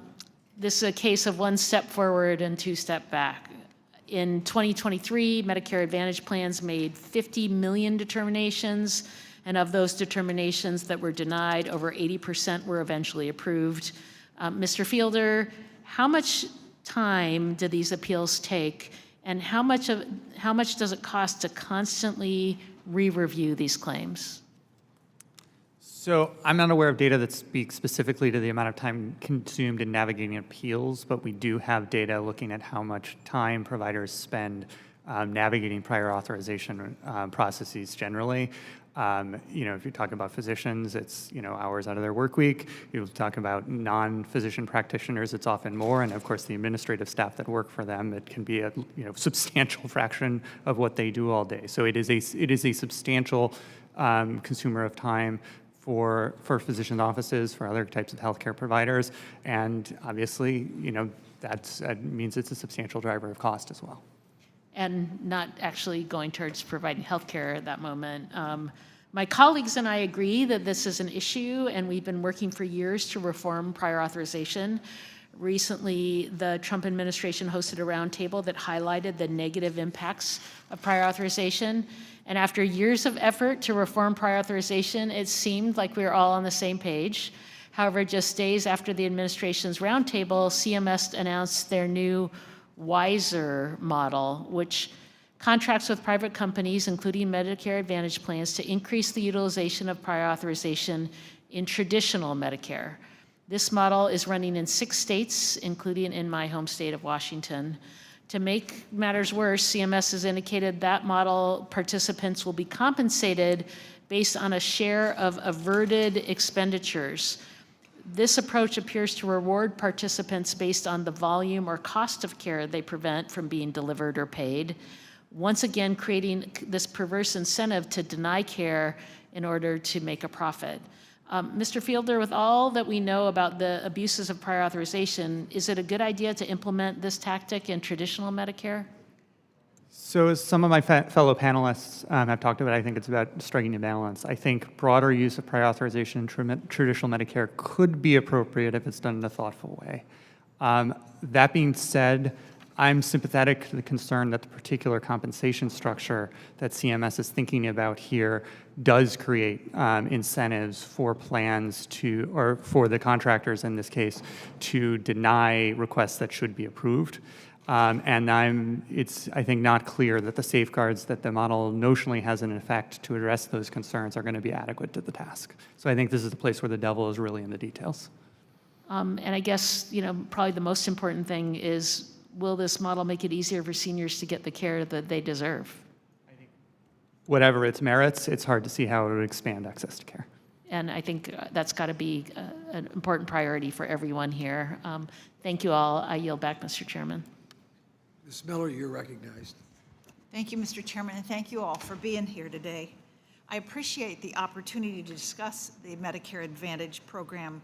Speaker 21: this is a case of one step forward and two step back. In 2023, Medicare Advantage plans made 50 million determinations, and of those determinations that were denied, over 80% were eventually approved. Mr. Fielder, how much time do these appeals take, and how much does it cost to constantly re-review these claims?
Speaker 9: So I'm not aware of data that speaks specifically to the amount of time consumed in navigating appeals, but we do have data looking at how much time providers spend navigating prior authorization processes generally. If you're talking about physicians, it's, hours out of their work week. You talk about non-physician practitioners, it's often more. And of course, the administrative staff that work for them, it can be a, substantial fraction of what they do all day. So it is a substantial consumer of time for physician offices, for other types of healthcare providers. And obviously, that means it's a substantial driver of cost as well.
Speaker 21: And not actually going towards providing healthcare at that moment. My colleagues and I agree that this is an issue, and we've been working for years to reform prior authorization. Recently, the Trump administration hosted a roundtable that highlighted the negative impacts of prior authorization. And after years of effort to reform prior authorization, it seemed like we were all on the same page. However, just days after the administration's roundtable, CMS announced their new WISER model, which contracts with private companies, including Medicare Advantage plans, to increase the utilization of prior authorization in traditional Medicare. This model is running in 6 states, including in my home state of Washington. To make matters worse, CMS has indicated that model participants will be compensated based on a share of averted expenditures. This approach appears to reward participants based on the volume or cost of care they prevent from being delivered or paid, once again creating this perverse incentive to deny care in order to make a profit. Mr. Fiedler, with all that we know about the abuses of prior authorization, is it a good idea to implement this tactic in traditional Medicare?
Speaker 9: So as some of my fellow panelists have talked about, I think it's about striking a balance. I think broader use of prior authorization in traditional Medicare could be appropriate if it's done in a thoughtful way. That being said, I'm sympathetic to the concern that the particular compensation structure that CMS is thinking about here does create incentives for plans to, or for the contractors in this case, to deny requests that should be approved. It's, I think, not clear that the safeguards that the model notionally has in effect to address those concerns are going to be adequate to the task. So I think this is the place where the devil is really in the details.
Speaker 21: And I guess, probably the most important thing is, will this model make it easier for seniors to get the care that they deserve?
Speaker 9: Whatever its merits, it's hard to see how it would expand access to care.
Speaker 21: And I think that's got to be an important priority for everyone here. Thank you all. I yield back, Mr. Chairman.
Speaker 1: Ms. Miller, you're recognized.
Speaker 2: Thank you, Mr. Chairman, and thank you all for being here today. I appreciate the opportunity to discuss the Medicare Advantage program,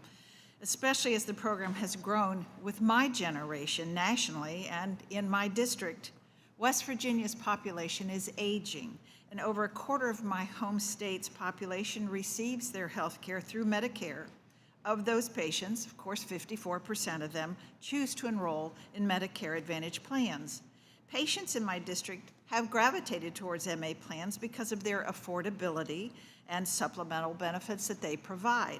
Speaker 2: especially as the program has grown with my generation nationally and in my district. West Virginia's population is aging, and over a quarter of my home state's population receives their health care through Medicare. Of those patients, of course, 54% of them choose to enroll in Medicare Advantage plans. Patients in my district have gravitated towards MA plans because of their affordability and supplemental benefits that they provide.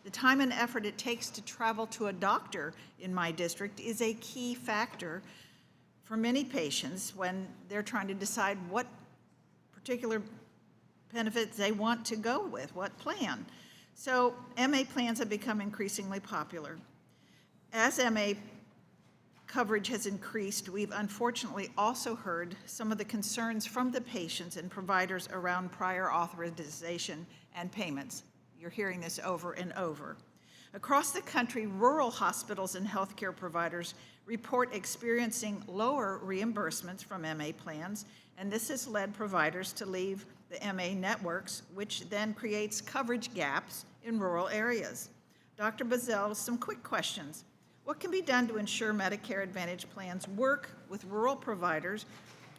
Speaker 2: The time and effort it takes to travel to a doctor in my district is a key factor for many patients when they're trying to decide what particular benefits they want to go with, what plan. So MA plans have become increasingly popular. As MA coverage has increased, we've unfortunately also heard some of the concerns from the patients and providers around prior authorization and payments. You're hearing this over and over. Across the country, rural hospitals and healthcare providers report experiencing lower reimbursements from MA plans, and this has led providers to leave the MA networks, which then creates coverage gaps in rural areas. Dr. Bazell, some quick questions. What can be done to ensure Medicare Advantage plans work with rural providers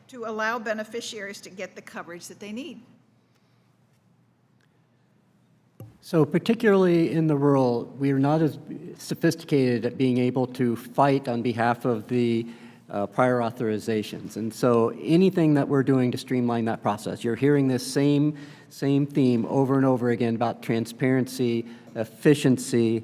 Speaker 2: to allow beneficiaries to get the coverage that they need?
Speaker 7: So particularly in the rural, we are not as sophisticated at being able to fight on behalf of the prior authorizations. And so anything that we're doing to streamline that process, you're hearing this same theme over and over again about transparency, efficiency.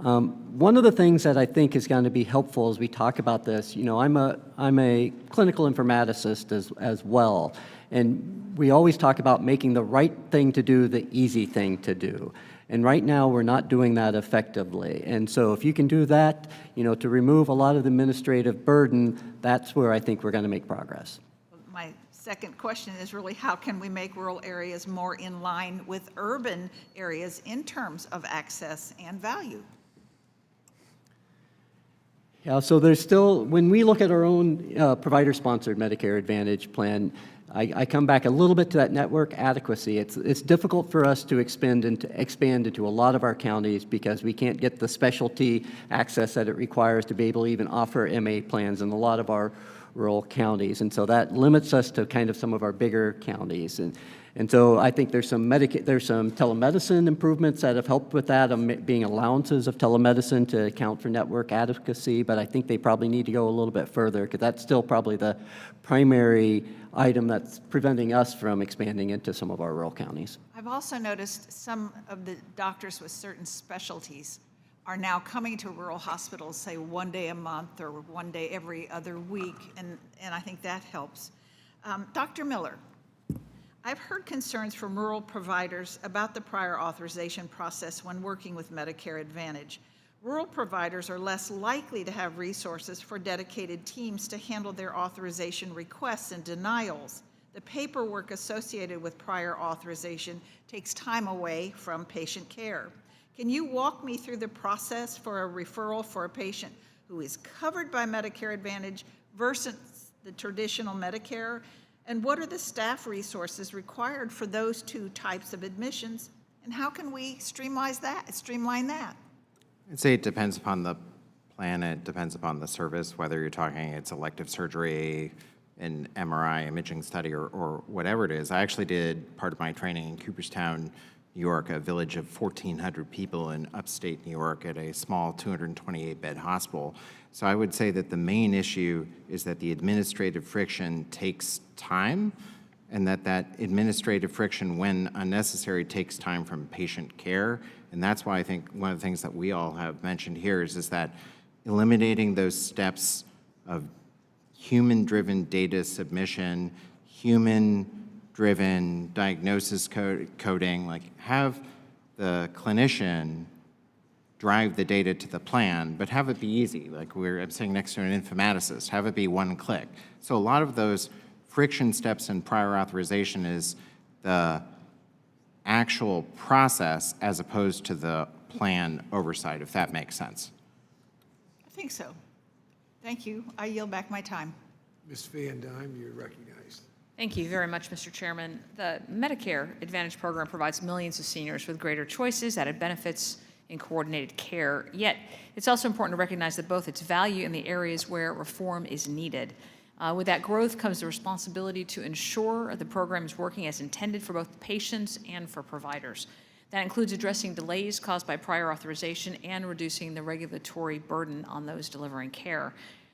Speaker 7: One of the things that I think is going to be helpful as we talk about this, you know, I'm a clinical informaticist as well, and we always talk about making the right thing to do the easy thing to do. And right now, we're not doing that effectively. And so if you can do that, you know, to remove a lot of the administrative burden, that's where I think we're going to make progress.
Speaker 2: My second question is really how can we make rural areas more in line with urban areas in terms of access and value?
Speaker 7: Yeah, so there's still, when we look at our own provider-sponsored Medicare Advantage plan, I come back a little bit to that network adequacy. It's difficult for us to expand into a lot of our counties because we can't get the specialty access that it requires to be able to even offer MA plans in a lot of our rural counties. And so that limits us to kind of some of our bigger counties. And so I think there's some telemedicine improvements that have helped with that, being allowances of telemedicine to account for network adequacy, but I think they probably need to go a little bit further because that's still probably the primary item that's preventing us from expanding into some of our rural counties.
Speaker 2: I've also noticed some of the doctors with certain specialties are now coming to rural hospitals, say one day a month or one day every other week, and I think that helps. Dr. Miller, I've heard concerns from rural providers about the prior authorization process when working with Medicare Advantage. Rural providers are less likely to have resources for dedicated teams to handle their authorization requests and denials. The paperwork associated with prior authorization takes time away from patient care. Can you walk me through the process for a referral for a patient who is covered by Medicare Advantage versus the traditional Medicare? And what are the staff resources required for those two types of admissions? And how can we streamline that?
Speaker 6: I'd say it depends upon the plan, it depends upon the service, whether you're talking it's elective surgery, an MRI imaging study, or whatever it is. I actually did part of my training in Cooperstown, New York, a village of 1,400 people in upstate New York at a small 228-bed hospital. So I would say that the main issue is that the administrative friction takes time, and that administrative friction, when unnecessary, takes time from patient care. And that's why I think one of the things that we all have mentioned here is that eliminating those steps of human-driven data submission, human-driven diagnosis coding, like have the clinician drive the data to the plan, but have it be easy. Like I'm sitting next to an informaticist, have it be one click. So a lot of those friction steps in prior authorization is the actual process as opposed to the plan oversight, if that makes sense.
Speaker 2: I think so. Thank you. I yield back my time.
Speaker 1: Ms. Van Dyne, you're recognized.
Speaker 3: Thank you very much, Mr. Chairman. The Medicare Advantage program provides millions of seniors with greater choices, added benefits, and coordinated care. Yet, it's also important to recognize that both its value and the areas where reform is needed. With that growth comes the responsibility to ensure the program is working as intended for both patients and for providers. That includes addressing delays caused by prior authorization and reducing the regulatory burden on those delivering care.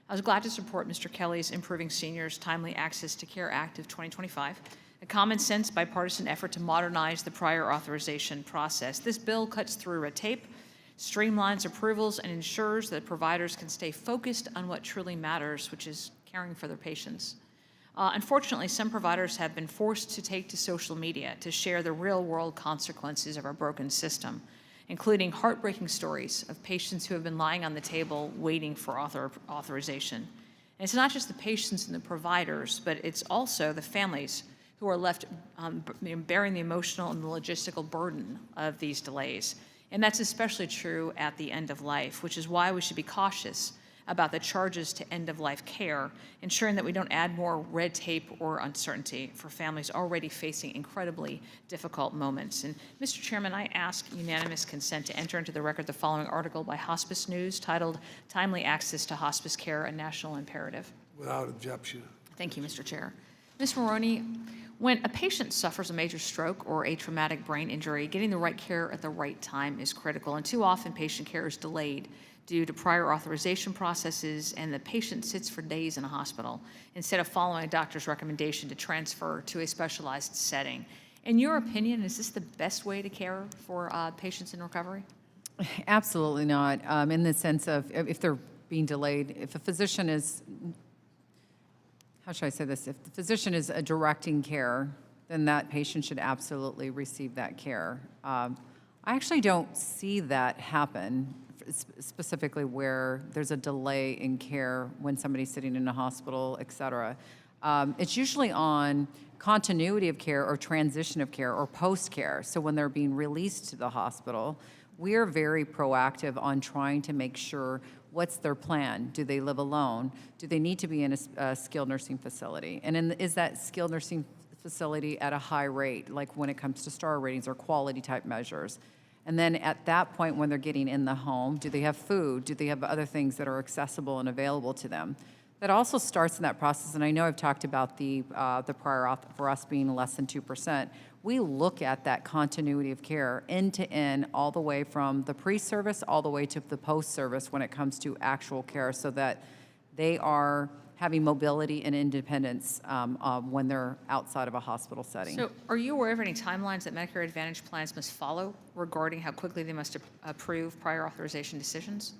Speaker 3: I was glad to support Mr. Kelly's Improving Seniors' Timely Access to Care Act of 2025, a common sense bipartisan effort to modernize the prior authorization process. This bill cuts through red tape, streamlines approvals, and ensures that providers can stay focused on what truly matters, which is caring for their patients. Unfortunately, some providers have been forced to take to social media to share the real-world consequences of our broken system, including heartbreaking stories of patients who have been lying on the table waiting for authorization. And it's not just the patients and the providers, but it's also the families who are left bearing the emotional and the logistical burden of these delays. And that's especially true at the end of life, which is why we should be cautious about the charges to end-of-life care, ensuring that we don't add more red tape or uncertainty for families already facing incredibly difficult moments. And Mr. Chairman, I ask unanimous consent to enter into the record the following article by Hospice News titled Timely Access to Hospice Care, a National Imperative.
Speaker 1: Without objection.
Speaker 3: Thank you, Mr. Chair. Ms. Maroney, when a patient suffers a major stroke or a traumatic brain injury, getting the right care at the right time is critical, and too often patient care is delayed due to prior authorization processes, and the patient sits for days in a hospital instead of following a doctor's recommendation to transfer to a specialized setting. In your opinion, is this the best way to care for patients in recovery?
Speaker 5: Absolutely not, in the sense of if they're being delayed, if a physician is, how should I say this? If the physician is directing care, then that patient should absolutely receive that care. I actually don't see that happen, specifically where there's a delay in care when somebody's sitting in a hospital, et cetera. It's usually on continuity of care or transition of care or post-care. So when they're being released to the hospital, we're very proactive on trying to make sure what's their plan. Do they live alone? Do they need to be in a skilled nursing facility? And is that skilled nursing facility at a high rate, like when it comes to star ratings or quality type measures? And then at that point, when they're getting in the home, do they have food? Do they have other things that are accessible and available to them? That also starts in that process, and I know I've talked about the prior auth for us being less than 2%. We look at that continuity of care end to end, all the way from the pre-service all the way to the post-service when it comes to actual care, so that they are having mobility and independence when they're outside of a hospital setting.
Speaker 3: So are you aware of any timelines that Medicare Advantage plans must follow regarding how quickly they must approve prior authorization decisions?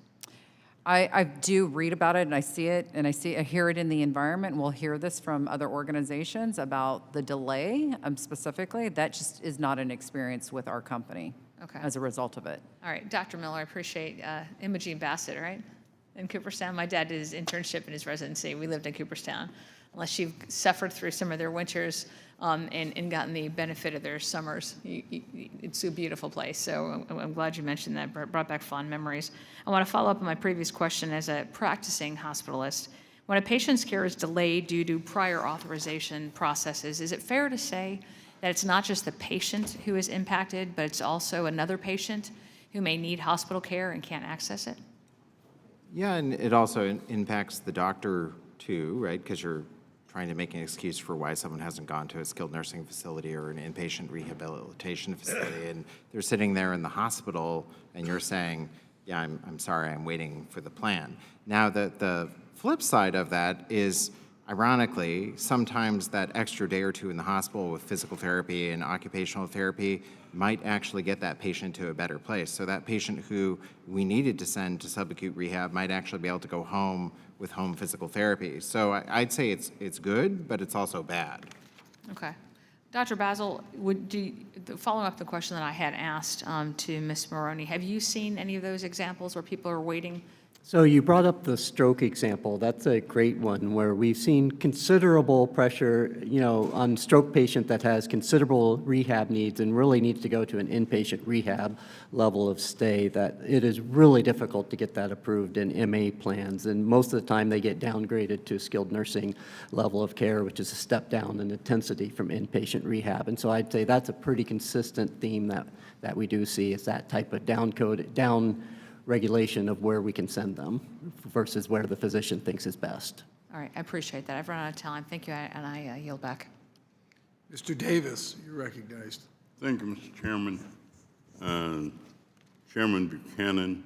Speaker 5: I do read about it, and I see it, and I hear it in the environment. We'll hear this from other organizations about the delay specifically. That just is not an experience with our company as a result of it.
Speaker 3: All right, Dr. Miller, I appreciate Imogene Bassett, right? In Cooperstown. My dad did his internship and his residency. We lived in Cooperstown. Unless you've suffered through some of their winters and gotten the benefit of their summers, it's a beautiful place. So I'm glad you mentioned that. Brought back fond memories. I want to follow up on my previous question as a practicing hospitalist. When a patient's care is delayed due to prior authorization processes, is it fair to say that it's not just the patient who is impacted, but it's also another patient who may need hospital care and can't access it?
Speaker 6: Yeah, and it also impacts the doctor too, right? Because you're trying to make an excuse for why someone hasn't gone to a skilled nursing facility or an inpatient rehabilitation facility, and they're sitting there in the hospital, and you're saying, yeah, I'm sorry, I'm waiting for the plan. Now, the flip side of that is, ironically, sometimes that extra day or two in the hospital with physical therapy and occupational therapy might actually get that patient to a better place. So that patient who we needed to send to subacute rehab might actually be able to go home with home physical therapy. So I'd say it's good, but it's also bad.
Speaker 3: Okay. Dr. Basil, following up the question that I had asked to Ms. Maroney, have you seen any of those examples where people are waiting?
Speaker 7: So you brought up the stroke example. That's a great one where we've seen considerable pressure, on stroke patient that has considerable rehab needs and really needs to go to an inpatient rehab level of stay, that it is really difficult to get that approved in MA plans. And most of the time they get downgraded to skilled nursing level of care, which is a step down in intensity from inpatient rehab. And so I'd say that's a pretty consistent theme that we do see, is that type of down regulation of where we can send them versus where the physician thinks is best.
Speaker 3: All right, I appreciate that. I've run out of time. Thank you, and I yield back.
Speaker 1: Mr. Davis, you're recognized.
Speaker 10: Thank you, Mr. Chairman. Chairman Buchanan,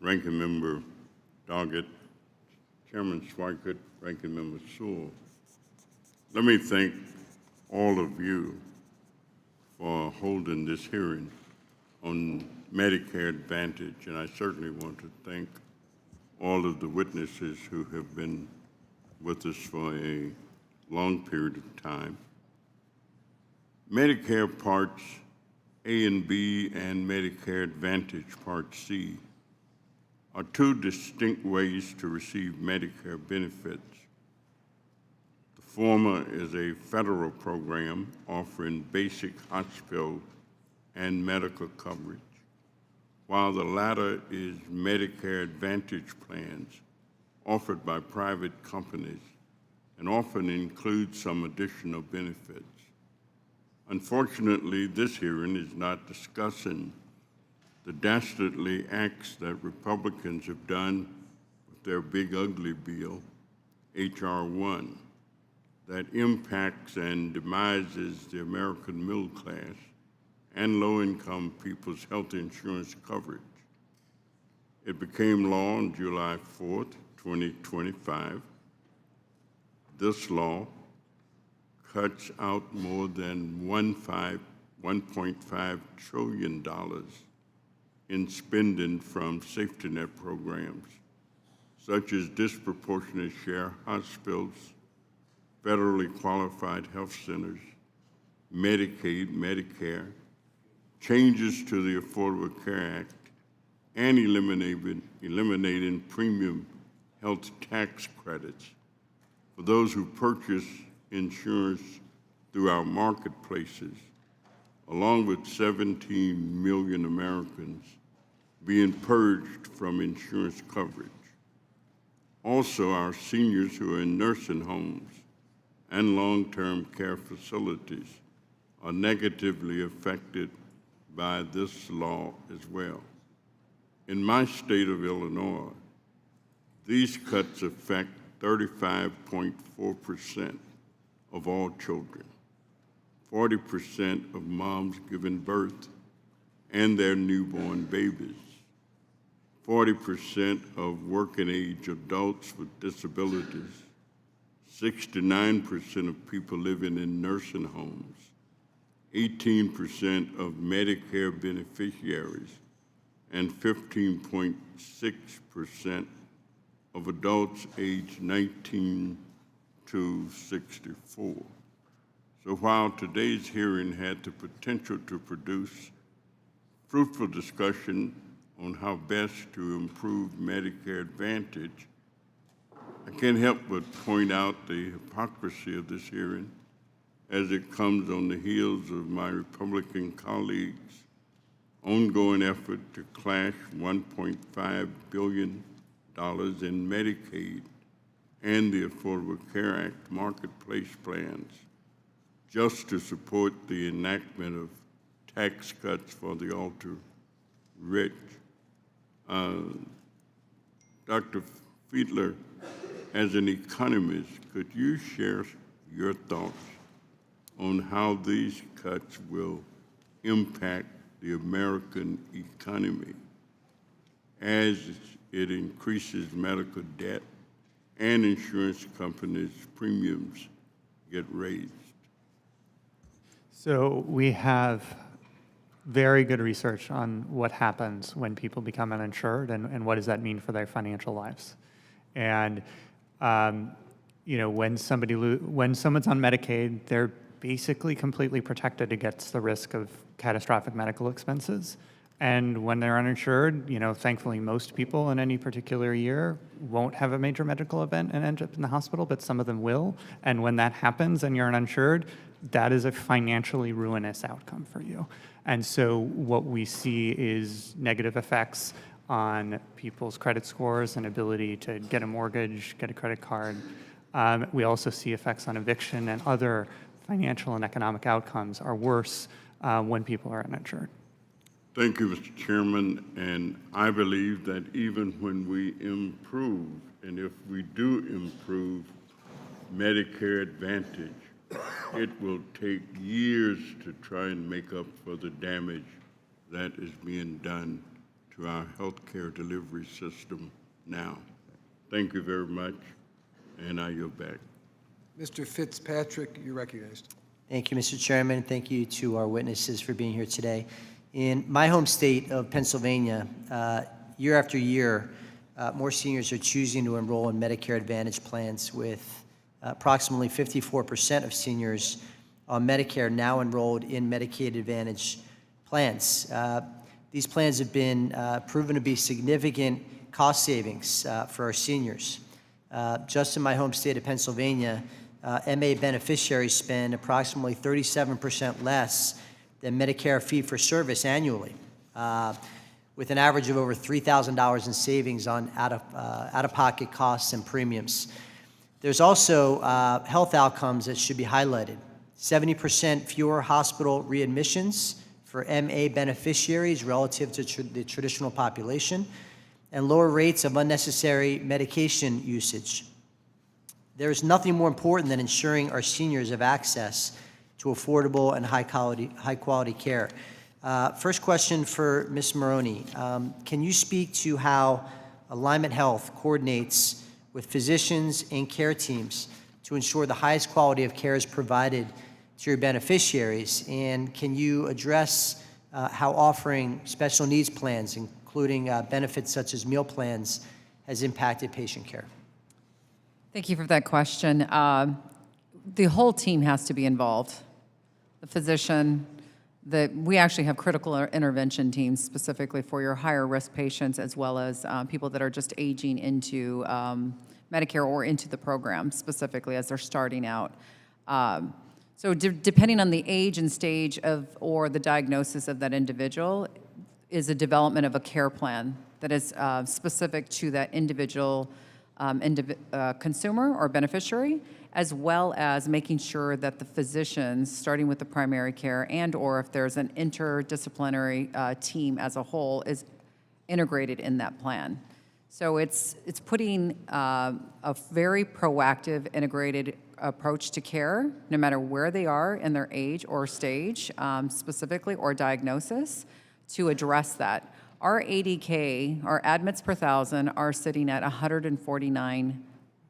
Speaker 10: Ranking Member Doggett, Chairman Schweikert, Ranking Member Sewell. Let me thank all of you for holding this hearing on Medicare Advantage, and I certainly want to thank all of the witnesses who have been with us for a long period of time. Medicare Parts A and B and Medicare Advantage Part C are two distinct ways to receive Medicare benefits. The former is a federal program offering basic hospital and medical coverage, while the latter is Medicare Advantage plans offered by private companies and often include some additional benefits. Unfortunately, this hearing is not discussing the dastardly acts that Republicans have done with their big ugly bill, H.R. 1, that impacts and demises the American middle class and low-income people's health insurance coverage. It became law on July 4th, 2025. This law cuts out more than $1.5 trillion in spending from safety net programs, such as disproportionate share hospitals, federally qualified health centers, Medicaid, Medicare, changes to the Affordable Care Act, and eliminating premium health tax credits for those who purchase insurance through our marketplaces, along with 17 million Americans being purged from insurance coverage. Also, our seniors who are in nursing homes and long-term care facilities are negatively affected by this law as well. In my state of Illinois, these cuts affect 35.4% of all children, 40% of moms giving birth and their newborn babies, 40% of working-age adults with disabilities, 69% of people living in nursing homes, 18% of Medicare beneficiaries, and 15.6% of adults aged 19 to 64. So while today's hearing had the potential to produce fruitful discussion on how best to improve Medicare Advantage, I can't help but point out the hypocrisy of this hearing as it comes on the heels of my Republican colleagues' ongoing effort to slash $1.5 billion in Medicaid and the Affordable Care Act marketplace plans just to support the enactment of tax cuts for the ultra-rich. Dr. Fiedler, as an economist, could you share your thoughts on how these cuts will impact the American economy as it increases medical debt and insurance companies' premiums get raised?
Speaker 9: So we have very good research on what happens when people become uninsured and what does that mean for their financial lives. And when someone's on Medicaid, they're basically completely protected against the risk of catastrophic medical expenses. And when they're uninsured, thankfully most people in any particular year won't have a major medical event and end up in the hospital, but some of them will. And when that happens and you're uninsured, that is a financially ruinous outcome for you. And so what we see is negative effects on people's credit scores and ability to get a mortgage, get a credit card. We also see effects on eviction, and other financial and economic outcomes are worse when people are uninsured.
Speaker 10: Thank you, Mr. Chairman. And I believe that even when we improve, and if we do improve Medicare Advantage, it will take years to try and make up for the damage that is being done to our healthcare delivery system now. Thank you very much, and I yield back.
Speaker 1: Mr. Fitzpatrick, you're recognized.
Speaker 4: Thank you, Mr. Chairman. Thank you to our witnesses for being here today. In my home state of Pennsylvania, year after year, more seniors are choosing to enroll in Medicare Advantage plans, with approximately 54% of seniors on Medicare now enrolled in Medicaid Advantage plans. These plans have been proven to be significant cost savings for our seniors. Just in my home state of Pennsylvania, MA beneficiaries spend approximately 37% less than Medicare fee-for-service annually, with an average of over $3,000 in savings on out-of-pocket costs and premiums. There's also health outcomes that should be highlighted. 70% fewer hospital readmissions for MA beneficiaries relative to the traditional population, and lower rates of unnecessary medication usage. There is nothing more important than ensuring our seniors have access to affordable and high-quality care. First question for Ms. Maroney. Can you speak to how Alignment Health coordinates with physicians and care teams to ensure the highest quality of care is provided to your beneficiaries? And can you address how offering special needs plans, including benefits such as meal plans, has impacted patient care?
Speaker 5: Thank you for that question. The whole team has to be involved. The physician, we actually have critical intervention teams specifically for your higher risk patients, as well as people that are just aging into Medicare or into the program specifically as they're starting out. So depending on the age and stage of or the diagnosis of that individual is a development of a care plan that is specific to that individual consumer or beneficiary, as well as making sure that the physicians, starting with the primary care and or if there's an interdisciplinary team as a whole, is integrated in that plan. So it's putting a very proactive, integrated approach to care, no matter where they are in their age or stage, specifically, or diagnosis, to address that. Our ADK, our admits per thousand, are sitting at 149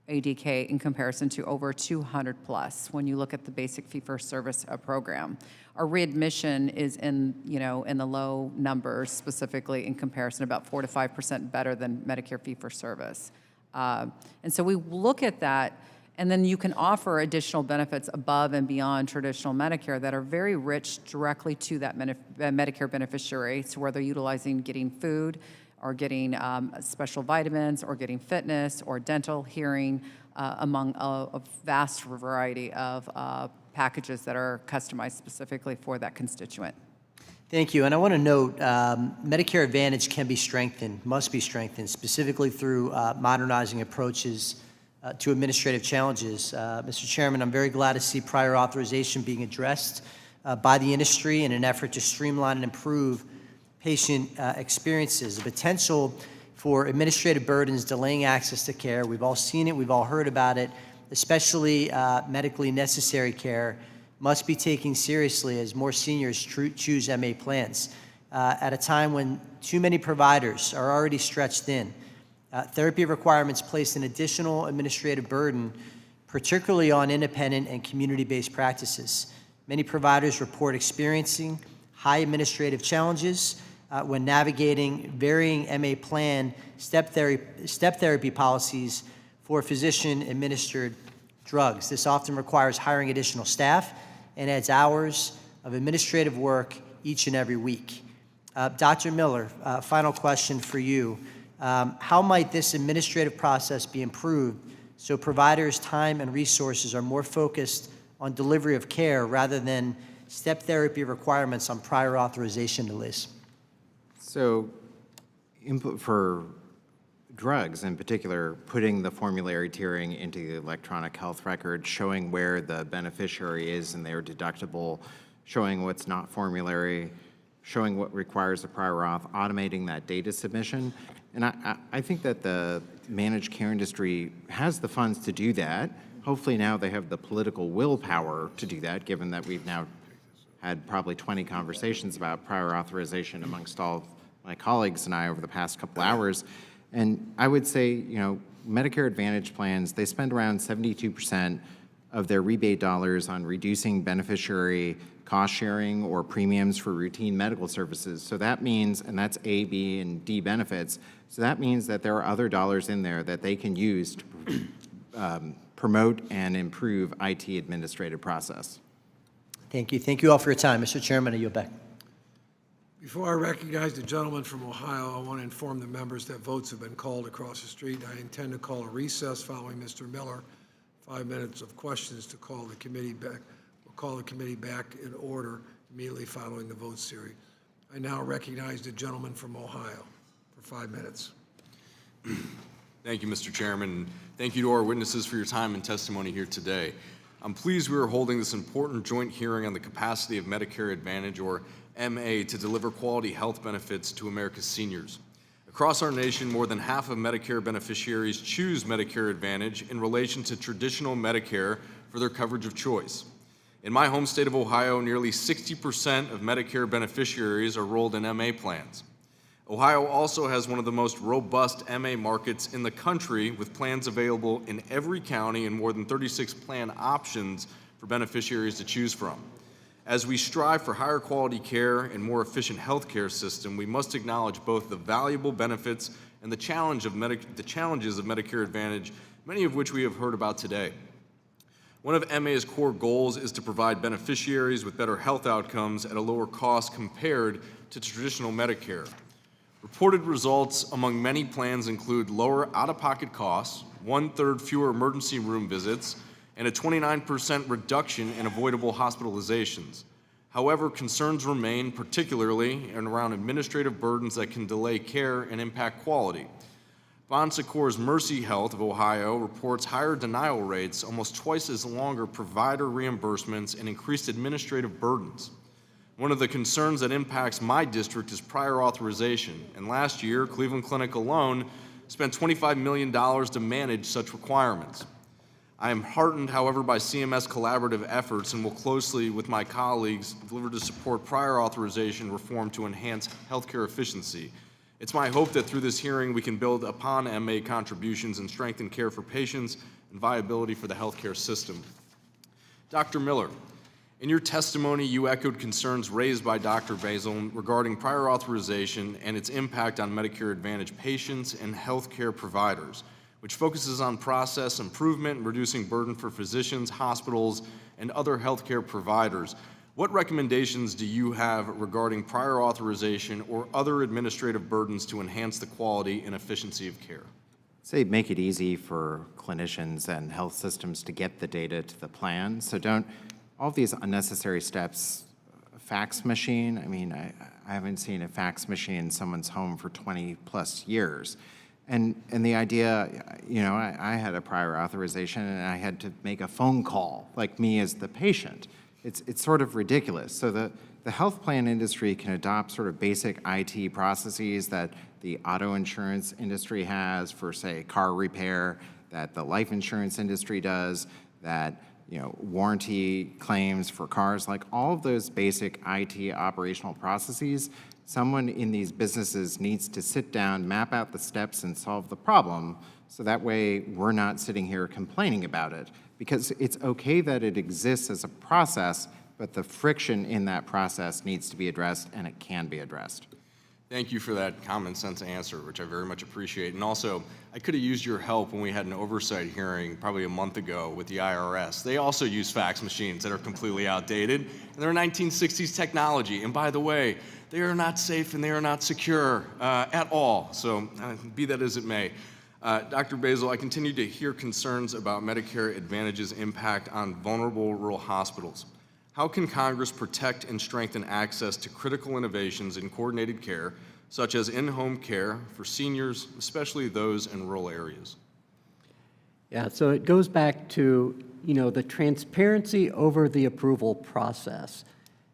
Speaker 5: ADK in comparison to over 200 plus when you look at the basic fee-for-service program. Our readmission is in the low numbers, specifically in comparison, about 4 to 5% better than Medicare fee-for-service. And so we look at that, and then you can offer additional benefits above and beyond traditional Medicare that are very rich directly to that Medicare beneficiary, so whether utilizing getting food or getting special vitamins or getting fitness or dental, hearing, among a vast variety of packages that are customized specifically for that constituent.
Speaker 4: Thank you. And I want to note, Medicare Advantage can be strengthened, must be strengthened, specifically through modernizing approaches to administrative challenges. Mr. Chairman, I'm very glad to see prior authorization being addressed by the industry in an effort to streamline and improve patient experiences. The potential for administrative burdens delaying access to care, we've all seen it, we've all heard about it, especially medically necessary care, must be taken seriously as more seniors choose MA plans. At a time when too many providers are already stretched thin, therapy requirements place an additional administrative burden, particularly on independent and community-based practices. Many providers report experiencing high administrative challenges when navigating varying MA plan step therapy policies for physician-administered drugs. This often requires hiring additional staff and adds hours of administrative work each and every week. Dr. Miller, final question for you. How might this administrative process be improved so providers' time and resources are more focused on delivery of care rather than step therapy requirements on prior authorization delays?
Speaker 6: So for drugs in particular, putting the formulary tiering into the electronic health record, showing where the beneficiary is and their deductible, showing what's not formulary, showing what requires a prior auth, automating that data submission. And I think that the managed care industry has the funds to do that. Hopefully now they have the political willpower to do that, given that we've now had probably 20 conversations about prior authorization amongst all my colleagues and I over the past couple hours. And I would say, Medicare Advantage plans, they spend around 72% of their rebate dollars on reducing beneficiary cost sharing or premiums for routine medical services. So that means, and that's A, B, and D benefits, so that means that there are other dollars in there that they can use to promote and improve IT administrative process.
Speaker 4: Thank you. Thank you all for your time. Mr. Chairman, I yield back.
Speaker 1: Before I recognize the gentleman from Ohio, I want to inform the members that votes have been called across the street. I intend to call a recess following Mr. Miller. 5 minutes of questions to call the committee back. We'll call the committee back in order immediately following the vote series. I now recognize the gentleman from Ohio for 5 minutes.
Speaker 11: Thank you, Mr. Chairman. Thank you to our witnesses for your time and testimony here today. I'm pleased we are holding this important joint hearing on the capacity of Medicare Advantage, or MA, to deliver quality health benefits to America's seniors. Across our nation, more than half of Medicare beneficiaries choose Medicare Advantage in relation to traditional Medicare for their coverage of choice. In my home state of Ohio, nearly 60% of Medicare beneficiaries are enrolled in MA plans. Ohio also has one of the most robust MA markets in the country, with plans available in every county and more than 36 plan options for beneficiaries to choose from. As we strive for higher quality care and more efficient healthcare system, we must acknowledge both the valuable benefits and the challenges of Medicare Advantage, many of which we have heard about today. One of MA's core goals is to provide beneficiaries with better health outcomes at a lower cost compared to traditional Medicare. Reported results among many plans include lower out-of-pocket costs, 1/3 fewer emergency room visits, and a 29% reduction in avoidable hospitalizations. However, concerns remain, particularly around administrative burdens that can delay care and impact quality. Bon Secours Mercy Health of Ohio reports higher denial rates, almost twice as longer provider reimbursements, and increased administrative burdens. One of the concerns that impacts my district is prior authorization, and last year, Cleveland Clinic alone spent $25 million to manage such requirements. I am heartened, however, by CMS collaborative efforts and will closely with my colleagues deliver to support prior authorization reform to enhance healthcare efficiency. It's my hope that through this hearing we can build upon MA contributions and strengthen care for patients and viability for the healthcare system. Dr. Miller, in your testimony, you echoed concerns raised by Dr. Basil regarding prior authorization and its impact on Medicare Advantage patients and healthcare providers, which focuses on process improvement and reducing burden for physicians, hospitals, and other healthcare providers. What recommendations do you have regarding prior authorization or other administrative burdens to enhance the quality and efficiency of care?
Speaker 6: Say make it easy for clinicians and health systems to get the data to the plan. So don't, all these unnecessary steps, a fax machine, I mean, I haven't seen a fax machine in someone's home for 20 plus years. And the idea, you know, I had a prior authorization and I had to make a phone call, like me as the patient. It's sort of ridiculous. So the health plan industry can adopt sort of basic IT processes that the auto insurance industry has for, say, car repair, that the life insurance industry does, that, you know, warranty claims for cars, like all of those basic IT operational processes. Someone in these businesses needs to sit down, map out the steps, and solve the problem, so that way we're not sitting here complaining about it. Because it's okay that it exists as a process, but the friction in that process needs to be addressed, and it can be addressed.
Speaker 11: Thank you for that common sense answer, which I very much appreciate. And also, I could have used your help when we had an oversight hearing probably a month ago with the IRS. They also use fax machines that are completely outdated, and they're 1960s technology. And by the way, they are not safe and they are not secure at all. So be that as it may. Dr. Basil, I continue to hear concerns about Medicare Advantage's impact on vulnerable rural hospitals. How can Congress protect and strengthen access to critical innovations in coordinated care, such as in-home care for seniors, especially those in rural areas?
Speaker 7: Yeah, so it goes back to, you know, the transparency over the approval process.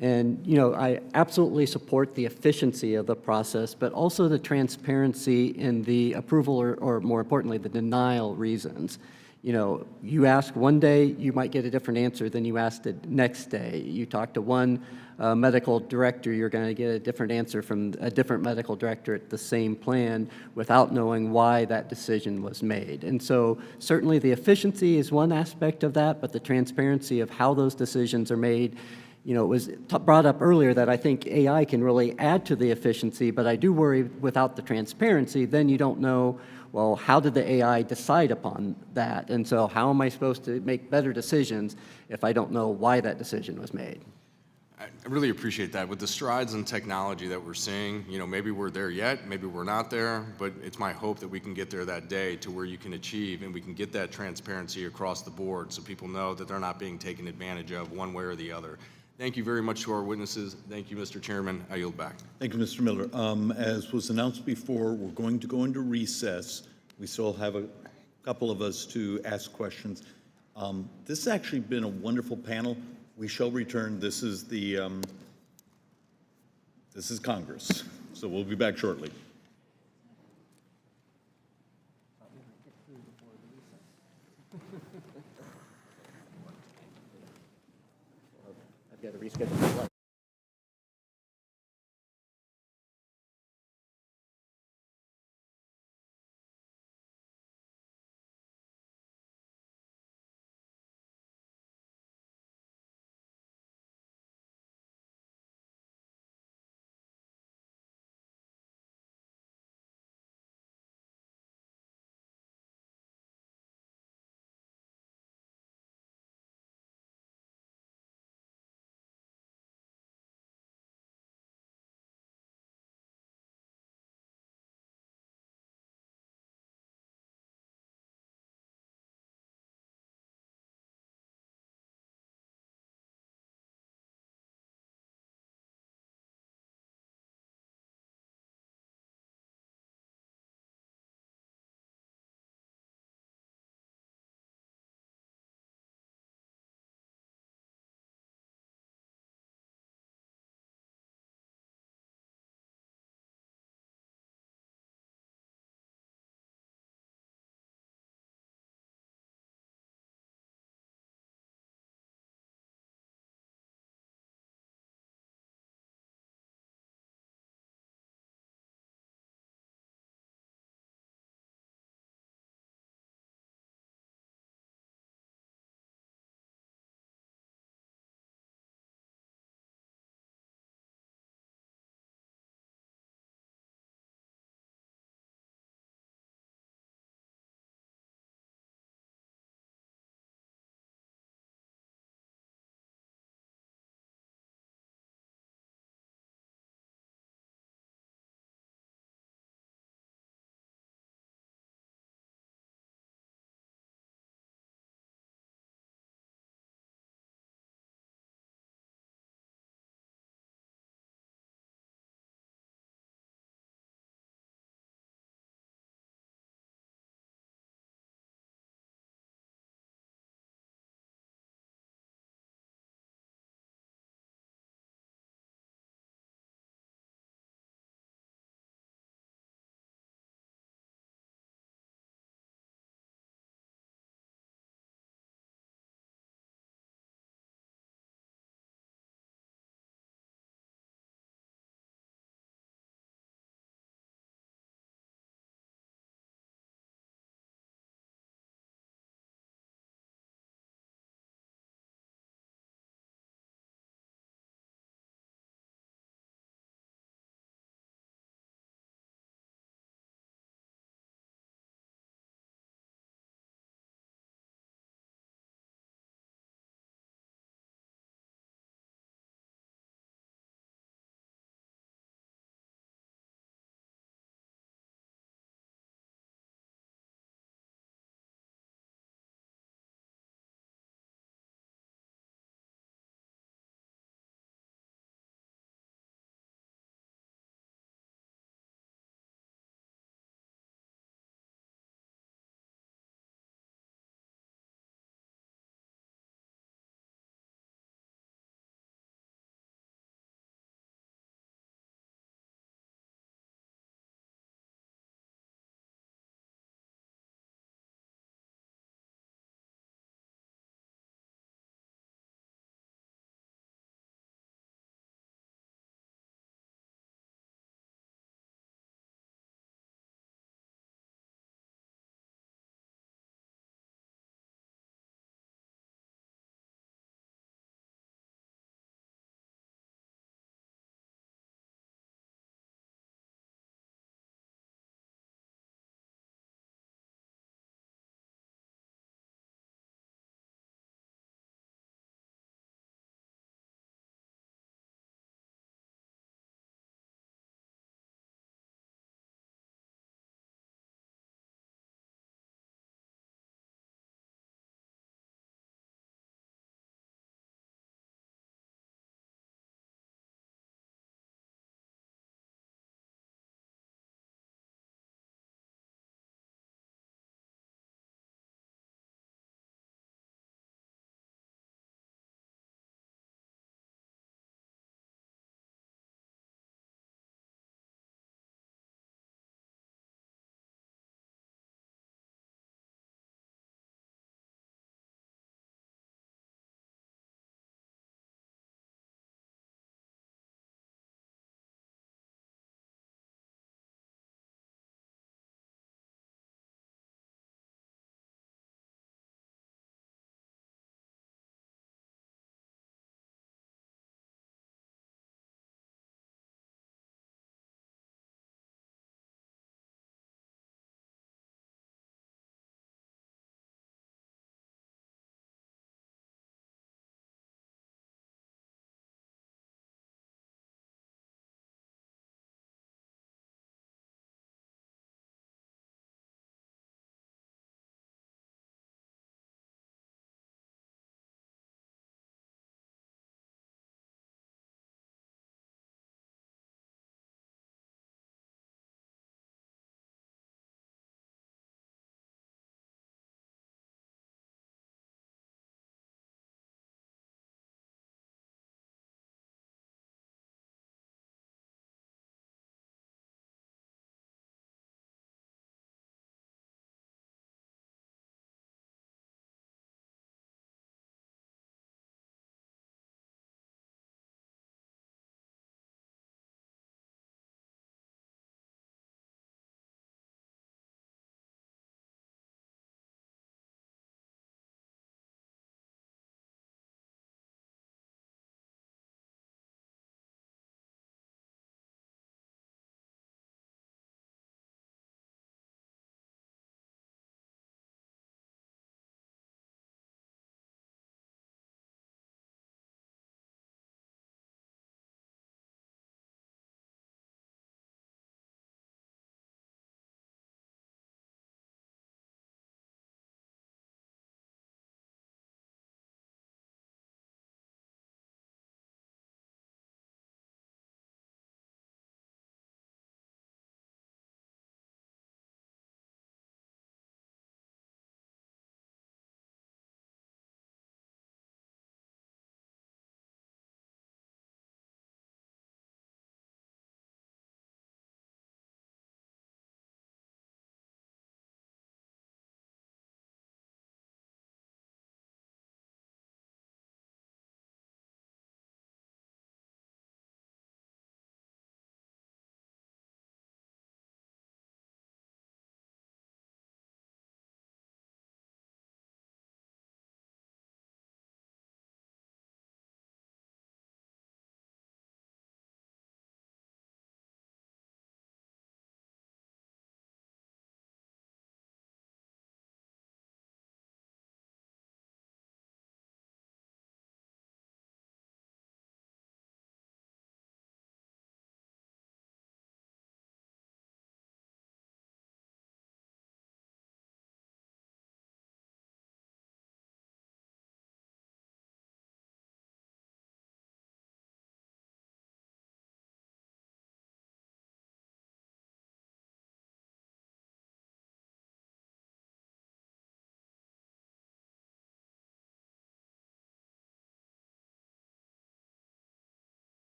Speaker 7: And, you know, I absolutely support the efficiency of the process, but also the transparency in the approval or more importantly, the denial reasons. You know, you ask one day, you might get a different answer than you asked the next day. You talk to one medical director, you're going to get a different answer from a different medical director at the same plan without knowing why that decision was made. And so certainly the efficiency is one aspect of that, but the transparency of how those decisions are made. You know, it was brought up earlier that I think AI can really add to the efficiency, but I do worry without the transparency, then you don't know, well, how did the AI decide upon that? And so how am I supposed to make better decisions if I don't know why that decision was made?
Speaker 11: I really appreciate that. With the strides in technology that we're seeing, you know, maybe we're there yet, maybe we're not there, but it's my hope that we can get there that day to where you can achieve and we can get that transparency across the board so people know that they're not being taken advantage of one way or the other. Thank you very much to our witnesses. Thank you, Mr. Chairman. I yield back.
Speaker 12: Thank you, Mr. Miller. As was announced before, we're going to go into recess. We still have a couple of us to ask questions. This has actually been a wonderful panel. We shall return. This is Congress. So we'll be back shortly.
Speaker 7: I've got to reschedule.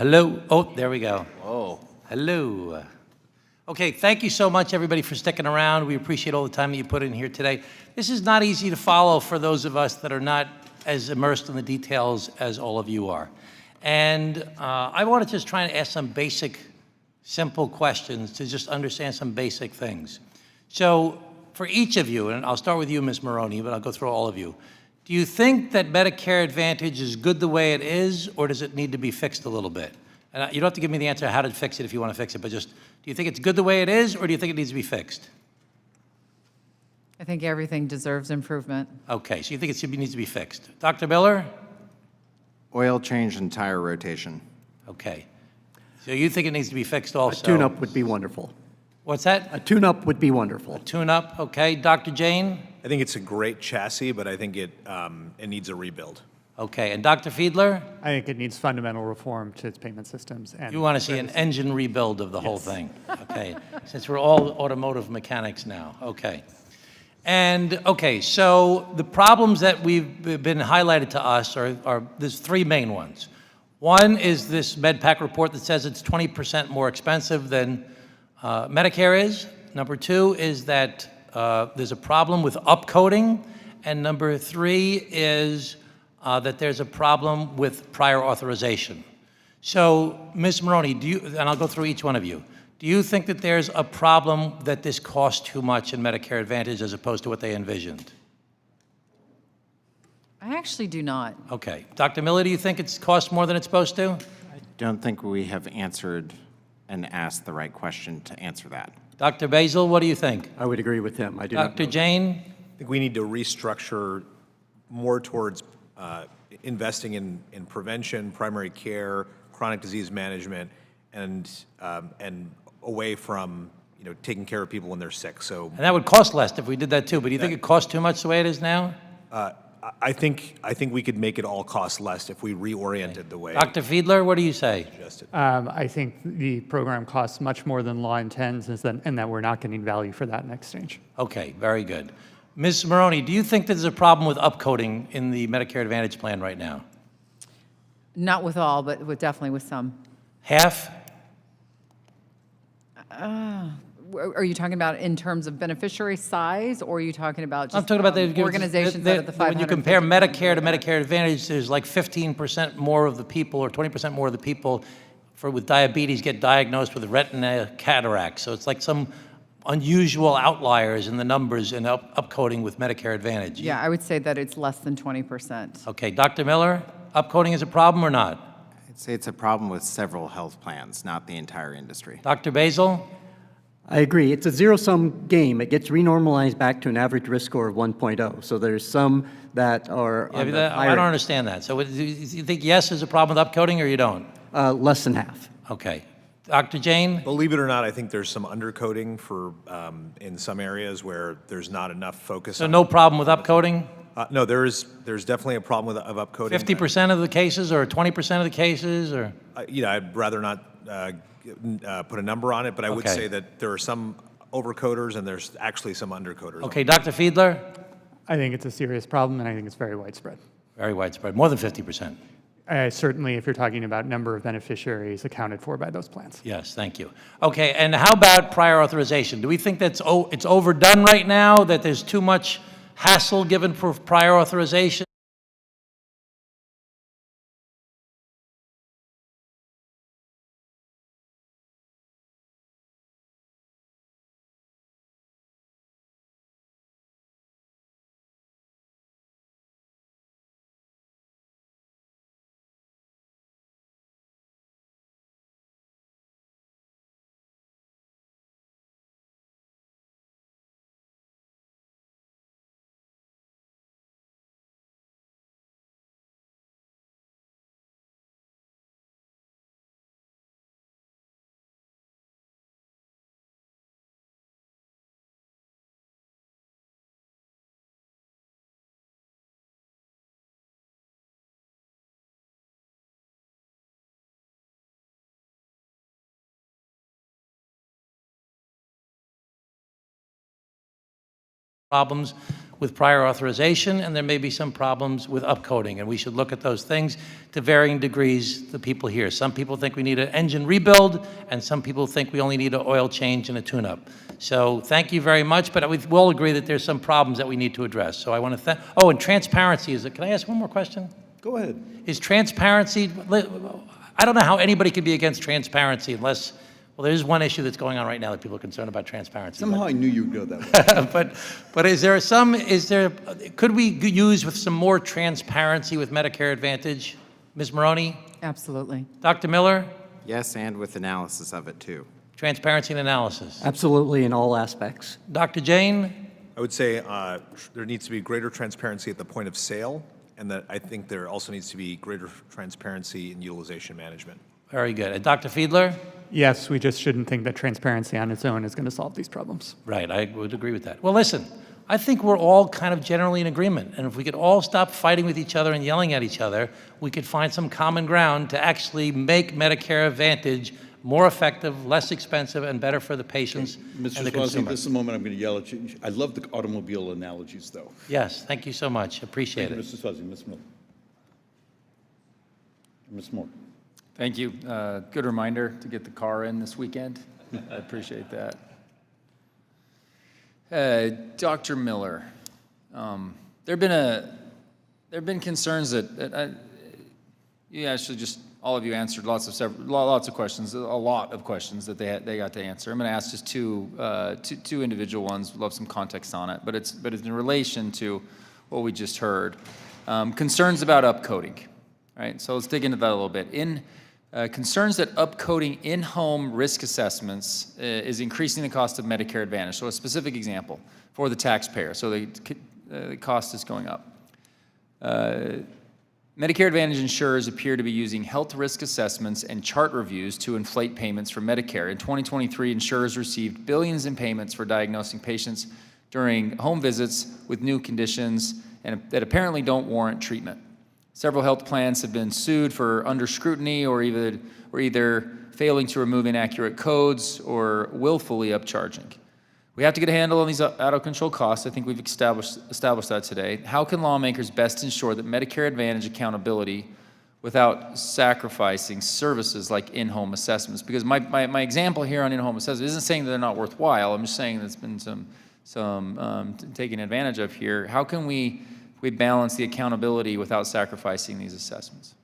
Speaker 13: hello. Oh, there we go. Whoa. Hello. Okay, thank you so much, everybody, for sticking around. We appreciate all the time that you put in here today. This is not easy to follow for those of us that are not as immersed in the details as all of you are. And I want to just try and ask some basic, simple questions to just understand some basic things. So for each of you, and I'll start with you, Ms. Maroney, but I'll go through all of you. Do you think that Medicare Advantage is good the way it is, or does it need to be fixed a little bit? And you don't have to give me the answer how to fix it if you want to fix it, but just, do you think it's good the way it is, or do you think it needs to be fixed?
Speaker 5: I think everything deserves improvement.
Speaker 13: Okay, so you think needs to be fixed. Dr. Miller?
Speaker 6: Oil change and tire rotation.
Speaker 13: Okay. So you think it needs to be fixed also?
Speaker 7: A tune-up would be wonderful.
Speaker 13: What's that?
Speaker 7: A tune-up would be wonderful.
Speaker 13: A tune-up, okay. Dr. Jane?
Speaker 8: I think it's a great chassis, but I think it needs a rebuild.
Speaker 13: Okay, and Dr. Fiedler?
Speaker 9: I think it needs fundamental reform to its payment systems. And
Speaker 13: You want to see an engine rebuild of the whole thing? Okay, since we're all automotive mechanics now, okay. And, okay, so the problems that we've been highlighted to us are there's three main ones. One is this MedPAC report that says it's 20% more expensive than Medicare is. Number two is that there's a problem with upcoding. And number three is that there's a problem with prior authorization. So, Ms. Maroney, and I'll go through each one of you, do you think that there's a problem that this costs too much in Medicare Advantage as opposed to what they envisioned?
Speaker 5: I actually do not.
Speaker 13: Okay. Dr. Miller, do you think it's cost more than it's supposed to?
Speaker 6: I don't think we have answered and asked the right question to answer that.
Speaker 13: Dr. Basil, what do you think?
Speaker 7: I would agree with him. I do not
Speaker 13: Dr. Jane?
Speaker 8: I think we need to restructure more towards investing in prevention, primary care, chronic disease management, and away from taking care of people when they're sick. So,
Speaker 13: And that would cost less if we did that too, but do you think it costs too much the way it is now?
Speaker 8: I think we could make it all cost less if we reoriented the way.
Speaker 13: Dr. Fiedler, what do you say?
Speaker 9: I think the program costs much more than law intends, and that we're not getting value for that in exchange.
Speaker 13: Okay, very good. Ms. Maroney, do you think there's a problem with upcoding in the Medicare Advantage plan right now?
Speaker 5: Not with all, but definitely with some.
Speaker 13: Half?
Speaker 5: Are you talking about in terms of beneficiary size, or are you talking about just
Speaker 13: I'm talking about the
Speaker 5: organizations out of the 500?
Speaker 13: When you compare Medicare to Medicare Advantage, there's like 15% more of the people, or 20% more of the people with diabetes get diagnosed with retina cataract. So it's like some unusual outliers in the numbers in upcoding with Medicare Advantage.
Speaker 5: Yeah, I would say that it's less than 20%.
Speaker 13: Okay, Dr. Miller, upcoding is a problem or not?
Speaker 6: I'd say it's a problem with several health plans, not the entire industry.
Speaker 13: Dr. Basil?
Speaker 7: I agree. It's a zero-sum game. It gets renormalized back to an average risk score of 1.0. So there's some that are on the
Speaker 13: I
Speaker 7: higher.
Speaker 13: don't understand that. So do you think yes, there's a problem with upcoding, or you don't?
Speaker 7: Less than half.
Speaker 13: Okay. Dr. Jane?
Speaker 8: Believe it or not, I think there's some undercoding for in some areas where there's not enough focus.
Speaker 13: So no problem with upcoding?
Speaker 8: No, there's definitely a problem of upcoding.
Speaker 13: 50% of the cases, or 20% of the cases, or?
Speaker 8: I'd rather not put a number on it, but I would
Speaker 13: Okay.
Speaker 8: say that there are some overcoders and there's actually some undercoders.
Speaker 13: Okay, Dr. Fiedler?
Speaker 9: I think it's a serious problem, and I think it's very widespread.
Speaker 13: Very widespread, more than 50%.
Speaker 9: Certainly, if you're talking about number of beneficiaries accounted for by those plans.
Speaker 13: Yes, thank you. Okay, and how about prior authorization? Do we think that's it's overdone right now, that there's too much hassle given for prior authorization? Problems with prior authorization, and there may be some problems with upcoding, and we should look at those things to varying degrees, the people here. Some people think we need an engine rebuild, and some people think we only need an oil change and a tune-up. So thank you very much, but we all agree that there's some problems that we need to address. So I want to thank, oh, and transparency, can I ask one more question?
Speaker 12: Go ahead.
Speaker 13: Is transparency, I don't know how anybody could be against transparency unless, well, there's one issue that's going on right now that people are concerned about transparency.
Speaker 12: Somehow I knew you'd go that way.
Speaker 13: but could we use with some more transparency with Medicare Advantage? Ms. Maroney?
Speaker 5: Absolutely.
Speaker 13: Dr. Miller?
Speaker 6: Yes, and with analysis of it too.
Speaker 13: Transparency and analysis.
Speaker 7: Absolutely, in all aspects.
Speaker 13: Dr. Jane?
Speaker 8: I would say there needs to be greater transparency at the point of sale, and that I think there also needs to be greater transparency in utilization management.
Speaker 13: Very good. And Dr. Fiedler?
Speaker 9: Yes, we just shouldn't think that transparency on its own is going to solve these problems.
Speaker 13: Right, I would agree with that. Well, listen, I think we're all kind of generally in agreement, and if we could all stop fighting with each other and yelling at each other, we could find some common ground to actually make Medicare Advantage more effective, less expensive, and better for the patients and the
Speaker 12: Mr. Swazi,
Speaker 13: consumer.
Speaker 12: this is the moment I'm going to yell at you. I love the automobile analogies, though.
Speaker 13: Yes, thank you so much. Appreciate
Speaker 12: Thank
Speaker 13: it.
Speaker 12: you, Mr. Swazi. Ms. Miller. Ms. Moore.
Speaker 15: Thank you. Good reminder to get the car in this weekend. I appreciate that. Dr. Miller, there have been concerns that you actually just all of you answered lots of questions, a lot of questions that they got to answer. I'm going to ask just two individual ones. Love some context on it, but it's in relation to what we just heard. Concerns about upcoding. Right, so let's dig into that a little bit. Concerns that upcoding in-home risk assessments is increasing the cost of Medicare Advantage. So a specific example for the taxpayer. So the cost is going up. Medicare Advantage insurers appear to be using health risk assessments and chart reviews to inflate payments for Medicare. In 2023, insurers received billions in payments for diagnosing patients during home visits with new conditions that apparently don't warrant treatment. Several health plans have been sued for under scrutiny or either failing to remove inaccurate codes or willfully upcharging. We have to get a handle on these out-of-control costs. I think we've established that today. How can lawmakers best ensure that Medicare Advantage accountability without sacrificing services like in-home assessments? Because my example here on in-home assessments isn't saying that they're not worthwhile. I'm just saying there's been some taken advantage of here. How can we balance the accountability without sacrificing these assessments?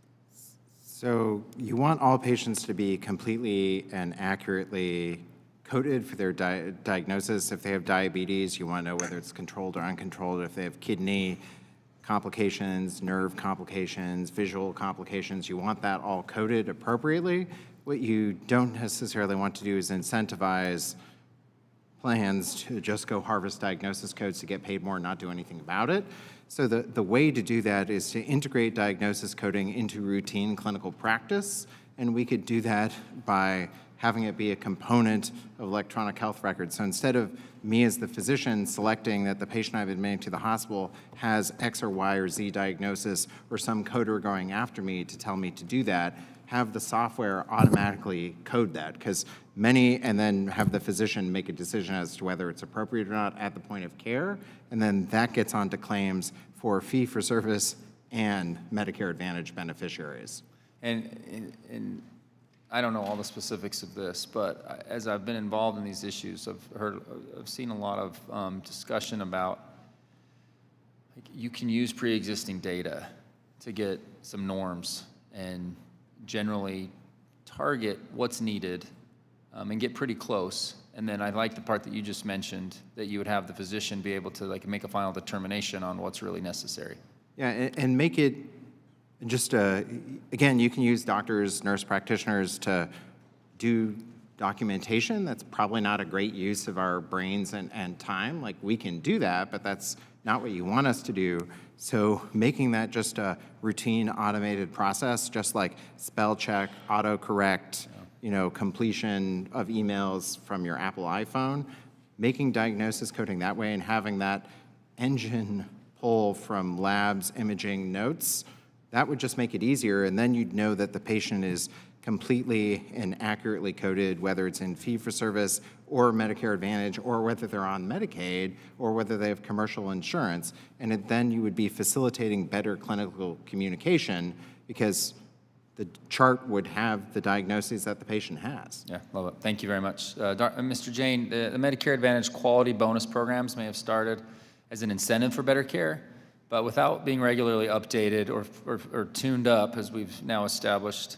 Speaker 6: So you want all patients to be completely and accurately coded for their diagnosis. If they have diabetes, you want to know whether it's controlled or uncontrolled. If they have kidney complications, nerve complications, visual complications, you want that all coded appropriately. What you don't necessarily want to do is incentivize plans to just go harvest diagnosis codes to get paid more and not do anything about it. So the way to do that is to integrate diagnosis coding into routine clinical practice, and we could do that by having it be a component of electronic health records. So instead of me as the physician selecting that the patient I've admitted to the hospital has X or Y or Z diagnosis or some coder going after me to tell me to do that, have the software automatically code that, because and then have the physician make a decision as to whether it's appropriate or not at the point of care, and then that gets onto claims for fee-for-service and Medicare Advantage beneficiaries.
Speaker 15: And I don't know all the specifics of this, but as I've been involved in these issues, I've seen a lot of discussion about you can use pre-existing data to get some norms and generally target what's needed and get pretty close. And then I like the part that you just mentioned, that you would have the physician be able to make a final determination on what's really necessary.
Speaker 6: Yeah, and make it just, again, you can use doctors, nurse practitioners to do documentation. That's probably not a great use of our brains and time. Like, we can do that, but that's not what you want us to do. So making that just a routine automated process, just like spell check, autocorrect, completion of emails from your Apple iPhone, making diagnosis coding that way and having that engine pull from labs, imaging, notes, that would just make it easier, and then you'd know that the patient is completely and accurately coded, whether it's in fee-for-service or Medicare Advantage, or whether they're on Medicaid, or whether they have commercial insurance. And then you would be facilitating better clinical communication because the chart would have the diagnoses that the patient has.
Speaker 15: Yeah, love it. Thank you very much. Mr. Jane, the Medicare Advantage quality bonus programs may have started as an incentive for better care, but without being regularly updated or tuned up, as we've now established,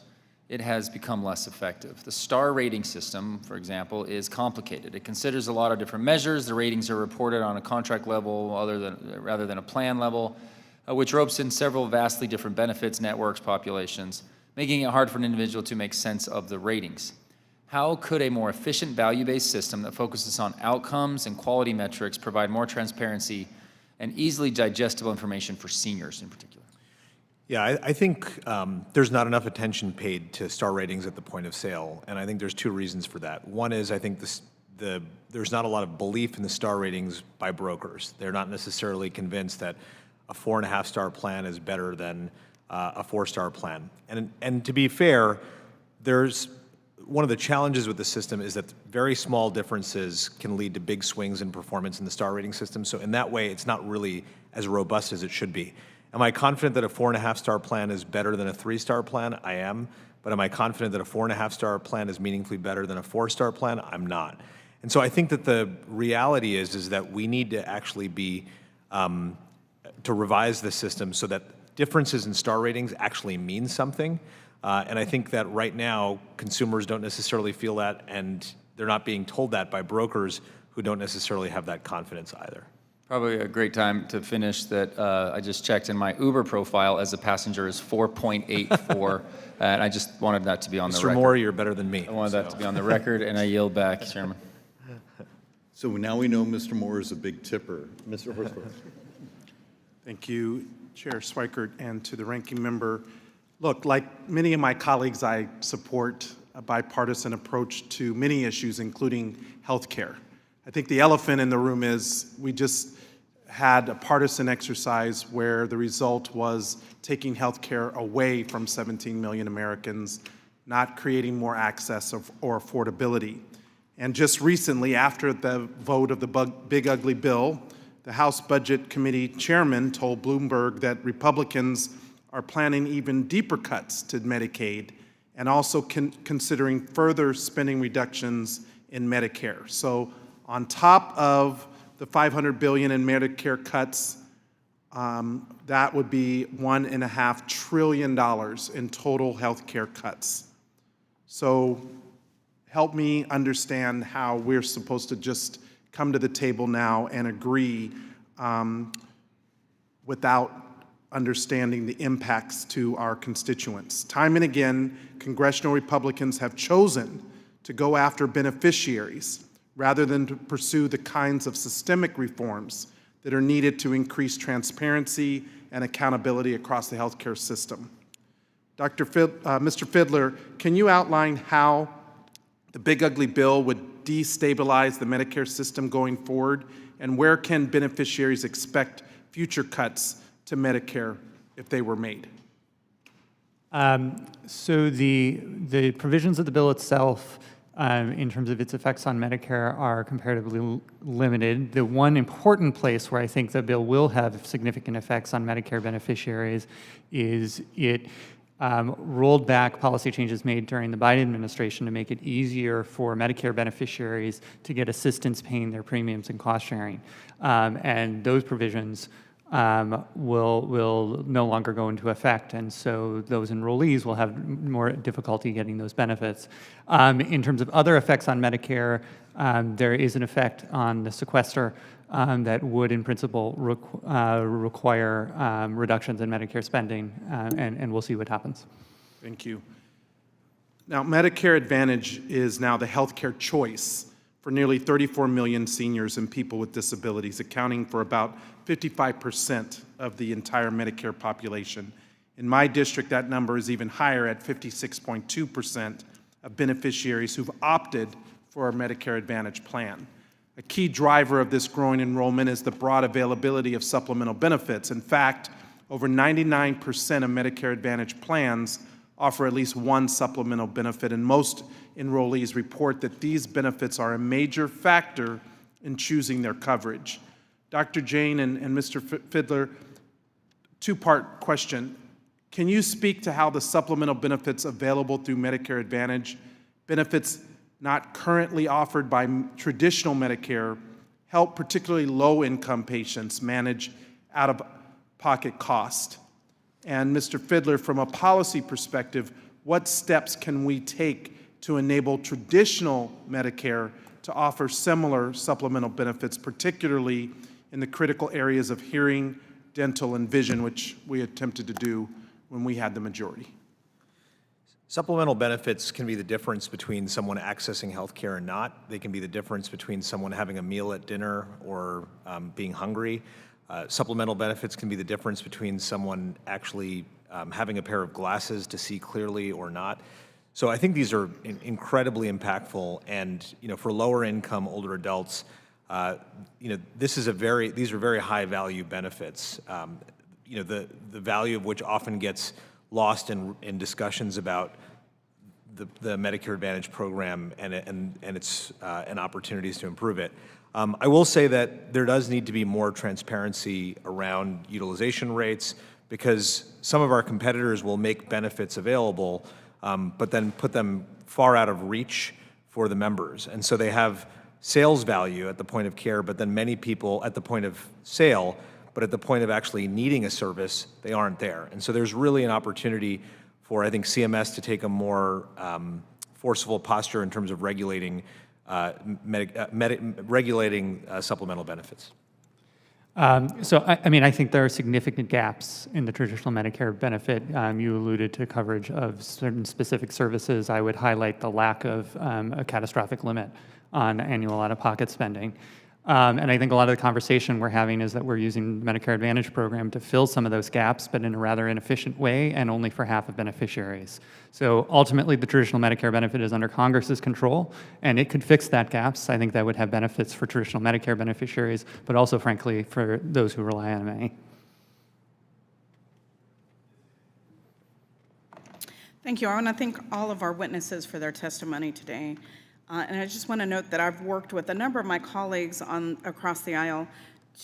Speaker 15: it has become less effective. The star rating system, for example, is complicated. It considers a lot of different measures. The ratings are reported on a contract level rather than a plan level, which ropes in several vastly different benefits, networks, populations, making it hard for an individual to make sense of the ratings. How could a more efficient value-based system that focuses on outcomes and quality metrics provide more transparency and easily digestible information for seniors in particular?
Speaker 8: Yeah, I think there's not enough attention paid to star ratings at the point of sale, and I think there's two reasons for that. One is I think there's not a lot of belief in the star ratings by brokers. They're not necessarily convinced that a 4.5-star plan is better than a 4-star plan. And to be fair, there's one of the challenges with the system is that very small differences can lead to big swings in performance in the star rating system. So in that way, it's not really as robust as it should be. Am I confident that a 4.5-star plan is better than a 3-star plan? I am. But am I confident that a 4.5-star plan is meaningfully better than a 4-star plan? I'm not. And so I think that the reality is that we need to actually be, to revise the system so that differences in star ratings actually mean something. And I think that right now, consumers don't necessarily feel that, and they're not being told that by brokers who don't necessarily have that confidence either.
Speaker 15: Probably a great time to finish that I just checked in my Uber profile as a passenger is 4.84, and I just wanted that to be on the record.
Speaker 8: Mr. Moore, you're better than me.
Speaker 15: I wanted that to be on the record, and I yield back, Chairman.
Speaker 12: So now we know Mr. Moore is a big tipper. Mr. Horsford.
Speaker 14: Thank you, Chair Schweikert, and to the ranking member. Look, like many of my colleagues, I support a bipartisan approach to many issues, including health care. I think the elephant in the room is we just had a partisan exercise where the result was taking health care away from 17 million Americans, not creating more access or affordability. And just recently, after the vote of the big ugly bill, the House Budget Committee chairman told Bloomberg that Republicans are planning even deeper cuts to Medicaid and also considering further spending reductions in Medicare. So on top of the $500 billion in Medicare cuts, that would be $1.5 trillion in total health care cuts. So help me understand how we're supposed to just come to the table now and agree without understanding the impacts to our constituents. Time and again, congressional Republicans have chosen to go after beneficiaries rather than to pursue the kinds of systemic reforms that are needed to increase transparency and accountability across the healthcare system. Mr. Fidler, can you outline how the big ugly bill would destabilize the Medicare system going forward, and where can beneficiaries expect future cuts to Medicare if they were made?
Speaker 9: So the provisions of the bill itself, in terms of its effects on Medicare, are comparatively limited. The one important place where I think the bill will have significant effects on Medicare beneficiaries is it rolled back policy changes made during the Biden administration to make it easier for Medicare beneficiaries to get assistance paying their premiums and cost sharing. And those provisions will no longer go into effect, and so those enrollees will have more difficulty getting those benefits. In terms of other effects on Medicare, there is an effect on the sequester that would, in principle, require reductions in Medicare spending, and we'll see what happens.
Speaker 14: Thank you. Now, Medicare Advantage is now the healthcare choice for nearly 34 million seniors and people with disabilities, accounting for about 55% of the entire Medicare population. In my district, that number is even higher at 56.2% of beneficiaries who've opted for a Medicare Advantage plan. A key driver of this growing enrollment is the broad availability of supplemental benefits. In fact, over 99% of Medicare Advantage plans
Speaker 16: offer at least one supplemental benefit, and most enrollees report that these benefits are a major factor in choosing their coverage. Dr. Jane and Mr. Fiedler, two-part question. Can you speak to how the supplemental benefits available through Medicare Advantage, benefits not currently offered by traditional Medicare, help particularly low-income patients manage out-of-pocket cost? And Mr. Fiedler, from a policy perspective, what steps can we take to enable traditional Medicare to offer similar supplemental benefits, particularly in the critical areas of hearing, dental, and vision, which we attempted to do when we had the majority?
Speaker 8: Supplemental benefits can be the difference between someone accessing health care and not. They can be the difference between someone having a meal at dinner or being hungry. Supplemental benefits can be the difference between someone actually having a pair of glasses to see clearly or not. So I think these are incredibly impactful, and for lower income older adults, these are very high value benefits. The value of which often gets lost in discussions about the Medicare Advantage program and its and opportunities to improve it. I will say that there does need to be more transparency around utilization rates, because some of our competitors will make benefits available, but then put them far out of reach for the members. And so they have sales value at the point of care, but then many people at the point of sale, but at the point of actually needing a service, they aren't there. And so there's really an opportunity for, I think, CMS to take a more forceful posture in terms of regulating supplemental benefits.
Speaker 9: So, I think there are significant gaps in the traditional Medicare benefit. You alluded to coverage of certain specific services. I would highlight the lack of a catastrophic limit on annual out-of-pocket spending. And I think a lot of the conversation we're having is that we're using the Medicare Advantage program to fill some of those gaps, but in a rather inefficient way and only for half of beneficiaries. So ultimately, the traditional Medicare benefit is under Congress's control, and it could fix that gaps. I think that would have benefits for traditional Medicare beneficiaries, but also, frankly, for those who rely on MA.
Speaker 22: Thank you. I want to thank all of our witnesses for their testimony today. And I just want to note that I've worked with a number of my colleagues across the aisle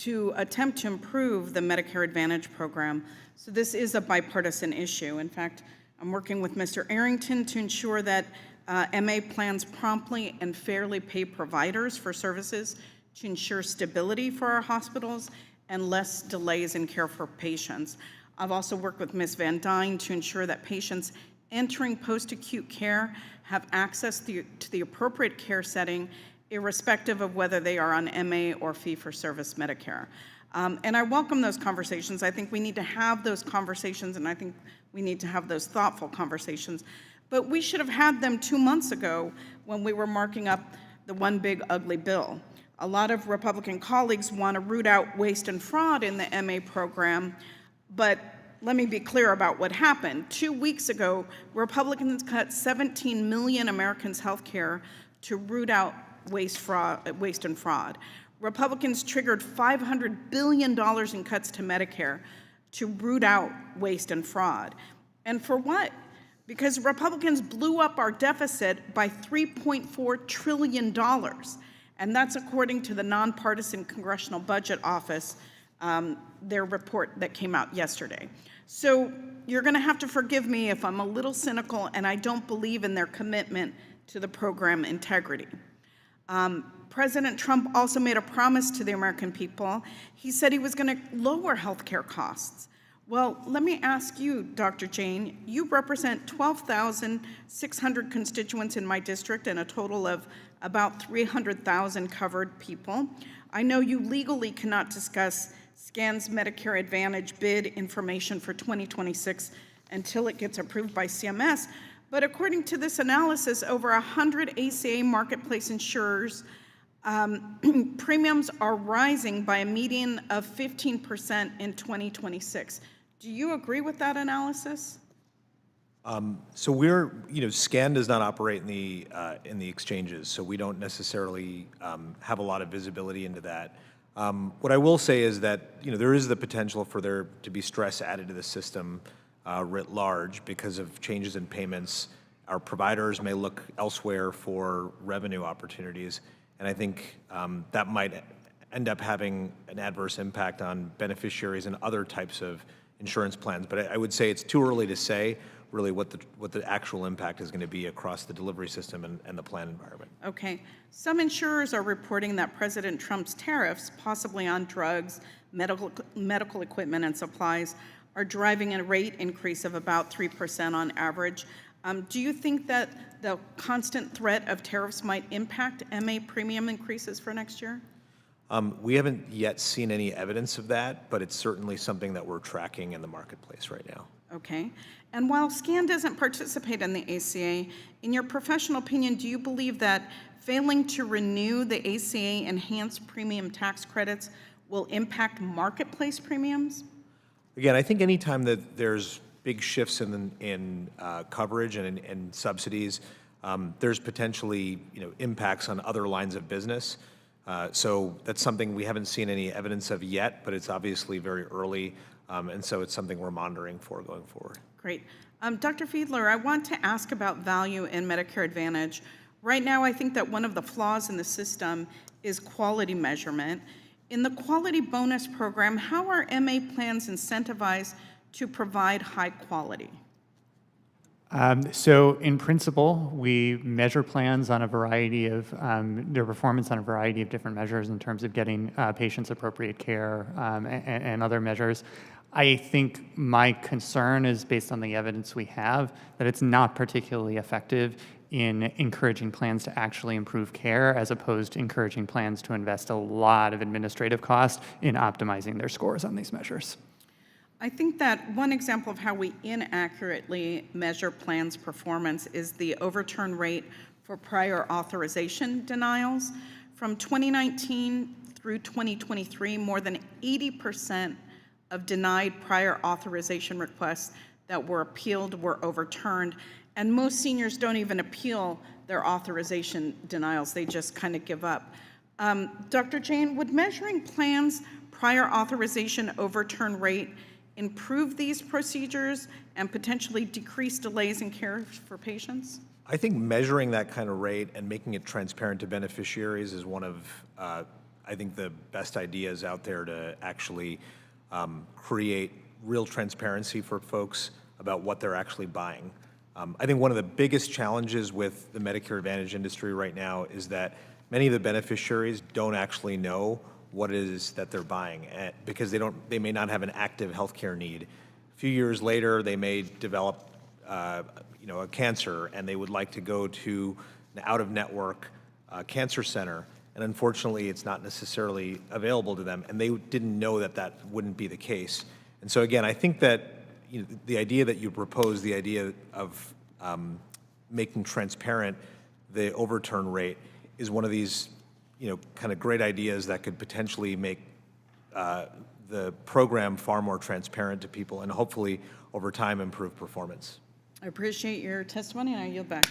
Speaker 22: to attempt to improve the Medicare Advantage program. So this is a bipartisan issue. In fact, I'm working with Mr. Arrington to ensure that MA plans promptly and fairly pay providers for services to ensure stability for our hospitals and less delays in care for patients. I've also worked with Ms. Van Dyne to ensure that patients entering post-acute care have access to the appropriate care setting, irrespective of whether they are on MA or fee-for-service Medicare. And I welcome those conversations. I think we need to have those conversations, and I think we need to have those thoughtful conversations. But we should have had them 2 months ago when we were marking up the one big ugly bill. A lot of Republican colleagues want to root out waste and fraud in the MA program, but let me be clear about what happened. 2 weeks ago, Republicans cut 17 million Americans' health care to root out waste and fraud. Republicans triggered $500 billion in cuts to Medicare to root out waste and fraud. And for what? Because Republicans blew up our deficit by $3.4 trillion. And that's according to the Nonpartisan Congressional Budget Office, their report that came out yesterday. So you're going to have to forgive me if I'm a little cynical and I don't believe in their commitment to the program integrity. President Trump also made a promise to the American people. He said he was going to lower health care costs. Well, let me ask you, Dr. Jane, you represent 12,600 constituents in my district and a total of about 300,000 covered people. I know you legally cannot discuss SCAN's Medicare Advantage bid information for 2026 until it gets approved by CMS. But according to this analysis, over 100 ACA marketplace insurers, premiums are rising by a median of 15% in 2026. Do you agree with that analysis?
Speaker 8: So we're, SCAN does not operate in the exchanges, so we don't necessarily have a lot of visibility into that. What I will say is that there is the potential for there to be stress added to the system writ large because of changes in payments. Our providers may look elsewhere for revenue opportunities, and I think that might end up having an adverse impact on beneficiaries and other types of insurance plans. But I would say it's too early to say really what the actual impact is going to be across the delivery system and the plan environment.
Speaker 22: Okay. Some insurers are reporting that President Trump's tariffs, possibly on drugs, medical equipment, and supplies, are driving a rate increase of about 3% on average. Do you think that the constant threat of tariffs might impact MA premium increases for next year?
Speaker 8: We haven't yet seen any evidence of that, but it's certainly something that we're tracking in the marketplace right now.
Speaker 22: Okay. And while SCAN doesn't participate in the ACA, in your professional opinion, do you believe that failing to renew the ACA enhanced premium tax credits will impact marketplace premiums?
Speaker 8: Again, I think anytime that there's big shifts in coverage and in subsidies, there's potentially impacts on other lines of business. So that's something we haven't seen any evidence of yet, but it's obviously very early, and so it's something we're monitoring for going forward.
Speaker 22: Great. Dr. Fiedler, I want to ask about value in Medicare Advantage. Right now, I think that one of the flaws in the system is quality measurement. In the quality bonus program, how are MA plans incentivized to provide high quality?
Speaker 9: So in principle, we measure plans on a variety of, their performance on a variety of different measures in terms of getting patients appropriate care and other measures. I think my concern is based on the evidence we have that it's not particularly effective in encouraging plans to actually improve care as opposed to encouraging plans to invest a lot of administrative cost in optimizing their scores on these measures.
Speaker 22: I think that one example of how we inaccurately measure plans' performance is the overturn rate for prior authorization denials. From 2019 through 2023, more than 80% of denied prior authorization requests that were appealed were overturned, and most seniors don't even appeal their authorization denials. They just kind of give up. Dr. Jane, would measuring plans' prior authorization overturn rate improve these procedures and potentially decrease delays in care for patients?
Speaker 8: I think measuring that kind of rate and making it transparent to beneficiaries is one of, I think, the best ideas out there to actually create real transparency for folks about what they're actually buying. I think one of the biggest challenges with the Medicare Advantage industry right now is that many of the beneficiaries don't actually know what it is that they're buying because they may not have an active healthcare need. A few years later, they may develop a cancer and they would like to go to an out-of-network cancer center, and unfortunately it's not necessarily available to them, and they didn't know that that wouldn't be the case. And so again, I think that the idea that you propose, the idea of making transparent the overturn rate, is one of these kind of great ideas that could potentially make the program far more transparent to people and hopefully over time improve performance.
Speaker 22: I appreciate your testimony, and I yield back.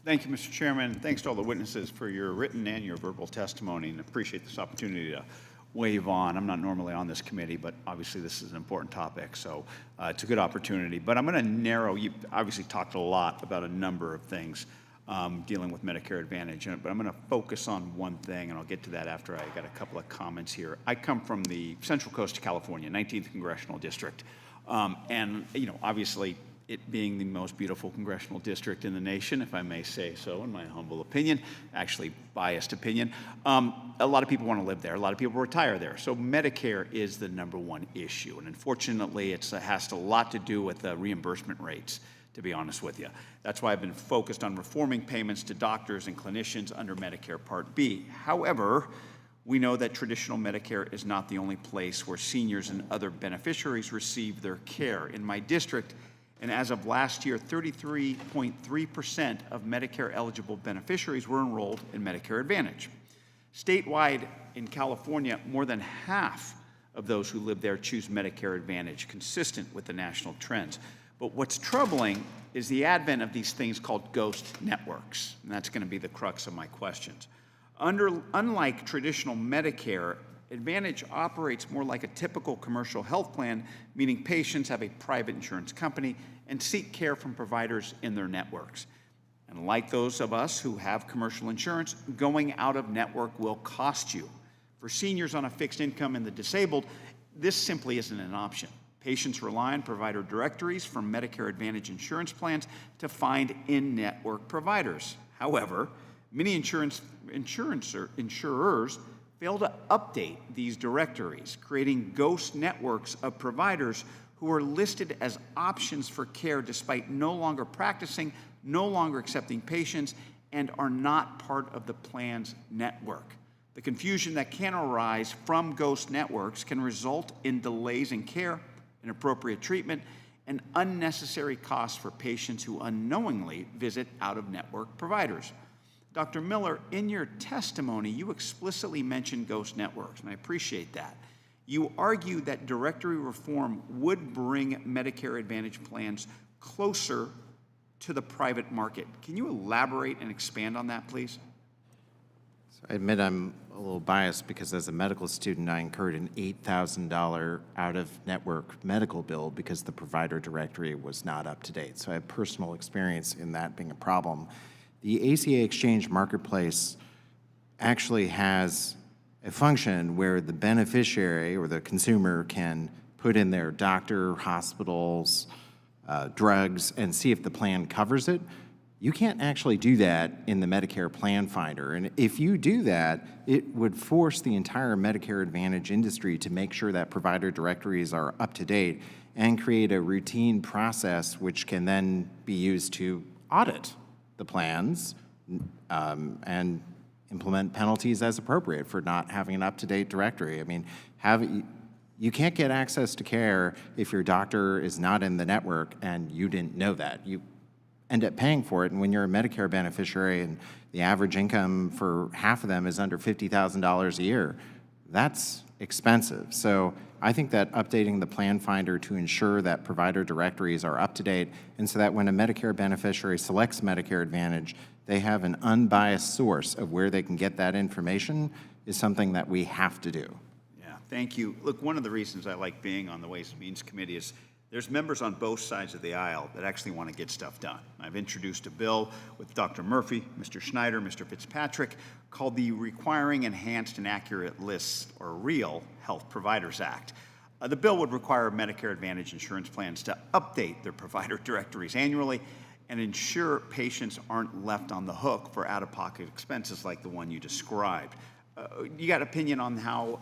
Speaker 17: Thank you, Mr. Chairman. Thanks to all the witnesses for your written and your verbal testimony, and appreciate this opportunity to wave on. I'm not normally on this committee, but obviously this is an important topic, so it's a good opportunity. But I'm going to narrow, you obviously talked a lot about a number of things dealing with Medicare Advantage, but I'm going to focus on one thing, and I'll get to that after I got a couple of comments here. I come from the Central Coast of California, 19th Congressional District, and obviously it being the most beautiful congressional district in the nation, if I may say so, in my humble opinion, actually biased opinion. A lot of people want to live there. A lot of people retire there. So Medicare is the #1 issue, and unfortunately, it has a lot to do with the reimbursement rates, to be honest with you. That's why I've been focused on reforming payments to doctors and clinicians under Medicare Part B. However, we know that traditional Medicare is not the only place where seniors and other beneficiaries receive their care. In my district, and as of last year, 33.3% of Medicare-eligible beneficiaries were enrolled in Medicare Advantage. Statewide in California, more than half of those who live there choose Medicare Advantage, consistent with the national trends. But what's troubling is the advent of these things called ghost networks, and that's going to be the crux of my questions. Unlike traditional Medicare, Advantage operates more like a typical commercial health plan, meaning patients have a private insurance company and seek care from providers in their networks. And like those of us who have commercial insurance, going out of network will cost you. For seniors on a fixed income and the disabled, this simply isn't an option. Patients rely on provider directories from Medicare Advantage insurance plans to find in-network providers. However, many insurers fail to update these directories, creating ghost networks of providers who are listed as options for care despite no longer practicing, no longer accepting patients, and are not part of the plan's network. The confusion that can arise from ghost networks can result in delays in care, inappropriate treatment, and unnecessary costs for patients who unknowingly visit out-of-network providers. Dr. Miller, in your testimony, you explicitly mentioned ghost networks, and I appreciate that. You argue that directory reform would bring Medicare Advantage plans closer to the private market. Can you elaborate and expand on that, please?
Speaker 6: So I admit I'm a little biased because as a medical student, I incurred an $8,000 out-of-network medical bill because the provider directory was not up to date. So I have personal experience in that being a problem. The ACA Exchange Marketplace actually has a function where the beneficiary or the consumer can put in their doctor, hospitals, drugs, and see if the plan covers it. You can't actually do that in the Medicare Plan Finder. And if you do that, it would force the entire Medicare Advantage industry to make sure that provider directories are up to date and create a routine process which can then be used to audit the plans and implement penalties as appropriate for not having an up-to-date directory. I mean, you can't get access to care if your doctor is not in the network and you didn't know that. You end up paying for it, and when you're a Medicare beneficiary and the average income for half of them is under $50,000 a year, that's expensive. So I think that updating the Plan Finder to ensure that provider directories are up to date, and so that when a Medicare beneficiary selects Medicare Advantage, they have an unbiased source of where they can get that information is something that we have to do.
Speaker 17: Yeah, thank you. Look, one of the reasons I like being on the Ways and Means Committee is there's members on both sides of the aisle that actually want to get stuff done. I've introduced a bill with Dr. Murphy, Mr. Schneider, Mr. Fitzpatrick, called the Requiring Enhanced and Accurate Lists, or REAL, Health Providers Act. The bill would require Medicare Advantage insurance plans to update their provider directories annually and ensure patients aren't left on the hook for out-of-pocket expenses like the one you described. You got opinion on how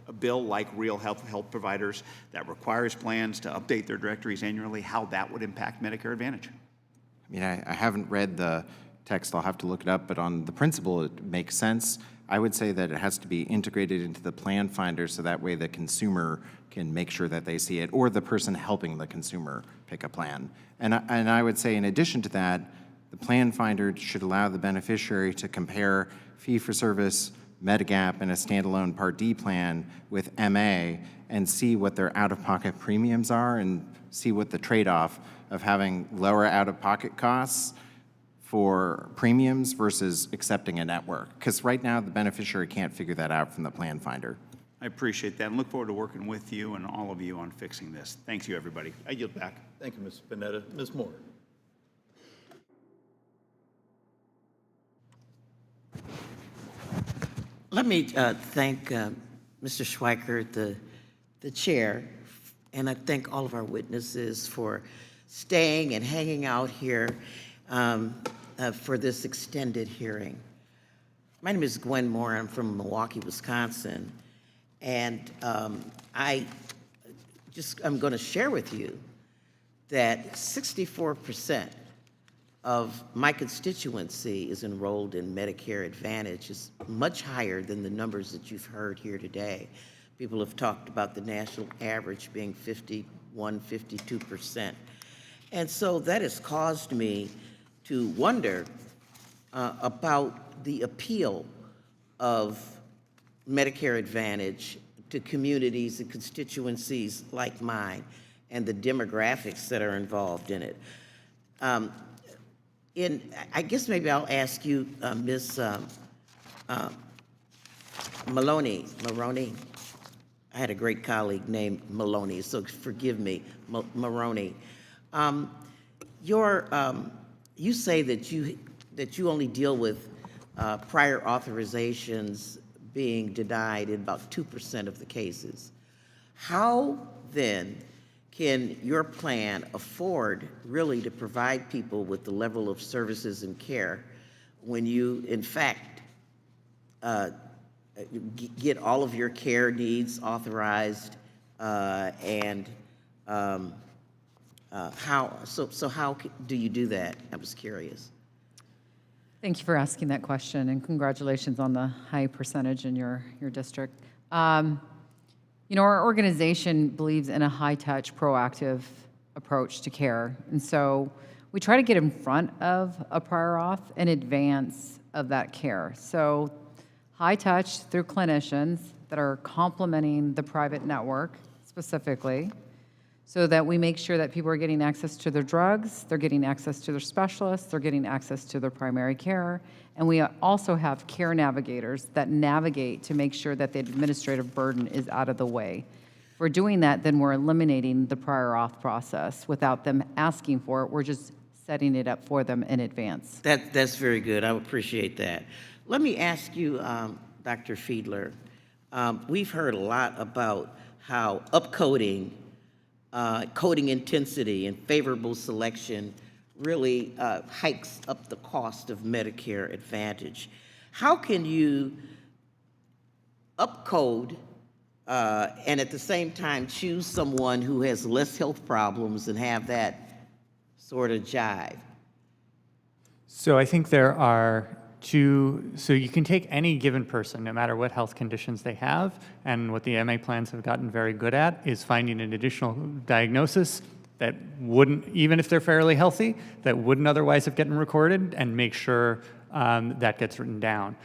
Speaker 17: a bill like Real Health Providers that requires plans to update their directories annually, how that would impact Medicare Advantage?
Speaker 6: I mean, I haven't read the text, I'll have to look it up, but on the principle, it makes sense. I would say that it has to be integrated into the Plan Finder so that way the consumer can make sure that they see it, or the person helping the consumer pick a plan. And I would say in addition to that, the Plan Finder should allow the beneficiary to compare fee-for-service, Medigap, and a standalone Part D plan with MA and see what their out-of-pocket premiums are and see what the trade-off of having lower out-of-pocket costs for premiums versus accepting a network. Because right now, the beneficiary can't figure that out from the Plan Finder.
Speaker 17: I appreciate that and look forward to working with you and all of you on fixing this. Thank you, everybody. I yield back.
Speaker 12: Thank you, Mr. Panetta. Ms. Moore.
Speaker 18: Let me thank Mr. Schweikert, the chair, and I thank all of our witnesses for staying and hanging out here for this extended hearing. My name is Gwen Moore. I'm from Milwaukee, Wisconsin, and I'm going to share with you that 64% of my constituency is enrolled in Medicare Advantage. Is much higher than the numbers that you've heard here today. People have talked about the national average being 51, 52%. And so that has caused me to wonder about the appeal of Medicare Advantage to communities and constituencies like mine and the demographics that are involved in it. I guess maybe I'll ask you, Ms. Maloney. I had a great colleague named Maloney, so forgive me, Maroney. You say that you only deal with prior authorizations being denied in about 2% of the cases. How then can your plan afford really to provide people with the level of services and care when you, in fact, get all of your care needs authorized, and how do you do that? I was curious.
Speaker 5: Thank you for asking that question, and congratulations on the high percentage in your district. Our organization believes in a high-touch, proactive approach to care, and so we try to get in front of a prior auth in advance of that care. So high touch through clinicians that are complementing the private network specifically, so that we make sure that people are getting access to their drugs, they're getting access to their specialists, they're getting access to their primary care, and we also have care navigators that navigate to make sure that the administrative burden is out of the way. If we're doing that, then we're eliminating the prior auth process without them asking for it. We're just setting it up for them in advance.
Speaker 18: That's very good. I appreciate that. Let me ask you, Dr. Fiedler, we've heard a lot about how upcoding, coding intensity, and favorable selection really hikes up the cost of Medicare Advantage. How can you upcode and at the same time choose someone who has less health problems and have that sort of jive?
Speaker 9: So I think there are so you can take any given person, no matter what health conditions they have, and what the MA plans have gotten very good at is finding an additional diagnosis that wouldn't, even if they're fairly healthy, that wouldn't otherwise have gotten recorded, and make sure that gets written down.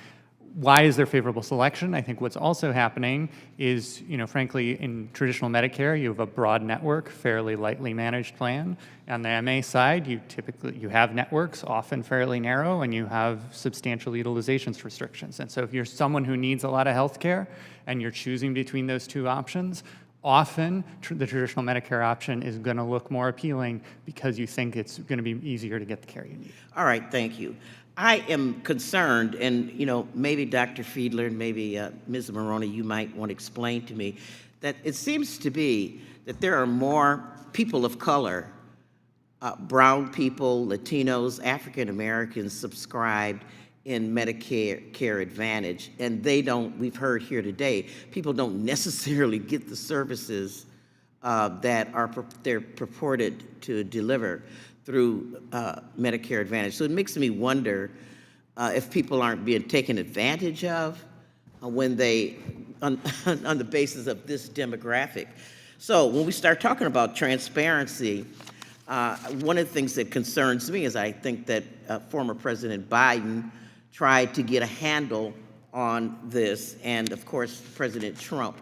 Speaker 9: Why is there favorable selection? I think what's also happening is, frankly, in traditional Medicare, you have a broad network, fairly lightly managed plan. On the MA side, you have networks, often fairly narrow, and you have substantial utilization restrictions. And so if you're someone who needs a lot of health care and you're choosing between those two options, often the traditional Medicare option is going to look more appealing because you think it's going to be easier to get the care you need.
Speaker 18: All right, thank you. I am concerned, and maybe Dr. Fiedler and maybe Ms. Maroney, you might want to explain to me, that it seems to be that there are more people of color, brown people, Latinos, African Americans subscribed in Medicare Advantage, and we've heard here today, people don't necessarily get the services that they're purported to deliver through Medicare Advantage. So it makes me wonder if people aren't being taken advantage of when on the basis of this demographic. So when we start talking about transparency, one of the things that concerns me is I think that former President Biden tried to get a handle on this, and of course President Trump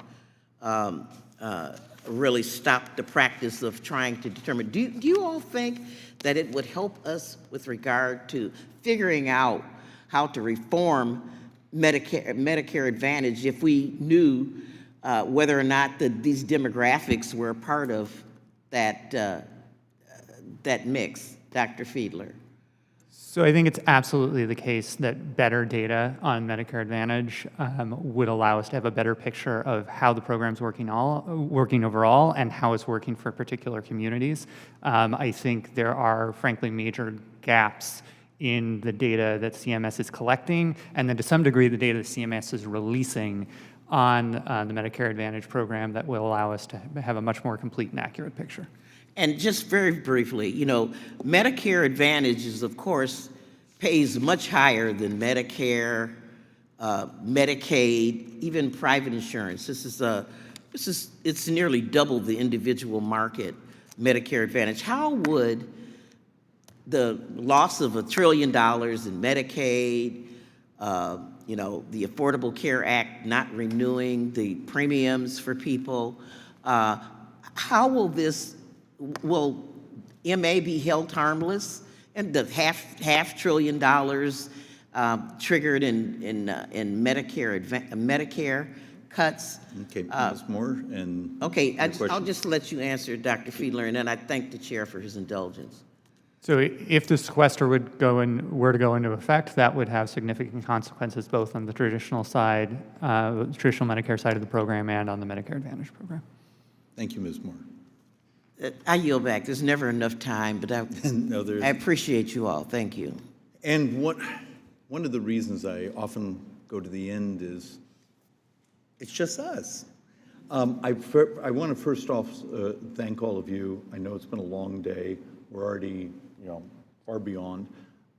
Speaker 18: really stopped the practice of trying to determine. Do you all think that it would help us with regard to figuring out how to reform Medicare Advantage if we knew whether or not these demographics were a part of that mix? Dr. Fiedler.
Speaker 9: So I think it's absolutely the case that better data on Medicare Advantage would allow us to have a better picture of how the program's working overall and how it's working for particular communities. I think there are, frankly, major gaps in the data that CMS is collecting, and then to some degree the data that CMS is releasing on the Medicare Advantage program that will allow us to have a much more complete and accurate picture.
Speaker 18: And just very briefly, Medicare Advantage is, of course, pays much higher than Medicare, Medicaid, even private insurance. It's nearly double the individual market, Medicare Advantage. How would the loss of $1 trillion in Medicaid, the Affordable Care Act not renewing the premiums for people, how will MA be held harmless? And the half $500 billion triggered in Medicare cuts.
Speaker 12: Okay, Ms. Moore, and
Speaker 18: Okay,
Speaker 12: your
Speaker 18: I'll
Speaker 12: question?
Speaker 18: just let you answer, Dr. Fiedler, and then I thank the chair for his indulgence.
Speaker 9: So if the sequester were to go into effect, that would have significant consequences both on the traditional side, traditional Medicare side of the program, and on the Medicare Advantage program.
Speaker 12: Thank you, Ms. Moore.
Speaker 18: I yield back. There's never enough time, but
Speaker 12: No, there's-
Speaker 18: I appreciate you all. Thank you.
Speaker 12: And one of the reasons I often go to the end is it's just us. I want to first off thank all of you. I know it's been a long day. We're already, far beyond.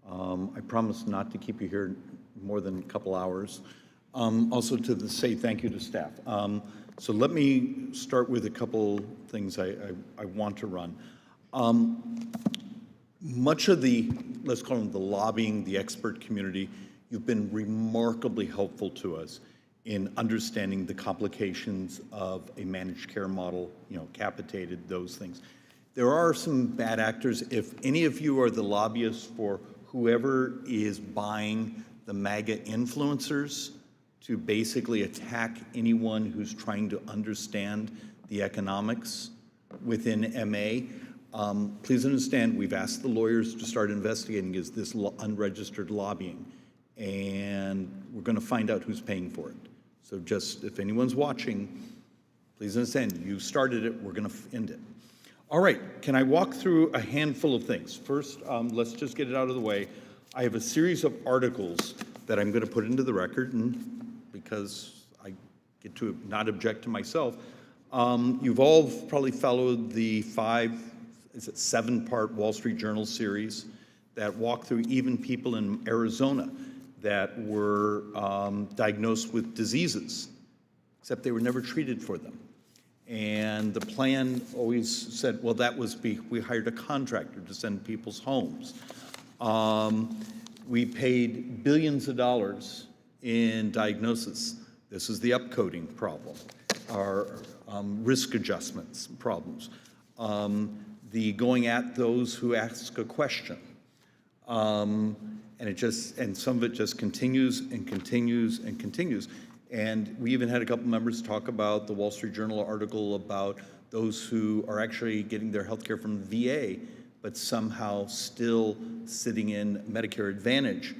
Speaker 12: I promise not to keep you here more than a couple hours. Also to say thank you to staff. So let me start with a couple things I want to run. Much of the, let's call them the lobbying, the expert community, you've been remarkably helpful to us in understanding the complications of a managed care model, capitated, those things. There are some bad actors. If any of you are the lobbyists for whoever is buying the MAGA influencers to basically attack anyone who's trying to understand the economics within MA, please understand we've asked the lawyers to start investigating is this unregistered lobbying, and we're going to find out who's paying for it. So just if anyone's watching, please understand you started it, we're going to end it. All right, can I walk through a handful of things? First, let's just get it out of the way. I have a series of articles that I'm going to put into the record, and because I get to not object to myself, you've all probably followed the 7-part Wall Street Journal series that walk through even people in Arizona that were diagnosed with diseases, except they were never treated for them. And the plan always said, well, that was we hired a contractor to send people's homes. We paid billions of dollars in diagnosis. This is the upcoding problem, our risk adjustments problems, the going at those who ask a question. And some of it just continues and continues and continues. And we even had a couple members talk about the Wall Street Journal article about those who are actually getting their health care from the VA, but somehow still sitting in Medicare Advantage.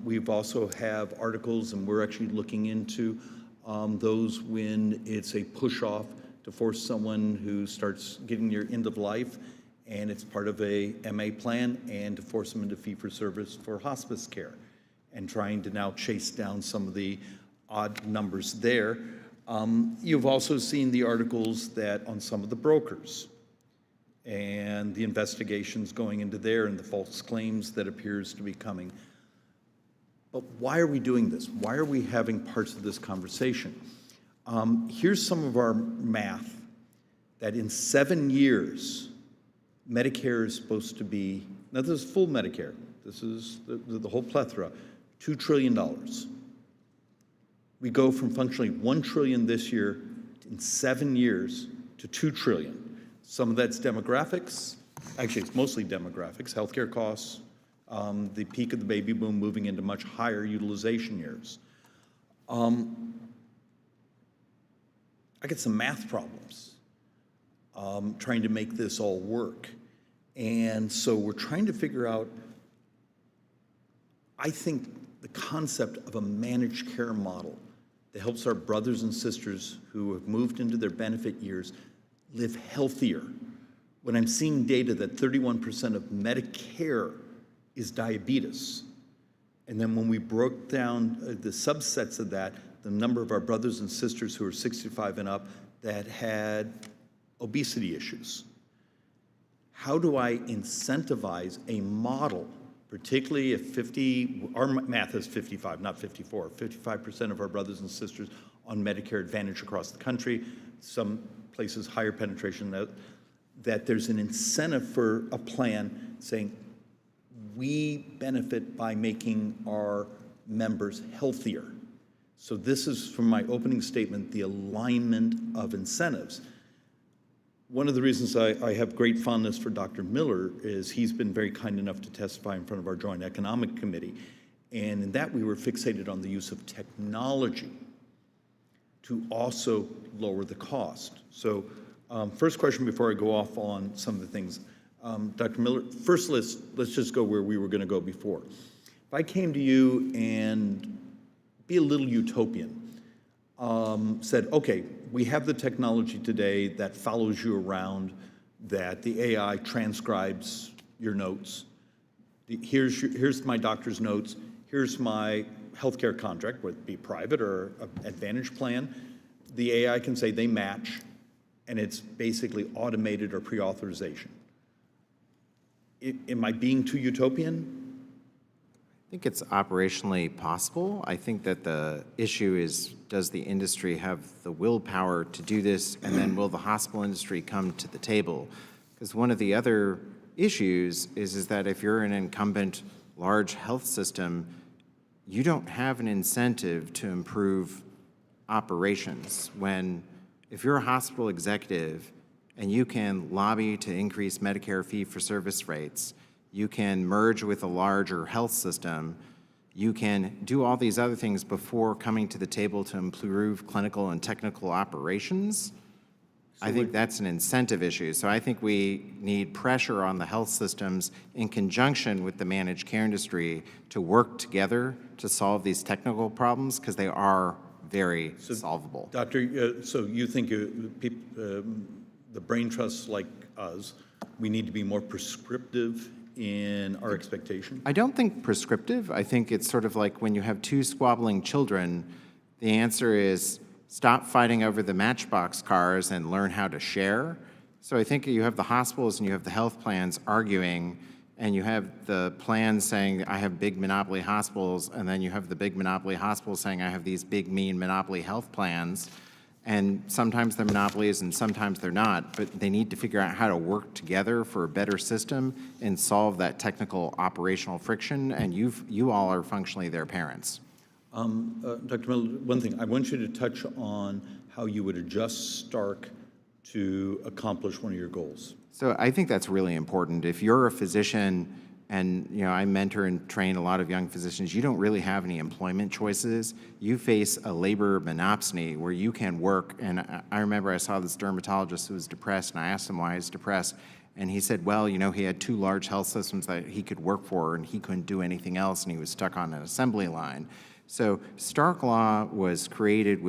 Speaker 12: We've also have articles, and we're actually looking into those when it's a push-off to force someone who starts getting near end of life, and it's part of a MA plan, and to force them into fee-for-service for hospice care, and trying to now chase down some of the odd numbers there. You've also seen the articles that on some of the brokers and the investigations going into there and the false claims that appears to be coming. But why are we doing this? Why are we having parts of this conversation? Here's some of our math, that in 7 years, Medicare is supposed to be, now this is full Medicare, this is the whole plethora, $2 trillion. We go from functionally $1 trillion this year in 7 years to $2 trillion. Some of that's demographics. Actually, it's mostly demographics, healthcare costs, the peak of the baby boom moving into much higher utilization years. I get some math problems trying to make this all work. And so we're trying to figure out, I think, the concept of a managed care model that helps our brothers and sisters who have moved into their benefit years live healthier. When I'm seeing data that 31% of Medicare is diabetes, and then when we broke down the subsets of that, the number of our brothers and sisters who are 65 and up that had obesity issues. How do I incentivize a model, particularly if our math is 55, not 54, 55% of our brothers and sisters on Medicare Advantage across the country, some places higher penetration, that there's an incentive for a plan saying, we benefit by making our members healthier. So this is, from my opening statement, the alignment of incentives. One of the reasons I have great fondness for Dr. Miller is he's been very kind enough to testify in front of our Joint Economic Committee. And in that, we were fixated on the use of technology to also lower the cost. So first question before I go off on some of the things. Dr. Miller, first let's just go where we were going to go before. If I came to you and be a little utopian, said, okay, we have the technology today that follows you around, that the AI transcribes your notes. Here's my doctor's notes. Here's my healthcare contract, whether it be private or an Advantage plan. The AI can say they match, and it's basically automated or pre-authorization. Am I being too utopian?
Speaker 6: I think it's operationally possible. I think that the issue is, does the industry have the willpower to do this, and then will the hospital industry come to the table? Because one of the other issues is that if you're an incumbent large health system, you don't have an incentive to improve operations. If you're a hospital executive and you can lobby to increase Medicare fee-for-service rates, you can merge with a larger health system, you can do all these other things before coming to the table to improve clinical and technical operations, I think that's an incentive issue. So I think we need pressure on the health systems in conjunction with the managed care industry to work together to solve these technical problems, because they are very solvable.
Speaker 12: Doctor, so you think the brain trusts like us, we need to be more prescriptive in our expectation?
Speaker 6: I don't think prescriptive. I think it's sort of like when you have two squabbling children, the answer is stop fighting over the Matchbox cars and learn how to share. So I think you have the hospitals and you have the health plans arguing, and you have the plans saying, I have big monopoly hospitals, and then you have the big monopoly hospitals saying, I have these big, mean monopoly health plans. And sometimes they're monopolies and sometimes they're not, but they need to figure out how to work together for a better system and solve that technical operational friction, and you all are functionally their parents.
Speaker 12: Dr. Miller, one thing, I want you to touch on how you would adjust Stark to accomplish one of your goals.
Speaker 6: So I think that's really important. If you're a physician, and I mentor and train a lot of young physicians, you don't really have any employment choices. You face a labor monopsony where you can work. And I remember I saw this dermatologist who was depressed, and I asked him why he's depressed. And he said, well, he had two large health systems that he could work for, and he couldn't do anything else, and he was stuck on an assembly line. So Stark Law was created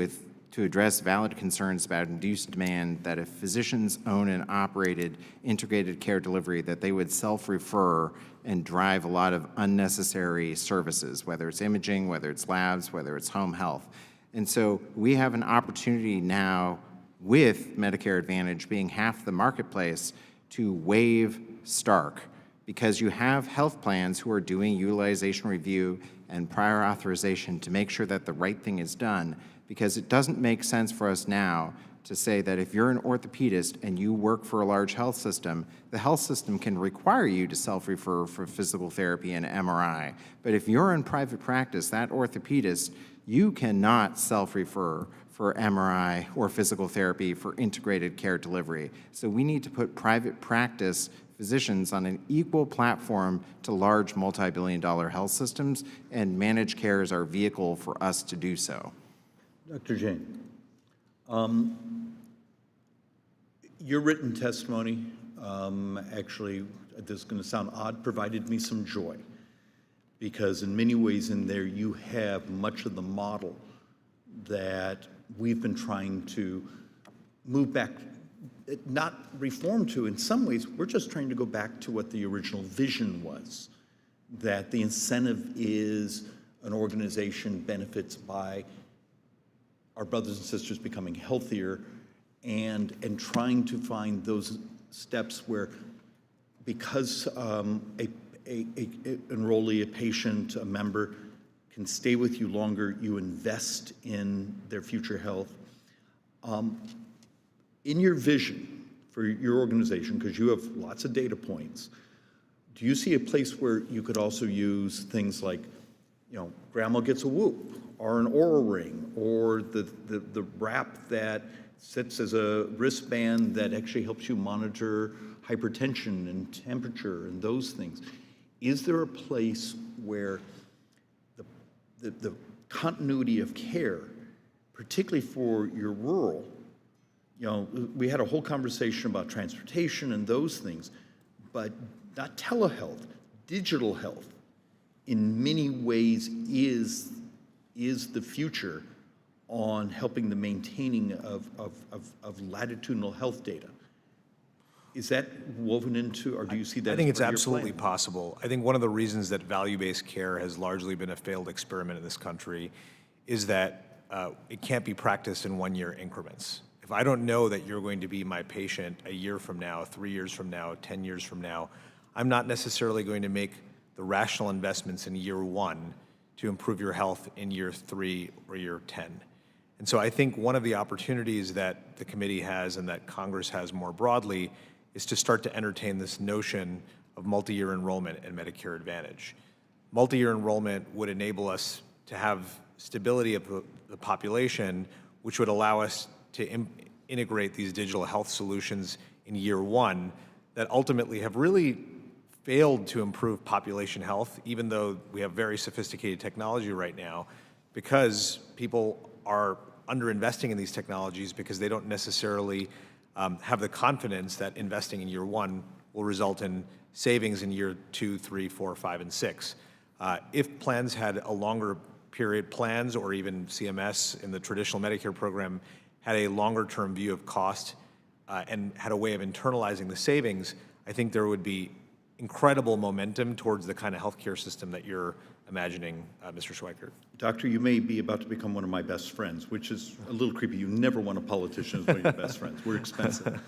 Speaker 6: to address valid concerns about induced demand, that if physicians own and operated integrated care delivery, that they would self-refer and drive a lot of unnecessary services, whether it's imaging, whether it's labs, whether it's home health. And so we have an opportunity now, with Medicare Advantage being half the marketplace, to waive Stark, because you have health plans who are doing utilization review and prior authorization to make sure that the right thing is done, because it doesn't make sense for us now to say that if you're an orthopedist and you work for a large health system, the health system can require you to self-refer for physical therapy and MRI. But if you're in private practice, that orthopedist, you cannot self-refer for MRI or physical therapy for integrated care delivery. So we need to put private practice physicians on an equal platform to large multi-billion-dollar health systems, and managed care is our vehicle for us to do so.
Speaker 12: Dr. Jain, your written testimony, actually, this is going to sound odd, provided me some joy, because in many ways in there you have much of the model that we've been trying to move back, not reform to. In some ways, we're just trying to go back to what the original vision was, that the incentive is an organization benefits by our brothers and sisters becoming healthier, and trying to find those steps where, because a enrollee, a patient, a member can stay with you longer, you invest in their future health. In your vision for your organization, because you have lots of data points, do you see a place where you could also use things like, grandma gets a Whoop, or an Oura Ring, or the wrap that sits as a wristband that actually helps you monitor hypertension and temperature and those things? Is there a place where the the continuity of care, particularly for your rural. You know, we had a whole conversation about transportation and those things, but not telehealth, digital health in many ways is the future on helping the maintaining of latitudinal health data. Is that woven into, or do you see that?
Speaker 8: I think
Speaker 12: as
Speaker 8: it's
Speaker 12: part of your
Speaker 8: absolutely
Speaker 12: plan?
Speaker 8: possible. I think one of the reasons that value-based care has largely been a failed experiment in this country is that it can't be practiced in one-year increments. If I don't know that you're going to be my patient a year from now, 3 years from now, 10 years from now, I'm not necessarily going to make the rational investments in year 1 to improve your health in year 3 or year 10. And so I think one of the opportunities that the committee has and that Congress has more broadly is to start to entertain this notion of multi-year enrollment in Medicare Advantage. Multi-year enrollment would enable us to have stability of the population, which would allow us to integrate these digital health solutions in year 1 that ultimately have really failed to improve population health, even though we have very sophisticated technology right now, because people are underinvesting in these technologies because they don't necessarily have the confidence that investing in year 1 will result in savings in year 2, 3, 4, 5, and 6. If plans had a longer period, plans or even CMS in the traditional Medicare program had a longer-term view of cost and had a way of internalizing the savings, I think there would be incredible momentum towards the kind of healthcare system that you're imagining, Mr. Schweikert.
Speaker 12: Doctor, you may be about to become one of my best friends, which is a little creepy. You never want a politician as one of your best friends. We're expensive.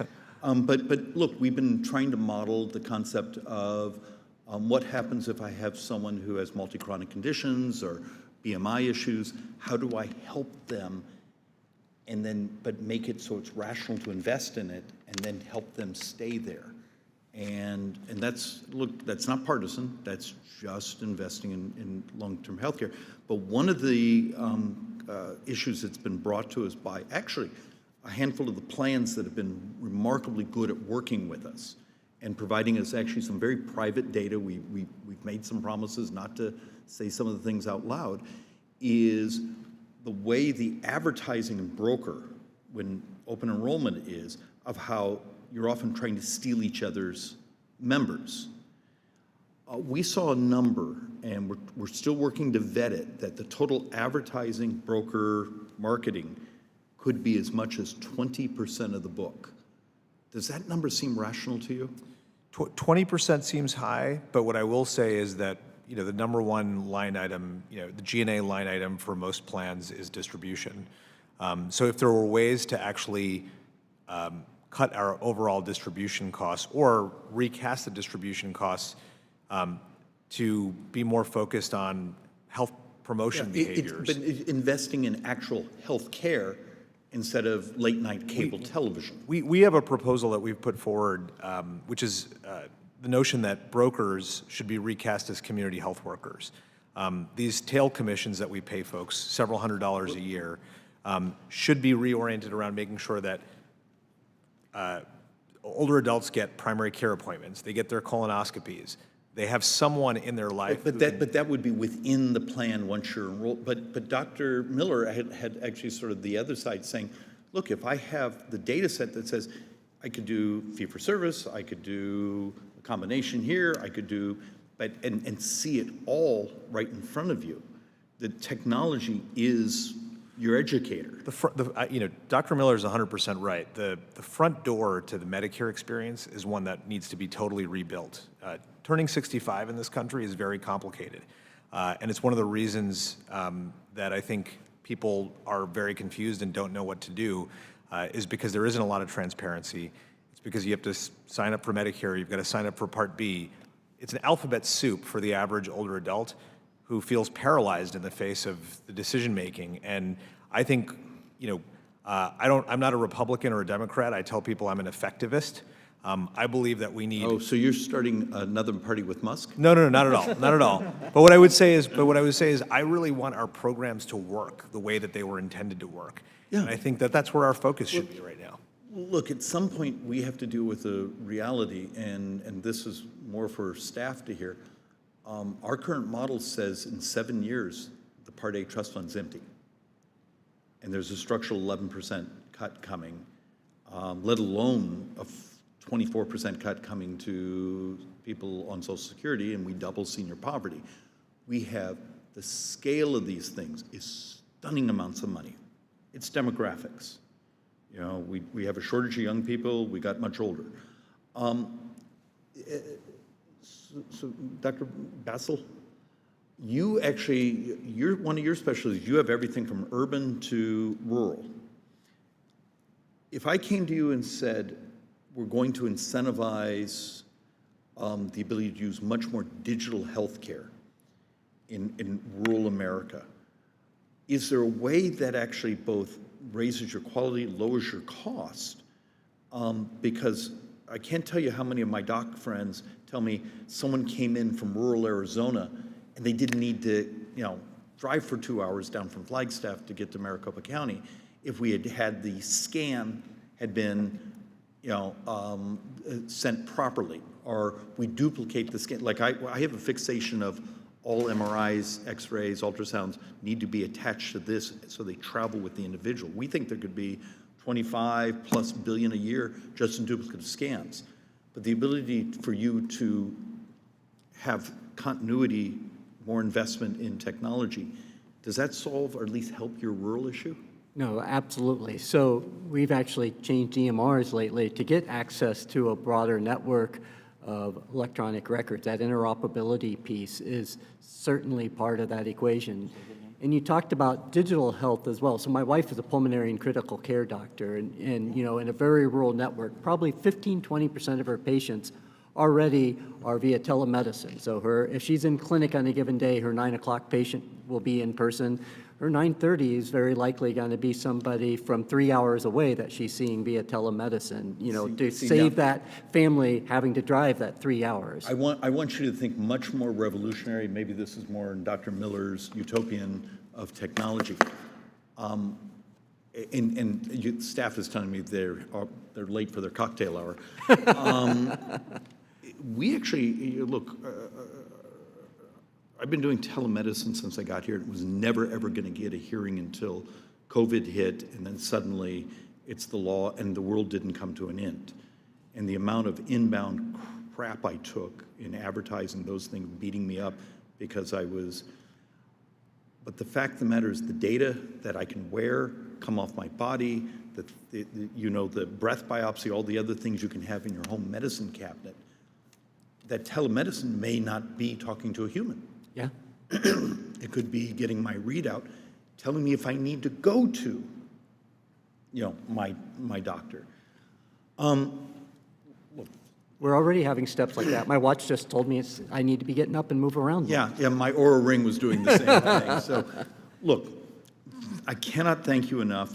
Speaker 12: But look, we've been trying to model the concept of what happens if I have someone who has multi-chronic conditions or BMI issues. How do I help them and then, but make it so it's rational to invest in it and then help them stay there? And that's, look, that's not partisan. That's just investing in long-term healthcare. But one of the issues that's been brought to us by actually a handful of the plans that have been remarkably good at working with us and providing us actually some very private data, we've made some promises not to say some of the things out loud, is the way the advertising and broker when open enrollment is of how you're often trying to steal each other's members. We saw a number, and we're still working to vet it, that the total advertising, broker, marketing could be as much as 20% of the book. Does that number seem rational to you?
Speaker 8: 20% seems high, but what I will say is that, you know, the number one line item, you know, the G&A line item for most plans is distribution. So if there were ways to actually cut our overall distribution costs or recast the distribution costs to be more focused on health promotion behaviors.
Speaker 12: But investing in actual health care instead of late-night cable television.
Speaker 8: We have a proposal that we've put forward, which is the notion that brokers should be recast as community health workers. These tail commissions that we pay folks, several $100s a year, should be reoriented around making sure that older adults get primary care appointments, they get their colonoscopies, they have someone in their life.
Speaker 12: But that would be within the plan once you're enrolled. But Dr. Miller had actually sort of the other side saying, look, if I have the data set that says I could do fee-for-service, I could do a combination here, I could do, and see it all right in front of you. The technology is your educator.
Speaker 8: You know, Dr. Miller is 100% right. The front door to the Medicare experience is one that needs to be totally rebuilt. Turning 65 in this country is very complicated. And it's one of the reasons that I think people are very confused and don't know what to do, is because there isn't a lot of transparency. It's because you have to sign up for Medicare, you've got to sign up for Part B. It's an alphabet soup for the average older adult who feels paralyzed in the face of the decision making. And I think, you know, I'm not a Republican or a Democrat. I tell people I'm an effectivist. I believe that we need.
Speaker 12: Oh, so you're starting another party with Musk?
Speaker 8: No, not at all, not at all. But what I would say is, I really want our programs to work the way that they were intended to work. Yeah. And I think that that's where our focus should be right now.
Speaker 12: Look, at some point we have to deal with the reality, and this is more for staff to hear. Our current model says in 7 years, the Part A trust fund's empty. And there's a structural 11% cut coming, let alone a 24% cut coming to people on Social Security, and we double senior poverty. We have the scale of these things is stunning amounts of money. It's demographics. You know, we have a shortage of young people. We got much older. So Dr. Basil, you actually, one of your specialties, you have everything from urban to rural. If I came to you and said, we're going to incentivize the ability to use much more digital healthcare in rural America, is there a way that actually both raises your quality, lowers your cost? Because I can't tell you how many of my doc friends tell me someone came in from rural Arizona and they didn't need to, you know, drive for 2 hours down from Flagstaff to get to Maricopa County if we had had the scan had been, you know, sent properly, or we duplicate the scan. Like I have a fixation of all MRIs, X-rays, ultrasounds need to be attached to this so they travel with the individual. We think there could be 25+ billion a year just in duplicative scans. But the ability for you to have continuity, more investment in technology, does that solve or at least help your rural issue?
Speaker 7: No, absolutely. So we've actually changed EMRs lately to get access to a broader network of electronic records. That interoperability piece is certainly part of that equation. And you talked about digital health as well. So my wife is a pulmonary and critical care doctor, and you know, in a very rural network, probably 15–20% of her patients already are via telemedicine. So if she's in clinic on a given day, her 9 o'clock patient will be in person. Her 9:30 is very likely going to be somebody from 3 hours away that she's seeing via telemedicine, you know, to save that family having to drive that 3 hours.
Speaker 12: I want you to think much more revolutionary. Maybe this is more in Dr. Miller's utopian of technology. Staff is telling me they're late for their cocktail hour. We actually, look, I've been doing telemedicine since I got here. It was never, ever going to get a hearing until COVID hit, and then suddenly it's the law, and the world didn't come to an end. And the amount of inbound crap I took in advertising those things, beating me up because I was, but the fact of the matter is the data that I can wear, come off my body, you know, the breath biopsy, all the other things you can have in your home medicine cabinet, that telemedicine may not be talking to a human.
Speaker 7: Yeah.
Speaker 12: It could be getting my readout, telling me if I need to go to, you know, my doctor.
Speaker 7: We're already having steps like that. My watch just told me I need to be getting up and move around.
Speaker 12: Yeah, my Oura Ring was doing the same thing. So, look, I cannot thank you enough.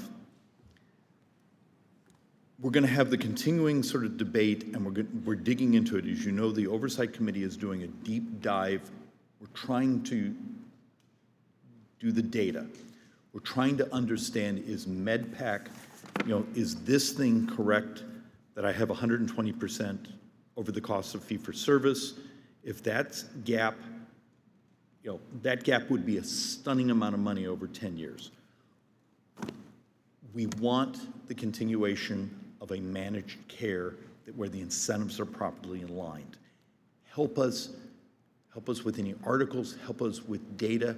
Speaker 12: We're going to have the continuing sort of debate, and we're digging into it. As you know, the Oversight Committee is doing a deep dive. We're trying to do the data. We're trying to understand, is MedPAC, you know, is this thing correct that I have 120% over the cost of fee-for-service? If that's gap, you know, that gap would be a stunning amount of money over 10 years. We want the continuation of a managed care where the incentives are properly aligned. Help us with any articles, help us with data,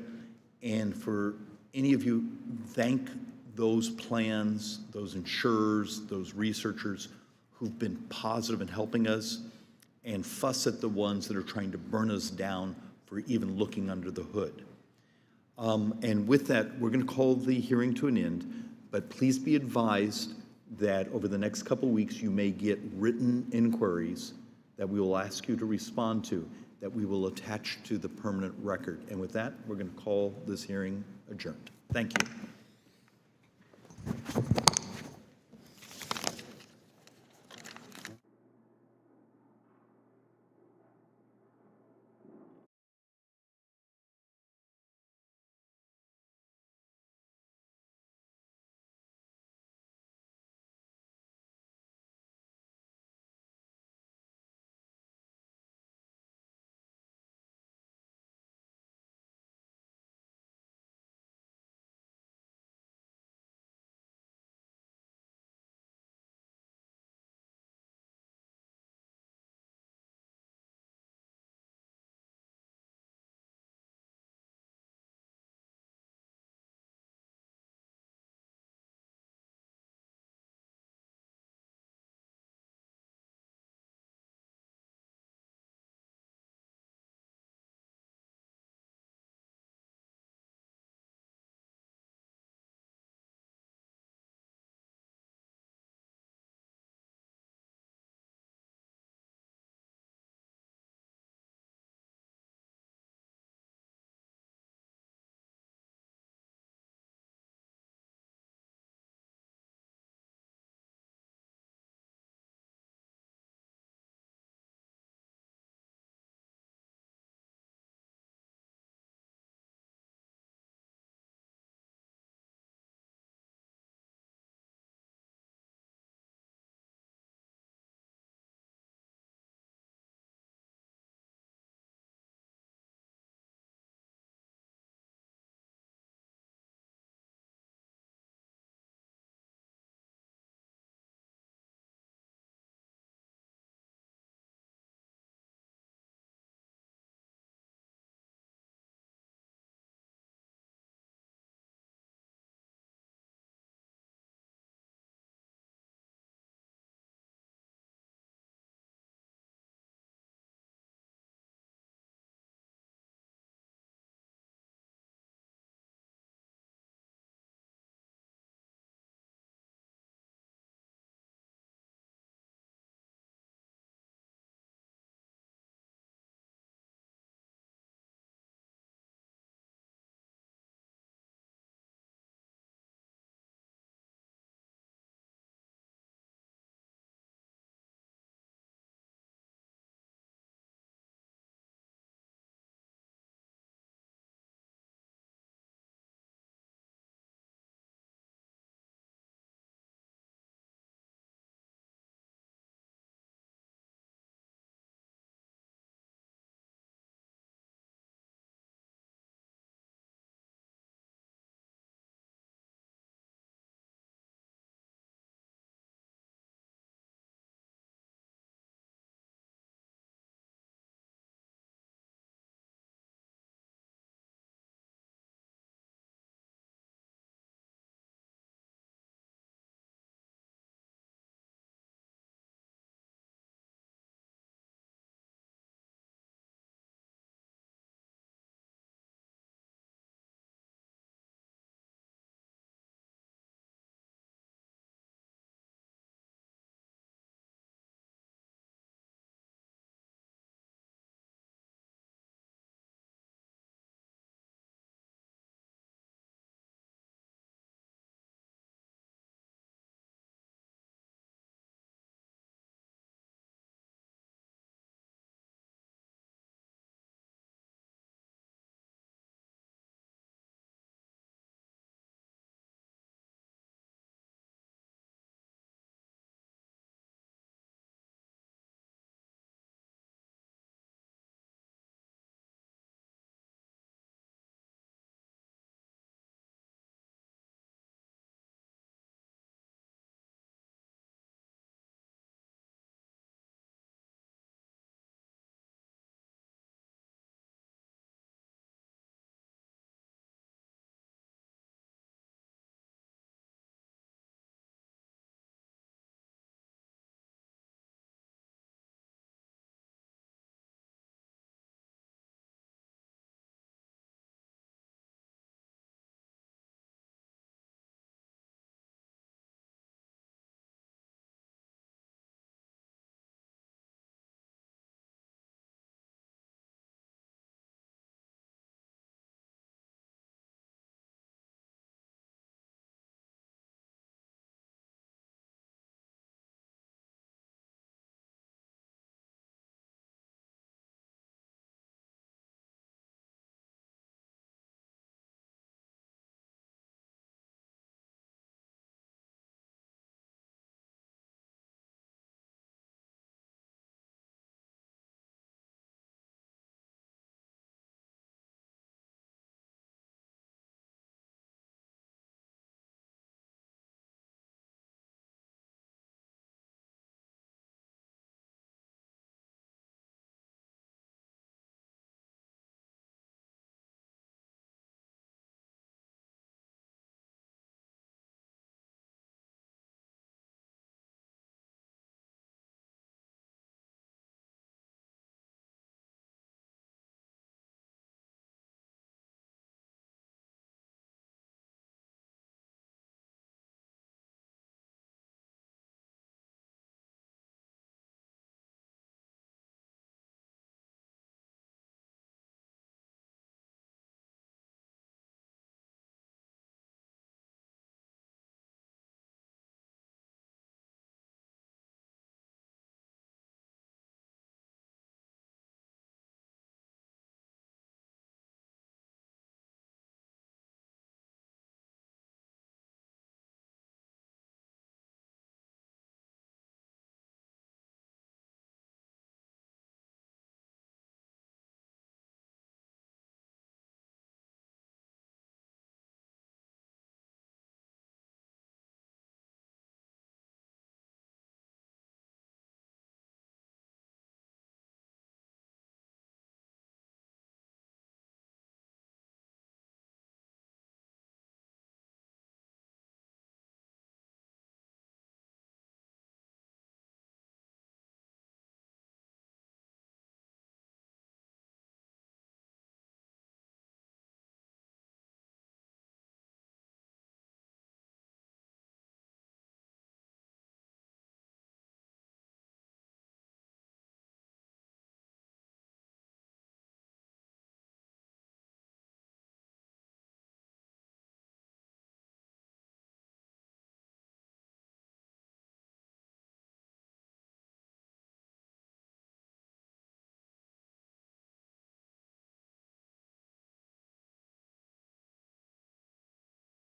Speaker 12: and for any of you, thank those plans, those insurers, those researchers who've been positive in helping us, and fuss at the ones that are trying to burn us down for even looking under the hood. And with that, we're going to call the hearing to an end, but please be advised that over the next couple weeks, you may get written inquiries that we will ask you to respond to, that we will attach to the permanent record. And with that, we're going to call this hearing adjourned. Thank you.